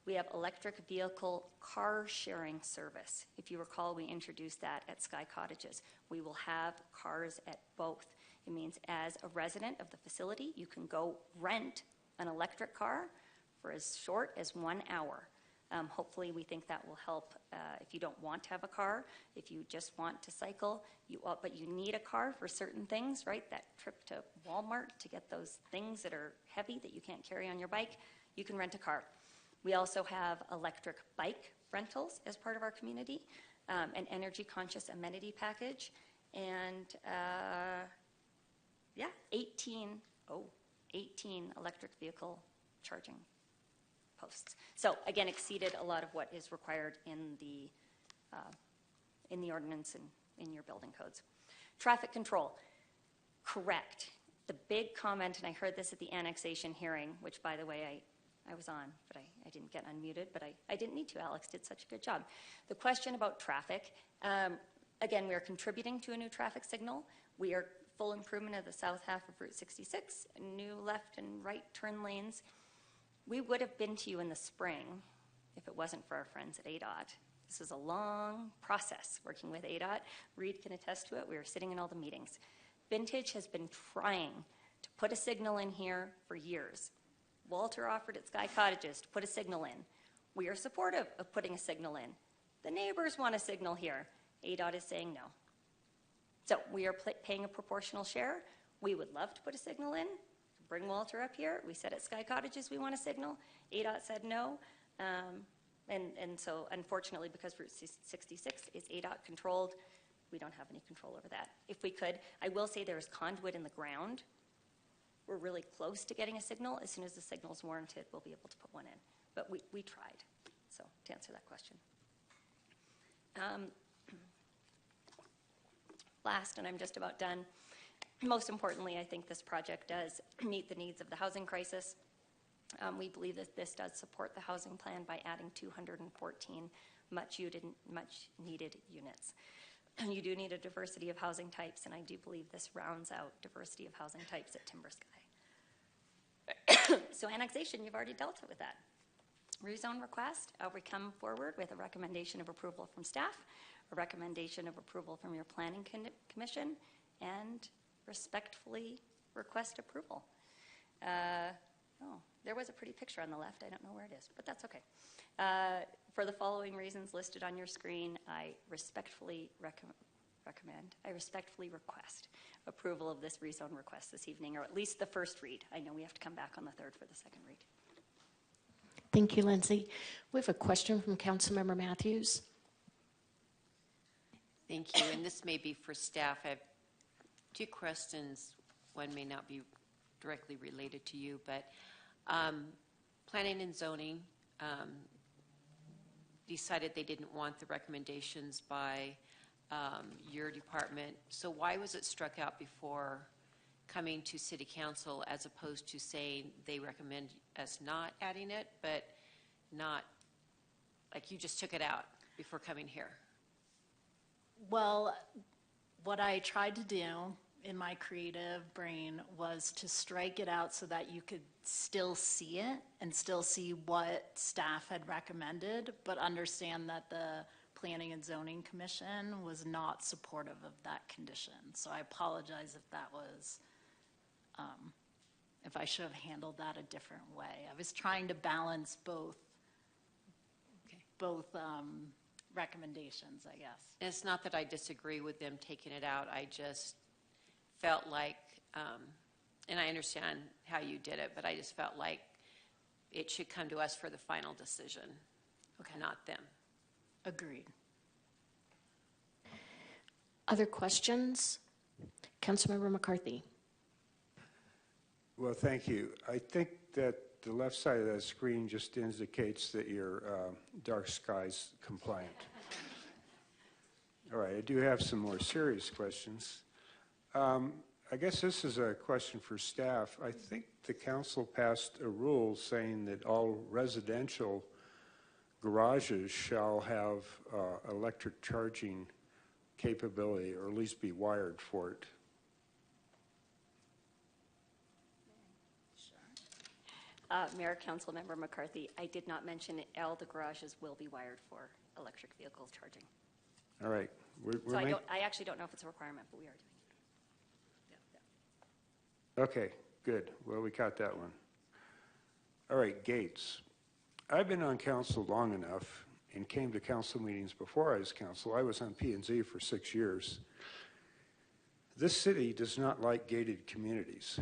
We have electric vehicle car sharing service. If you recall, we introduced that at Sky Cottages. We will have cars at both. It means as a resident of the facility, you can go rent an electric car for as short as 1 hour. Hopefully, we think that will help if you don't want to have a car, if you just want to cycle, but you need a car for certain things, right? That trip to Walmart to get those things that are heavy that you can't carry on your bike, you can rent a car. We also have electric bike rentals as part of our community, an energy-conscious amenity package, and 18 electric vehicle charging posts. So again, exceeded a lot of what is required in the ordinance and in your building codes. Traffic control, correct. The big comment, and I heard this at the annexation hearing, which by the way I was on, but I didn't get unmuted, but I didn't need to. Alex did such a good job. The question about traffic, again, we are contributing to a new traffic signal. We are full improvement of the south half of Route 66, new left and right turn lanes. We would have been to you in the spring if it wasn't for our friends at ADOT. This is a long process working with ADOT. Reed can attest to it. We were sitting in all the meetings. Vintage has been trying to put a signal in here for years. Walter offered at Sky Cottages to put a signal in. We are supportive of putting a signal in. The neighbors want a signal here. ADOT is saying no. So we are paying a proportional share. We would love to put a signal in. Bring Walter up here. We said at Sky Cottages we want a signal. ADOT said no. And so unfortunately, because Route 66 is ADOT controlled, we don't have any control over that. If we could, I will say there is conduit in the ground. We're really close to getting a signal. As soon as the signal is warranted, we'll be able to put one in. But we tried, so to answer that question. Last, and I'm just about done, most importantly, I think this project does meet the needs of the housing crisis. We believe that this does support the housing plan by adding 214 much needed units. You do need a diversity of housing types, and I do believe this rounds out diversity of housing types at Timber Sky. So annexation, you've already dealt with that. Rezone request, we come forward with a recommendation of approval from staff, a recommendation of approval from your planning commission, and respectfully request approval. There was a pretty picture on the left. I don't know where it is, but that's okay. For the following reasons listed on your screen, I respectfully request approval of this rezone request this evening, or at least the first read. I know we have to come back on the third for the second read. Thank you, Lindsay. We have a question from Councilmember Matthews. Thank you, and this may be for staff. I have two questions. One may not be directly related to you, but planning and zoning decided they didn't want the recommendations by your department. So why was it struck out before coming to City Council as opposed to saying they recommend us not adding it, but not, like you just took it out before coming here? Well, what I tried to do in my creative brain was to strike it out so that you could still see it and still see what staff had recommended, but understand that the Planning and Zoning Commission was not supportive of that condition. So I apologize if that was, if I should have handled that a different way. I was trying to balance both recommendations, I guess. And it's not that I disagree with them taking it out. I just felt like, and I understand how you did it, but I just felt like it should come to us for the final decision, not them. Agreed. Other questions? Councilmember McCarthy. Well, thank you. I think that the left side of that screen just indicates that you're dark skies compliant. All right, I do have some more serious questions. I guess this is a question for staff. I think the council passed a rule saying that all residential garages shall have electric charging capability, or at least be wired for it. Mayor, Councilmember McCarthy, I did not mention all the garages will be wired for electric vehicles charging. All right. I actually don't know if it's a requirement, but we are doing Okay, good. Well, we caught that one. All right, gates. I've been on council long enough and came to council meetings before I was council. I was on P&Z for 6 years. This city does not like gated communities.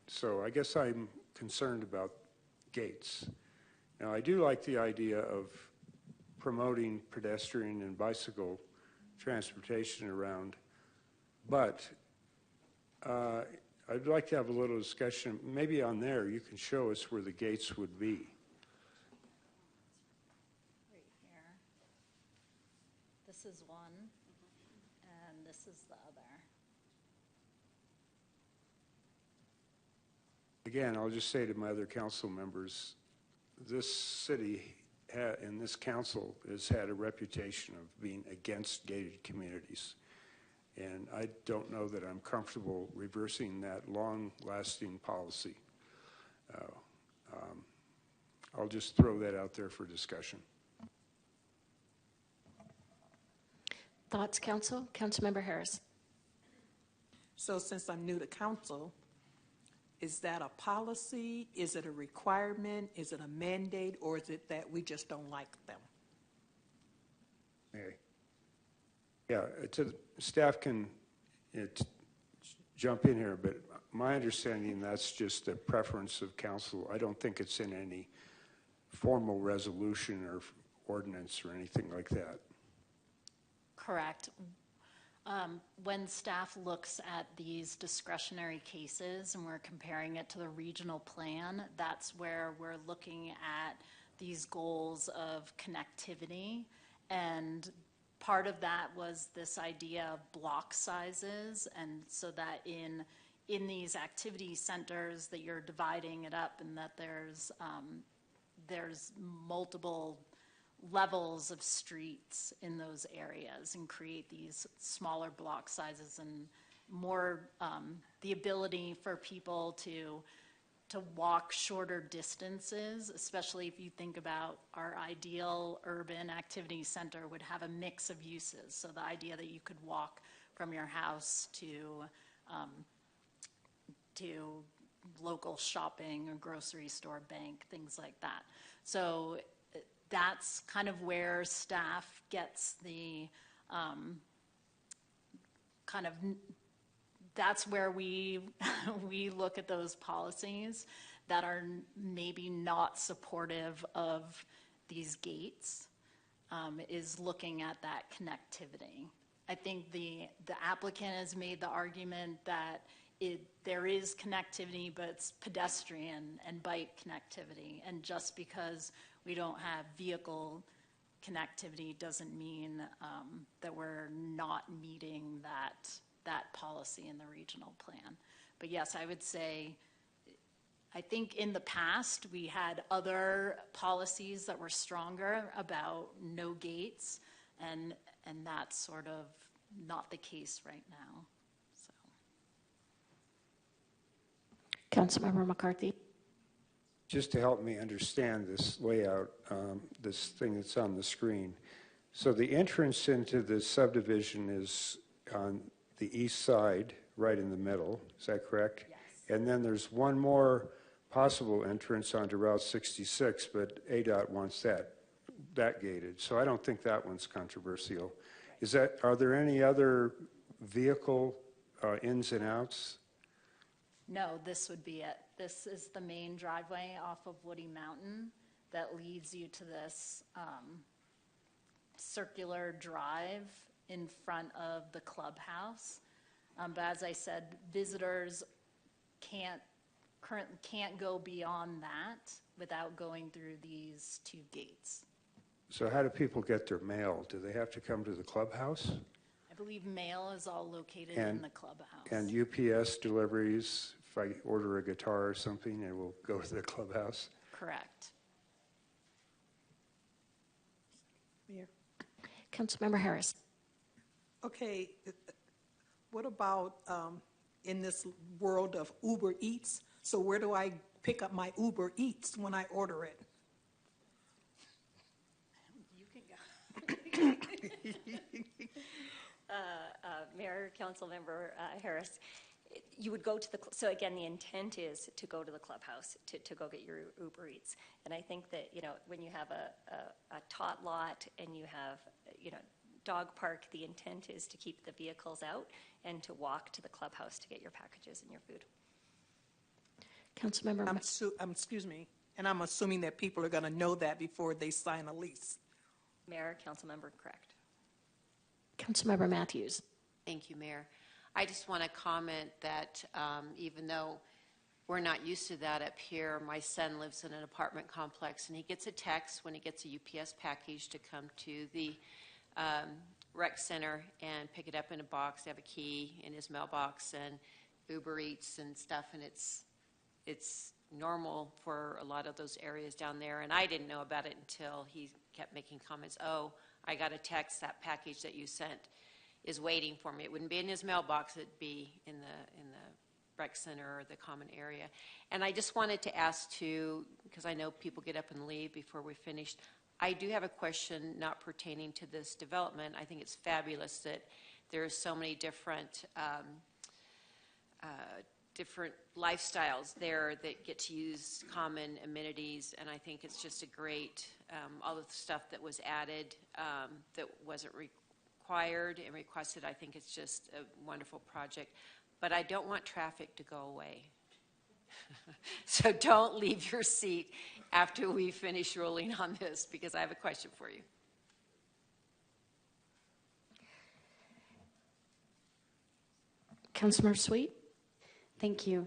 So I guess I'm concerned about gates. Now, I do like the idea of promoting pedestrian and bicycle transportation around, but I'd like to have a little discussion. Maybe on there you can show us where the gates would be. Right here. This is one, and this is the other. Again, I'll just say to my other council members, this city and this council has had a reputation of being against gated communities. And I don't know that I'm comfortable reversing that long-lasting policy. I'll just throw that out there for discussion. Thoughts, Council? Councilmember Harris. So since I'm new to council, is that a policy? Is it a requirement? Is it a mandate? Or is it that we just don't like them? Okay. Yeah, staff can jump in here, but my understanding that's just a preference of council. I don't think it's in any formal resolution or ordinance or anything like that. Correct. When staff looks at these discretionary cases and we're comparing it to the regional plan, that's where we're looking at these goals of connectivity. And part of that was this idea of block sizes, and so that in these activity centers that you're dividing it up and that there's multiple levels of streets in those areas and create these smaller block sizes and more the ability for people to walk shorter distances, especially if you think about our ideal urban activity center would have a mix of uses. So the idea that you could walk from your house to local shopping or grocery store, bank, things like that. So that's kind of where staff gets the that's where we look at those policies that are maybe not supportive of these gates, is looking at that connectivity. I think the applicant has made the argument that there is connectivity, but it's pedestrian and bike connectivity, and just because we don't have vehicle connectivity doesn't mean that we're not meeting that policy in the regional plan. But yes, I would say, I think in the past we had other policies that were stronger about no gates, and that's sort of not the case right now. So. Councilmember McCarthy. Just to help me understand this layout, this thing that's on the screen. So the entrance into the subdivision is on the east side, right in the middle. Is that correct? Yes. And then there's one more possible entrance onto Route 66, but ADOT wants that gated. So I don't think that one's controversial. Are there any other vehicle ins and outs? No, this would be it. This is the main driveway off of Woody Mountain that leads you to this circular drive in front of the clubhouse. But as I said, visitors can't go beyond that without going through these two gates. So how do people get their mail? Do they have to come to the clubhouse? I believe mail is all located in the clubhouse. And UPS deliveries, if I order a guitar or something, it will go to the clubhouse? Correct. Mayor? Councilmember Harris. Okay, what about in this world of Uber Eats? So where do I pick up my Uber Eats when I order it? You can go. Mayor, Councilmember Harris, you would go to the, so again, the intent is to go to the clubhouse to go get your Uber Eats. And I think that, when you have a tot lot and you have, dog park, the intent is to keep the vehicles out and to walk to the clubhouse to get your packages and your food. Councilmember. Excuse me, and I'm assuming that people are going to know that before they sign a lease. Mayor, Councilmember, correct. Councilmember Matthews. Thank you, Mayor. I just want to comment that even though we're not used to that up here, my son lives in an apartment complex, and he gets a text when he gets a UPS package to come to the rec center and pick it up in a box. They have a key in his mailbox and Uber Eats and stuff, and it's normal for a lot of those areas down there. And I didn't know about it until he kept making comments. Oh, I got a text, that package that you sent is waiting for me. It wouldn't be in his mailbox, it'd be in the rec center or the common area. And I just wanted to ask too, because I know people get up and leave before we're finished, I do have a question not pertaining to this development. I think it's fabulous that there are so many different different lifestyles there that get to use common amenities, and I think it's just a great, all of the stuff that was added that wasn't required and requested. I think it's just a wonderful project, but I don't want traffic to go away. So don't leave your seat after we finish ruling on this, because I have a question for you. Councilmember Sweet. Thank you.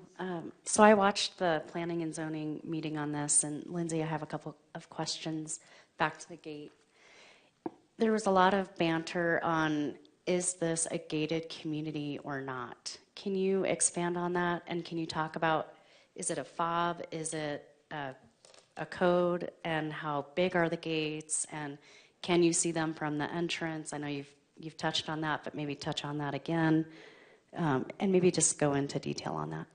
So I watched the planning and zoning meeting on this, and Lindsay, I have a couple of questions back to the gate. There was a lot of banter on, is this a gated community or not? Can you expand on that, and can you talk about, is it a fob, is it a code, and how big are the gates, and can you see them from the entrance? I know you've touched on that, but maybe touch on that again. And maybe just go into detail on that.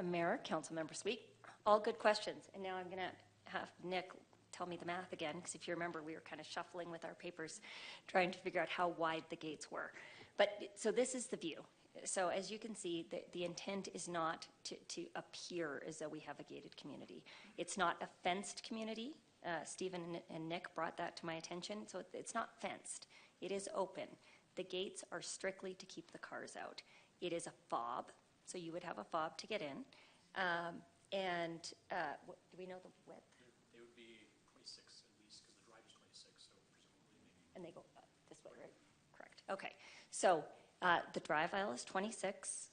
Mayor, Councilmember Sweet, all good questions. And now I'm going to have Nick tell me the math again, because if you remember, we were kind of shuffling with our papers, trying to figure out how wide the gates were. But so this is the view. So as you can see, the intent is not to appear as though we have a gated community. It's not a fenced community. Stephen and Nick brought that to my attention. So it's not fenced. It is open. The gates are strictly to keep the cars out. It is a fob, so you would have a fob to get in. Do we know the width? It would be 26 at least, because the drive is 26, so presumably maybe. And they go this way, right? Correct. Okay. So the drive aisle is 26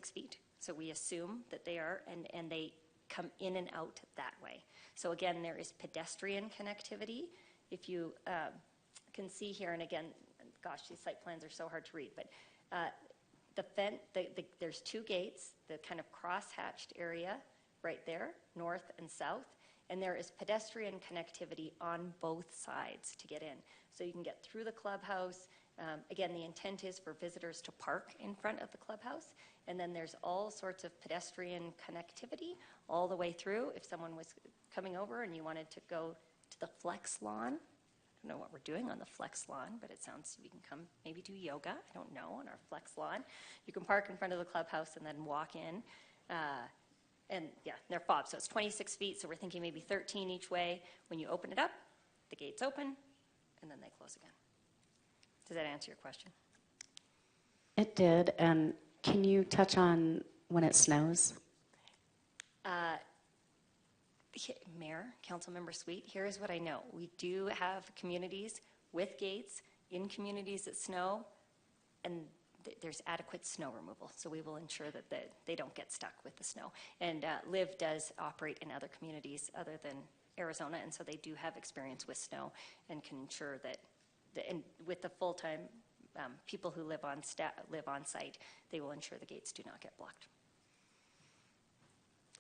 feet. So we assume that they are, and they come in and out that way. So again, there is pedestrian connectivity. If you can see here, and again, gosh, these site plans are so hard to read, but there's two gates, the kind of cross-hatched area right there, north and south, and there is pedestrian connectivity on both sides to get in. So you can get through the clubhouse. Again, the intent is for visitors to park in front of the clubhouse, and then there's all sorts of pedestrian connectivity all the way through. If someone was coming over and you wanted to go to the flex lawn, I don't know what we're doing on the flex lawn, but it sounds we can come maybe do yoga, I don't know, on our flex lawn. You can park in front of the clubhouse and then walk in. And yeah, they're fobs, so it's 26 feet, so we're thinking maybe 13 each way. When you open it up, the gates open, and then they close again. Does that answer your question? It did, and can you touch on when it snows? Mayor, Councilmember Sweet, here's what I know. We do have communities with gates in communities that snow, and there's adequate snow removal, so we will ensure that they don't get stuck with the snow. And LIV does operate in other communities other than Arizona, and so they do have experience with snow and can ensure that, and with the full-time people who live on site, they will ensure the gates do not get blocked.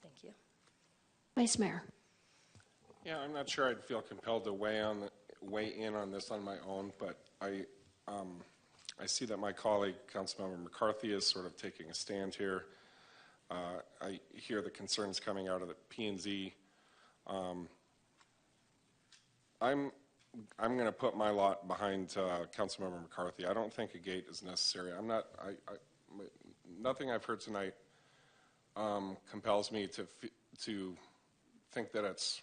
Thank you. Vice Mayor. Yeah, I'm not sure I'd feel compelled to weigh in on this on my own, but I see that my colleague, Councilmember McCarthy, is sort of taking a stand here. I hear the concerns coming out of the P&Z. I'm going to put my lot behind Councilmember McCarthy. I don't think a gate is necessary. nothing I've heard tonight compels me to think that it's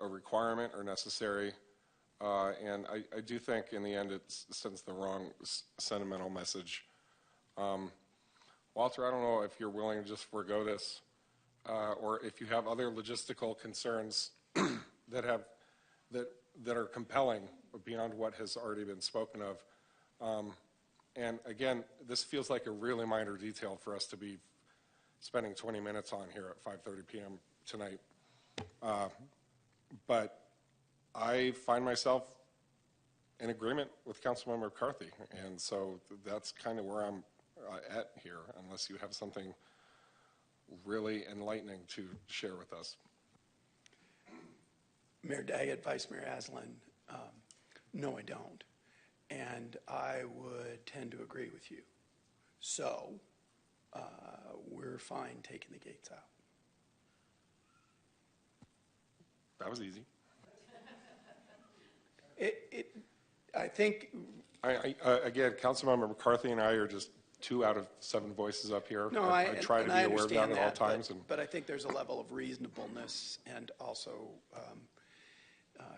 a requirement or necessary. And I do think in the end it sends the wrong sentimental message. Walter, I don't know if you're willing to just forego this, or if you have other logistical concerns that are compelling beyond what has already been spoken of. And again, this feels like a really minor detail for us to be spending 20 minutes on here at 5:30 p.m. tonight. But I find myself in agreement with Councilmember McCarthy, and so that's kind of where I'm at here, unless you have something really enlightening to share with us. Mayor Daggett, Vice Mayor Aslan, no, I don't. And I would tend to agree with you. So we're fine taking the gates out. That was easy. I think... again, Councilmember McCarthy and I are just 2 out of 7 voices up here. No, I try to be aware of that at all times. But I think there's a level of reasonableness, and also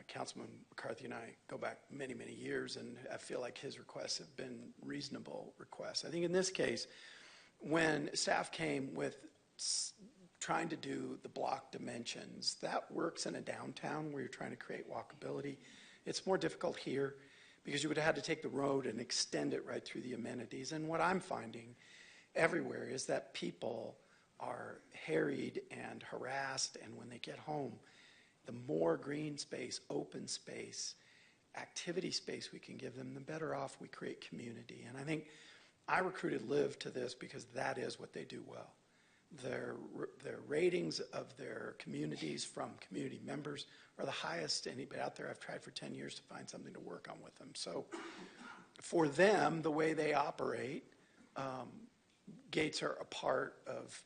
Councilman McCarthy and I go back many, many years, and I feel like his requests have been reasonable requests. I think in this case, when staff came with trying to do the block dimensions, that works in a downtown where you're trying to create walkability. It's more difficult here because you would have had to take the road and extend it right through the amenities. And what I'm finding everywhere is that people are harried and harassed, and when they get home, the more green space, open space, activity space we can give them, the better off we create community. And I think I recruited Liv to this because that is what they do well. Their ratings of their communities from community members are the highest anybody out there. I've tried for 10 years to find something to work on with them. So for them, the way they operate, gates are a part of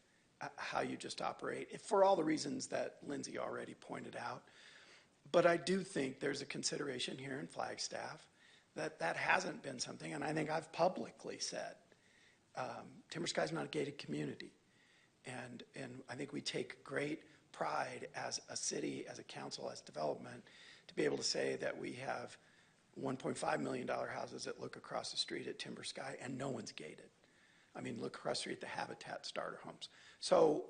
how you just operate, for all the reasons that Lindsay already pointed out. But I do think there's a consideration here in Flagstaff that hasn't been something, and I think I've publicly said, Timber Sky's not a gated community. And I think we take great pride as a city, as a council, as development, to be able to say that we have $1.5 million houses that look across the street at Timber Sky, and no one's gated. I mean, look across the street at the Habitat starter homes. So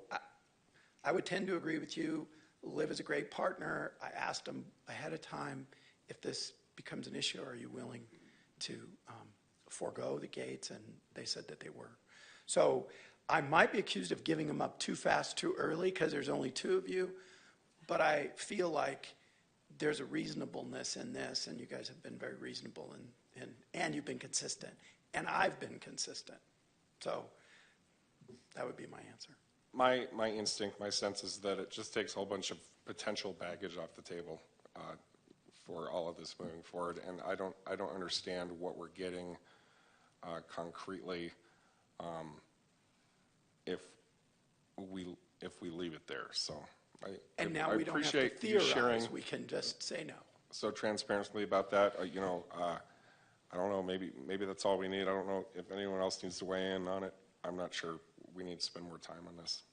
I would tend to agree with you. Liv is a great partner. I asked them ahead of time, if this becomes an issue, are you willing to forego the gates? And they said that they were. So I might be accused of giving them up too fast, too early, because there's only 2 of you. But I feel like there's a reasonableness in this, and you guys have been very reasonable, and you've been consistent. And I've been consistent. So that would be my answer. My instinct, my sense is that it just takes a whole bunch of potential baggage off the table for all of this moving forward, and I don't understand what we're getting concretely if we leave it there. So I we don't have to theorize. We can just say no. So transparently about that, I don't know, maybe that's all we need. I don't know if anyone else needs to weigh in on it. I'm not sure. We need to spend more time on this.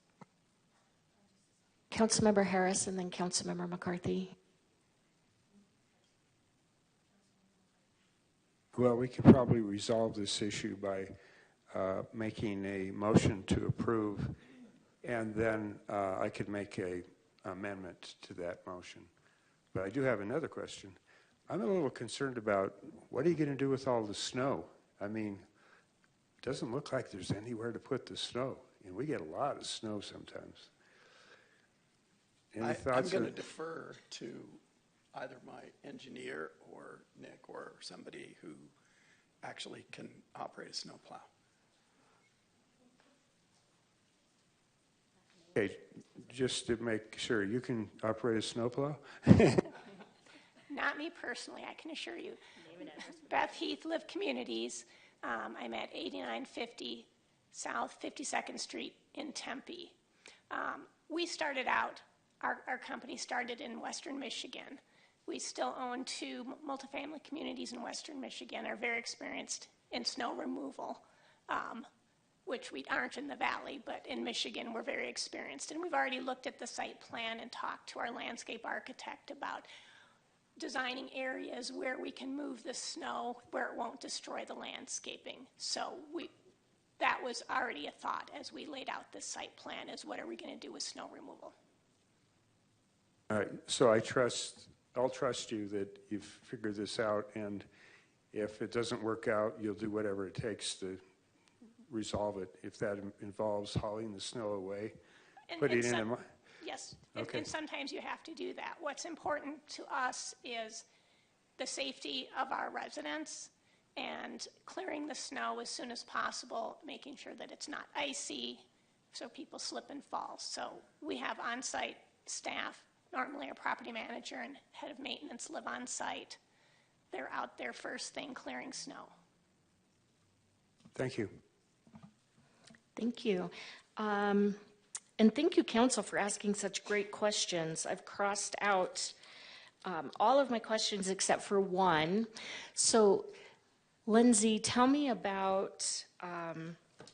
Councilmember Harris and then Councilmember McCarthy. Well, we could probably resolve this issue by making a motion to approve, and then I could make an amendment to that motion. But I do have another question. I'm a little concerned about what are you going to do with all the snow? I mean, it doesn't look like there's anywhere to put the snow, and we get a lot of snow sometimes. Any thoughts? I'm going to defer to either my engineer or Nick or somebody who actually can operate a snowplow. Okay, just to make sure, you can operate a snowplow? Not me personally, I can assure you. Beth Heath, Live Communities. I'm at 8950 South 52nd Street in Tempe. We started out, our company started in Western Michigan. We still own 2 multifamily communities in Western Michigan, are very experienced in snow removal. which we aren't in the valley, but in Michigan, we're very experienced. And we've already looked at the site plan and talked to our landscape architect about designing areas where we can move the snow where it won't destroy the landscaping. So that was already a thought as we laid out this site plan, is what are we going to do with snow removal? All right, so I'll trust you that you've figured this out, and if it doesn't work out, you'll do whatever it takes to resolve it. If that involves hauling the snow away, putting it in a... Yes, Okay. and sometimes you have to do that. What's important to us is the safety of our residents and clearing the snow as soon as possible, making sure that it's not icy so people slip and fall. So we have on-site staff. Normally our property manager and head of maintenance live on site. They're out there first thing clearing snow. Thank you. Thank you. And thank you, Council, for asking such great questions. I've crossed out all of my questions except for one. So, Lindsay, tell me about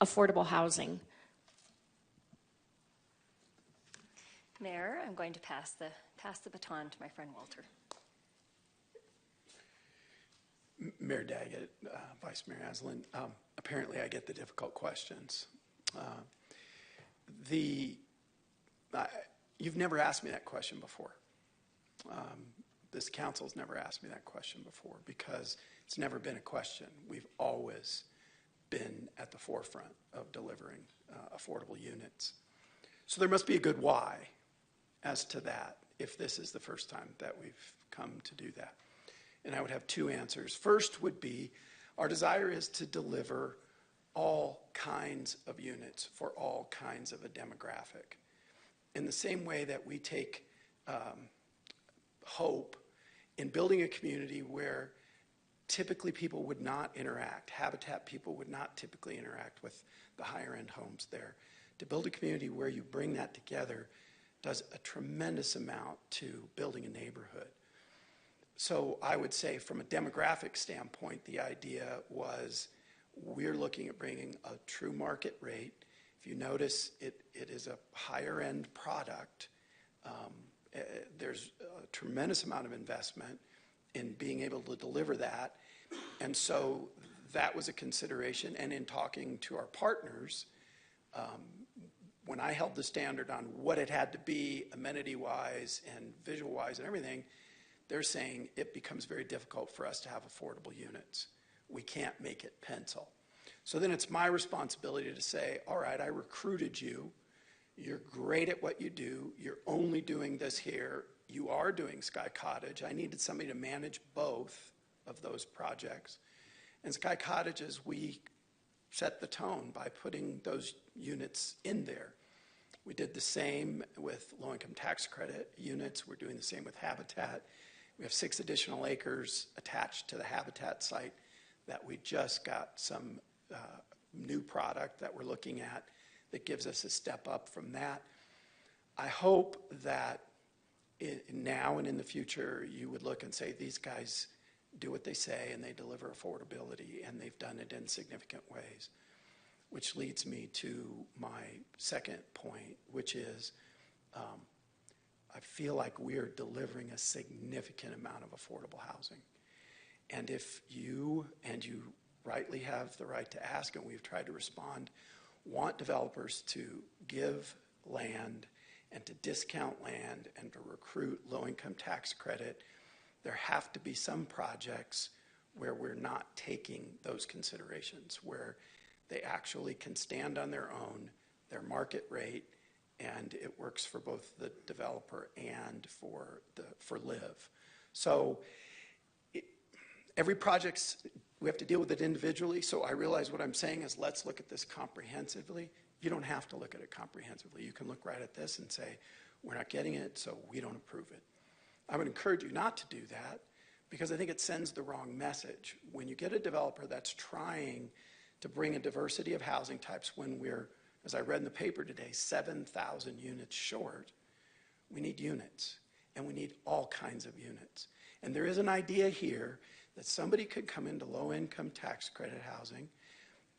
affordable housing. Mayor, I'm going to pass the baton to my friend Walter. Mayor Daggett, Vice Mayor Aslan, apparently I get the difficult questions. You've never asked me that question before. This council's never asked me that question before because it's never been a question. We've always been at the forefront of delivering affordable units. So there must be a good why as to that if this is the first time that we've come to do that. And I would have two answers. First would be our desire is to deliver all kinds of units for all kinds of a demographic. In the same way that we take hope in building a community where typically people would not interact, Habitat people would not typically interact with the higher end homes there. To build a community where you bring that together does a tremendous amount to building a neighborhood. So I would say from a demographic standpoint, the idea was we're looking at bringing a true market rate. If you notice, it is a higher end product. There's a tremendous amount of investment in being able to deliver that. And so that was a consideration. And in talking to our partners, when I held the standard on what it had to be amenity-wise and visual-wise and everything, they're saying it becomes very difficult for us to have affordable units. We can't make it pencil. So then it's my responsibility to say, all right, I recruited you. You're great at what you do. You're only doing this here. You are doing Sky Cottage. I needed somebody to manage both of those projects. And Sky Cottages, we set the tone by putting those units in there. We did the same with low-income tax credit units. We're doing the same with Habitat. We have 6 additional acres attached to the Habitat site that we just got some new product that we're looking at that gives us a step up from that. I hope that now and in the future you would look and say these guys do what they say and they deliver affordability, and they've done it in significant ways. Which leads me to my second point, which is I feel like we're delivering a significant amount of affordable housing. And if you, and you rightly have the right to ask, and we've tried to respond, want developers to give land and to discount land and to recruit low-income tax credit, there have to be some projects where we're not taking those considerations, where they actually can stand on their own, their market rate, and it works for both the developer and for LIV. So every project, we have to deal with it individually. So I realize what I'm saying is let's look at this comprehensively. You don't have to look at it comprehensively. You can look right at this and say, we're not getting it, so we don't approve it. I would encourage you not to do that because I think it sends the wrong message. When you get a developer that's trying to bring a diversity of housing types when we're, as I read in the paper today, 7,000 units short, we need units, and we need all kinds of units. And there is an idea here that somebody could come into low-income tax credit housing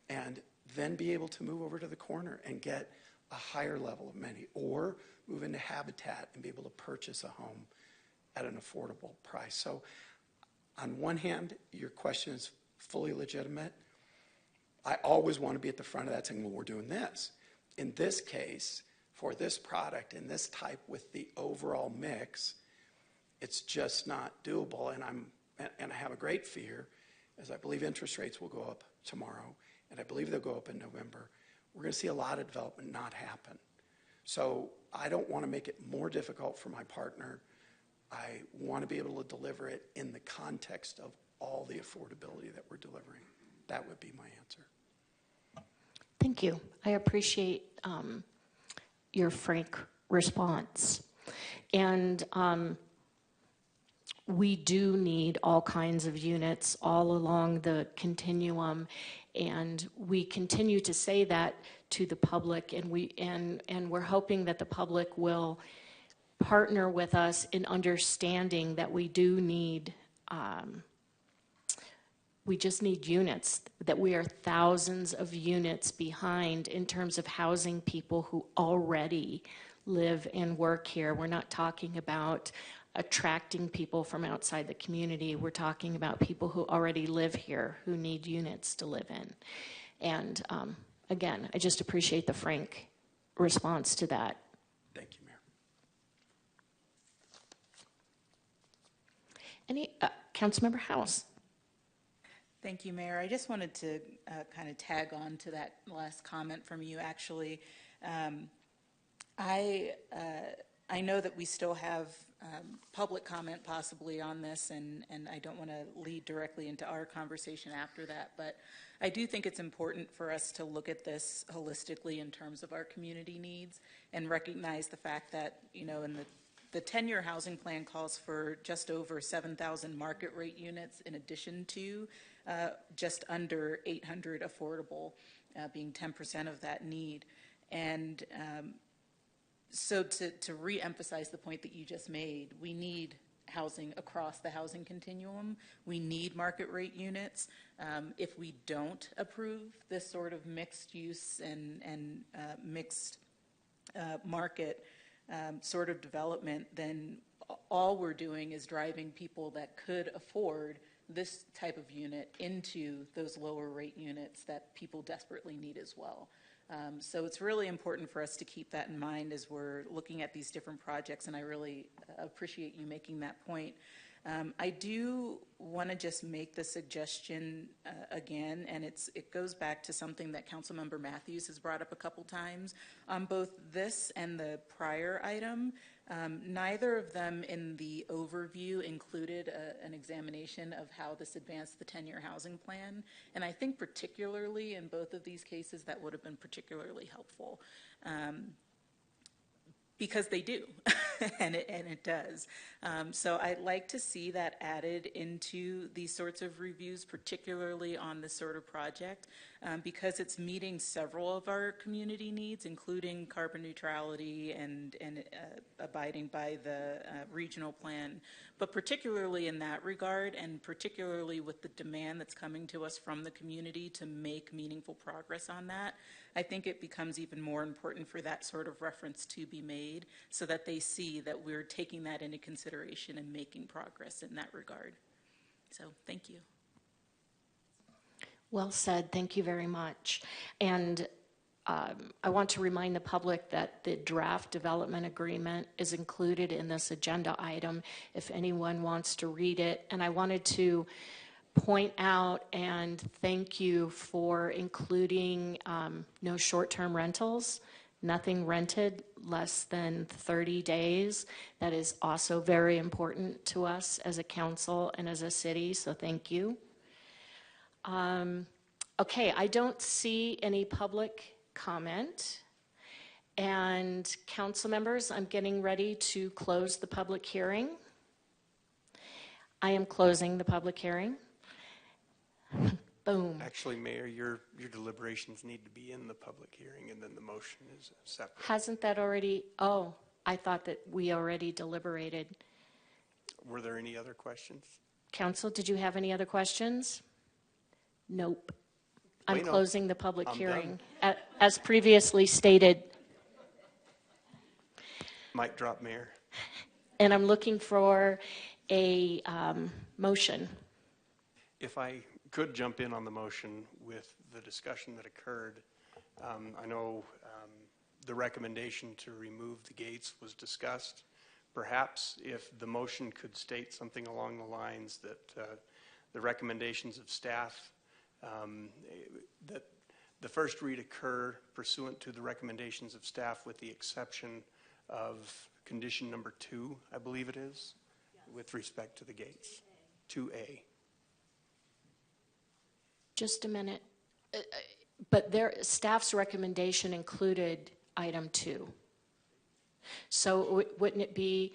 and then be able to move over to the corner and get a higher level of amenity, or move into Habitat and be able to purchase a home at an affordable price. So on one hand, your question is fully legitimate. I always want to be at the front of that saying, well, we're doing this. In this case, for this product in this type with the overall mix, it's just not doable. And I have a great fear, as I believe interest rates will go up tomorrow, and I believe they'll go up in November. We're going to see a lot of development not happen. So I don't want to make it more difficult for my partner. I want to be able to deliver it in the context of all the affordability that we're delivering. That would be my answer. Thank you. I appreciate your frank response. And we do need all kinds of units all along the continuum, and we continue to say that to the public, and we're hoping that the public will partner with us in understanding that we do need we just need units, that we are thousands of units behind in terms of housing people who already live and work here. We're not talking about attracting people from outside the community. We're talking about people who already live here, who need units to live in. And again, I just appreciate the frank response to that. Thank you, Mayor. Any, Councilmember House? Thank you, Mayor. I just wanted to kind of tag on to that last comment from you, actually. I know that we still have public comment possibly on this, and I don't want to lead directly into our conversation after that, but I do think it's important for us to look at this holistically in terms of our community needs and recognize the fact that, you know, in the 10-year housing plan calls for just over 7,000 market rate units in addition to just under 800 affordable, being 10% of that need. And so to re-emphasize the point that you just made, we need housing across the housing continuum. We need market rate units. If we don't approve this sort of mixed use and mixed market sort of development, then all we're doing is driving people that could afford this type of unit into those lower rate units that people desperately need as well. So it's really important for us to keep that in mind as we're looking at these different projects, and I really appreciate you making that point. I do want to just make the suggestion again, and it goes back to something that Councilmember Matthews has brought up a couple times on both this and the prior item. Neither of them in the overview included an examination of how this advanced the 10-year housing plan, and I think particularly in both of these cases that would have been particularly helpful. Because they do, and it does. So I'd like to see that added into these sorts of reviews, particularly on this sort of project, because it's meeting several of our community needs, including carbon neutrality and abiding by the regional plan. But particularly in that regard, and particularly with the demand that's coming to us from the community to make meaningful progress on that, I think it becomes even more important for that sort of reference to be made so that they see that we're taking that into consideration and making progress in that regard. So thank you. Well said. Thank you very much. And I want to remind the public that the draft development agreement is included in this agenda item if anyone wants to read it. And I wanted to point out and thank you for including no short-term rentals, nothing rented less than 30 days. That is also very important to us as a council and as a city, so thank you. Okay, I don't see any public comment. And council members, I'm getting ready to close the public hearing. I am closing the public hearing. Boom. Actually, Mayor, your deliberations need to be in the public hearing, and then the motion is separate. Hasn't that already? Oh, I thought that we already deliberated. Were there any other questions? Council, did you have any other questions? Nope. I'm Wait, no. closing the public I'm hearing. done. As previously stated, Mic drop, Mayor. and I'm looking for a motion. If I could jump in on the motion with the discussion that occurred, I know the recommendation to remove the gates was discussed. Perhaps if the motion could state something along the lines that the recommendations of staff, that the first read occur pursuant to the recommendations of staff with the exception of condition number 2, I believe it is, with respect to the gates. 2A. Just a minute. But their staff's recommendation included item 2. So wouldn't it be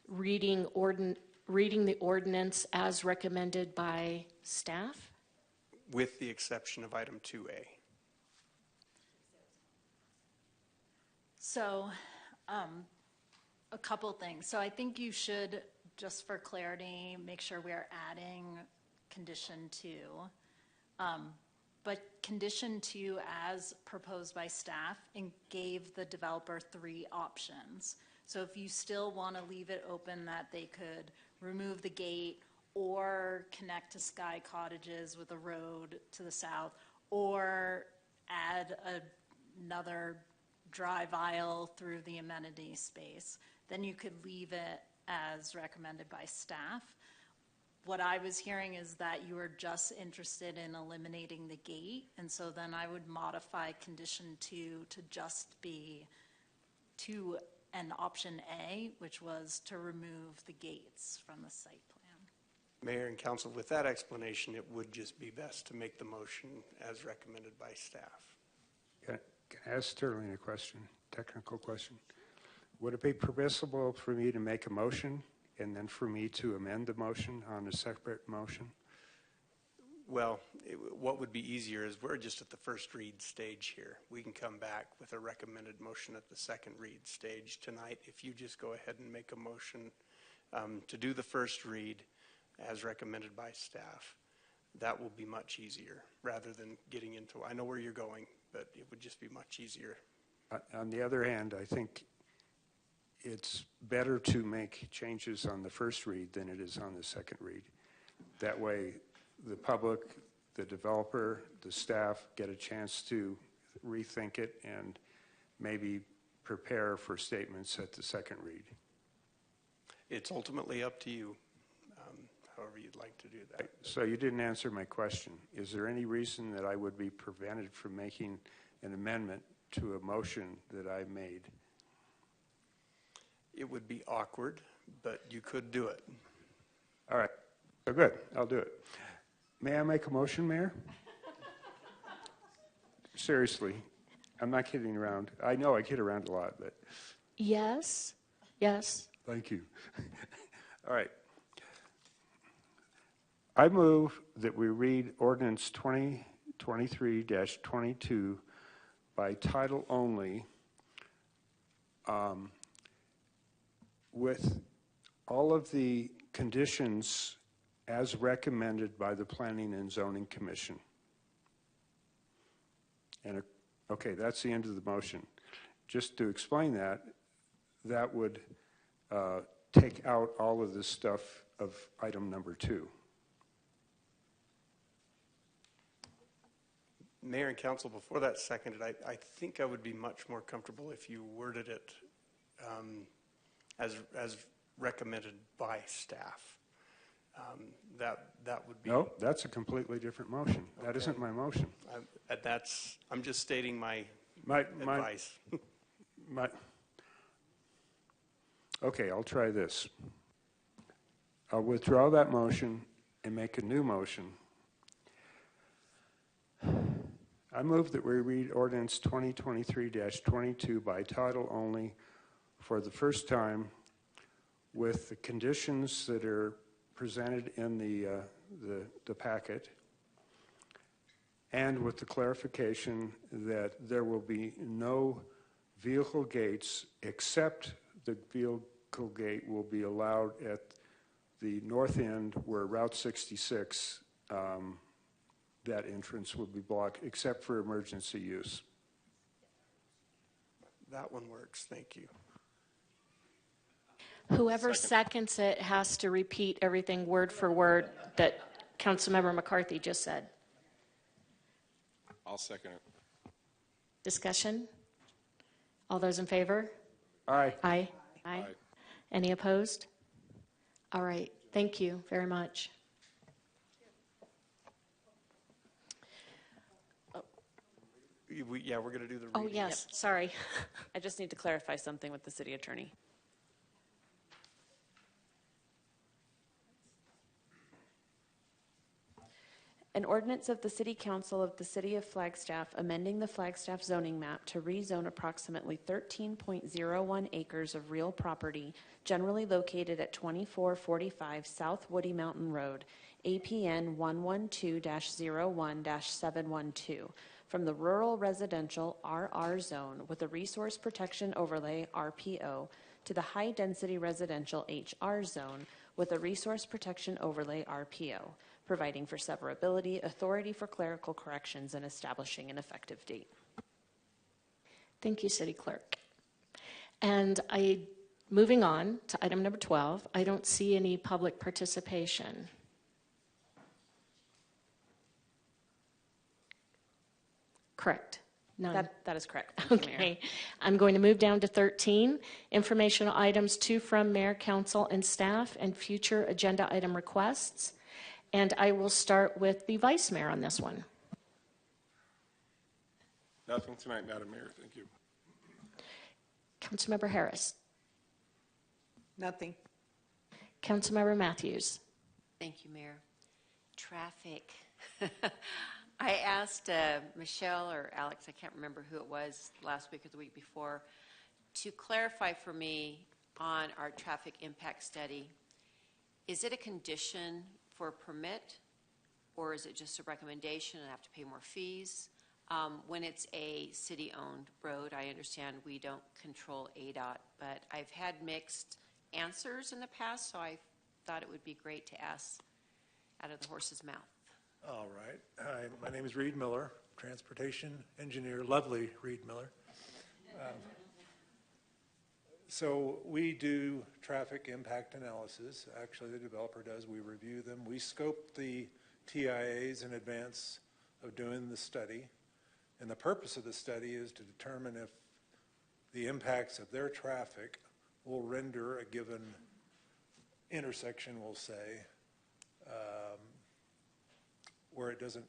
reading the ordinance as recommended by staff? With the exception of item 2A. So, a couple things. So I think you should, just for clarity, make sure we are adding condition 2. But condition 2, as proposed by staff, and gave the developer 3 options. So if you still want to leave it open that they could remove the gate or connect to Sky Cottages with a road to the south, or add another drive aisle through the amenity space, then you could leave it as recommended by staff. What I was hearing is that you were just interested in eliminating the gate, and so then I would modify condition 2 to just be to an option A, which was to remove the gates from the site plan. Mayor and council, with that explanation, it would just be best to make the motion as recommended by staff. Can I ask Sterling a question, technical question? Would it be permissible for me to make a motion and then for me to amend the motion on a separate motion? Well, what would be easier is we're just at the first read stage here. We can come back with a recommended motion at the second read stage tonight. If you just go ahead and make a motion to do the first read as recommended by staff, that will be much easier rather than getting into, I know where you're going, but it would just be much easier. On the other hand, I think it's better to make changes on the first read than it is on the second read. That way, the public, the developer, the staff get a chance to rethink it and maybe prepare for statements at the second read. It's ultimately up to you, however you'd like to do that. So you didn't answer my question. Is there any reason that I would be prevented from making an amendment to a motion that I made? It would be awkward, but you could do it. All right. So good. I'll do it. May I make a motion, Mayor? Seriously. I'm not kidding around. I know I kid around a lot, but... Yes. Yes. Thank you. All right. I move that we read Ordinance 2023-22 by title only, with all of the conditions as recommended by the Planning and Zoning Commission. And okay, that's the end of the motion. Just to explain that, that would take out all of this stuff of item number 2. Mayor and council, before that's seconded, I think I would be much more comfortable if you worded it as recommended by staff. That would be... No, that's a completely different motion. That Okay. isn't my motion. I'm just stating my advice. Okay, I'll try this. I'll withdraw that motion and make a new motion. I move that we read Ordinance 2023-22 by title only for the first time with the conditions that are presented in the packet, and with the clarification that there will be no vehicle gates except the vehicle gate will be allowed at the north end where Route 66 that entrance would be blocked, except for emergency use. That one works, thank you. Whoever seconds it has to repeat everything word for word that Councilmember McCarthy just said. I'll second it. Discussion? All those in favor? Aye. Aye. Aye. Any opposed? All right, thank you very much. Yeah, we're going to do the Oh, reading. yes, sorry. I just need to clarify something with the city attorney. An ordinance of the City Council of the City of Flagstaff amending the Flagstaff zoning map to rezone approximately 13.01 acres of real property generally located at 2445 South Woody Mountain Road, APN 112-01-712, from the Rural Residential RR Zone with a Resource Protection Overlay RPO to the High Density Residential HR Zone with a Resource Protection Overlay RPO, providing for severability, authority for clerical corrections, and establishing an effective date. Thank you, City Clerk. And moving on to item number 12, I don't see any public participation. Correct. None. That is correct. Thank you, Mayor. Okay. I'm going to move down to 13, informational items to, from, Mayor, Council, and staff, and future agenda item requests. And I will start with the Vice Mayor on this one. Nothing tonight, Madam Mayor. Thank you. Councilmember Harris. Nothing. Councilmember Matthews. Thank you, Mayor. Traffic. I asked Michelle or Alex, I can't remember who it was, last week or the week before, to clarify for me on our traffic impact study. Is it a condition for a permit, or is it just a recommendation and I have to pay more fees? When it's a city-owned road, I understand we don't control ADOT, but I've had mixed answers in the past, so I thought it would be great to ask out of the horse's mouth. All right. Hi, my name is Reed Miller, transportation engineer, lovely Reed Miller. So we do traffic impact analysis. Actually, the developer does. We review them. We scope the TIAs in advance of doing the study. And the purpose of the study is to determine if the impacts of their traffic will render a given intersection, we'll say, where it doesn't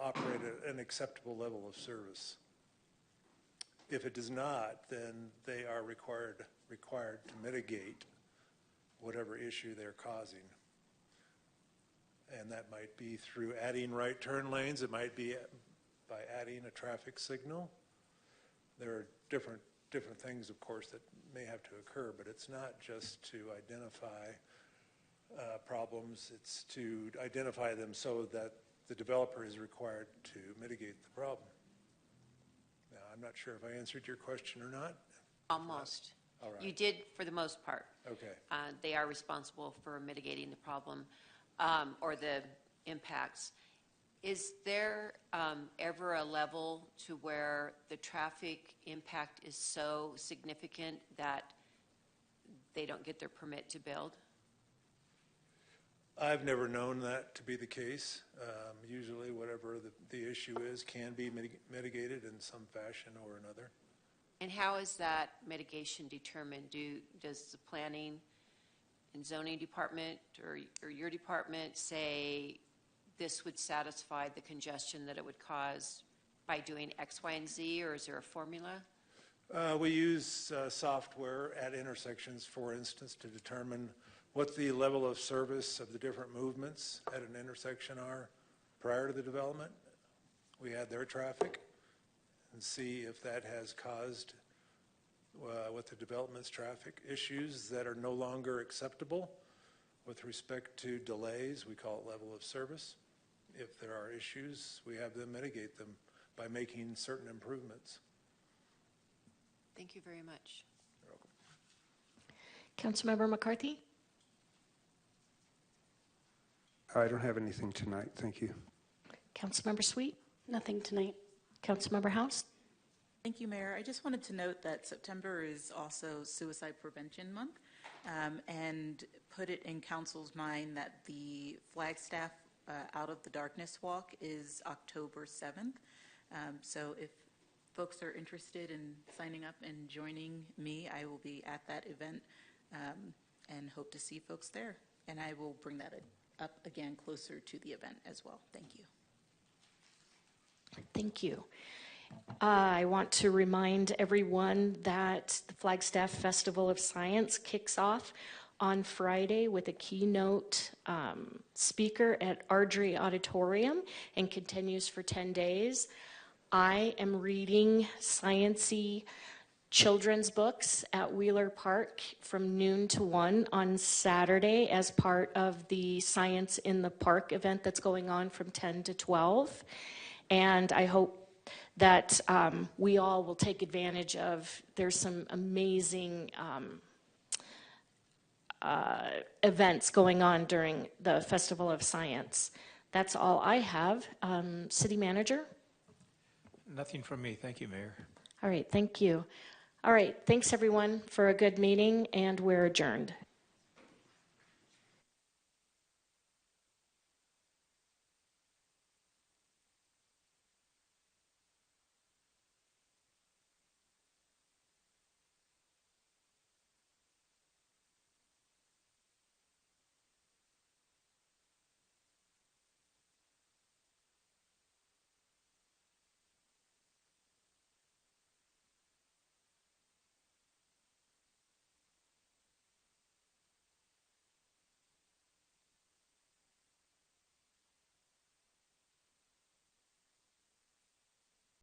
operate at an acceptable level of service. If it does not, then they are required to mitigate whatever issue they're causing. And that might be through adding right turn lanes. It might be by adding a traffic signal. There are different things, of course, that may have to occur, but it's not just to identify problems. It's to identify them so that the developer is required to mitigate the problem. Now, I'm not sure if I answered your question or not. Almost. All right. You did for the most part. Okay. They are responsible for mitigating the problem or the impacts. Is there ever a level to where the traffic impact is so significant that they don't get their permit to build? I've never known that to be the case. Usually whatever the issue is can be mitigated in some fashion or another. And how is that mitigation determined? Does the planning and zoning department or your department say this would satisfy the congestion that it would cause by doing X, Y, and Z, or is there a formula? We use software at intersections, for instance, to determine what the level of service of the different movements at an intersection are prior to the development. We add their traffic and see if that has caused with the development's traffic issues that are no longer acceptable with respect to delays. We call it level of service. If there are issues, we have them mitigate them by making certain improvements. Thank you very much. You're welcome. Councilmember McCarthy? I don't have anything tonight, thank you. Councilmember Sweet? Nothing tonight. Councilmember House? Thank you, Mayor. I just wanted to note that September is also Suicide Prevention Month, and put it in council's mind that the Flagstaff Out of the Darkness Walk is October 7th. So if folks are interested in signing up and joining me, I will be at that event and hope to see folks there. And I will bring that up again closer to the event as well. Thank you. Thank you. I want to remind everyone that the Flagstaff Festival of Science kicks off on Friday with a keynote speaker at Ardrey Auditorium and continues for 10 days. I am reading science-y children's books at Wheeler Park from noon to 1 on Saturday as part of the Science in the Park event that's going on from 10 to 12. And I hope that we all will take advantage of, there's some amazing events going on during the Festival of Science. That's all I have. City Manager? Nothing from me. Thank you, Mayor. All right, thank you. All right, thanks everyone for a good meeting, and we're adjourned.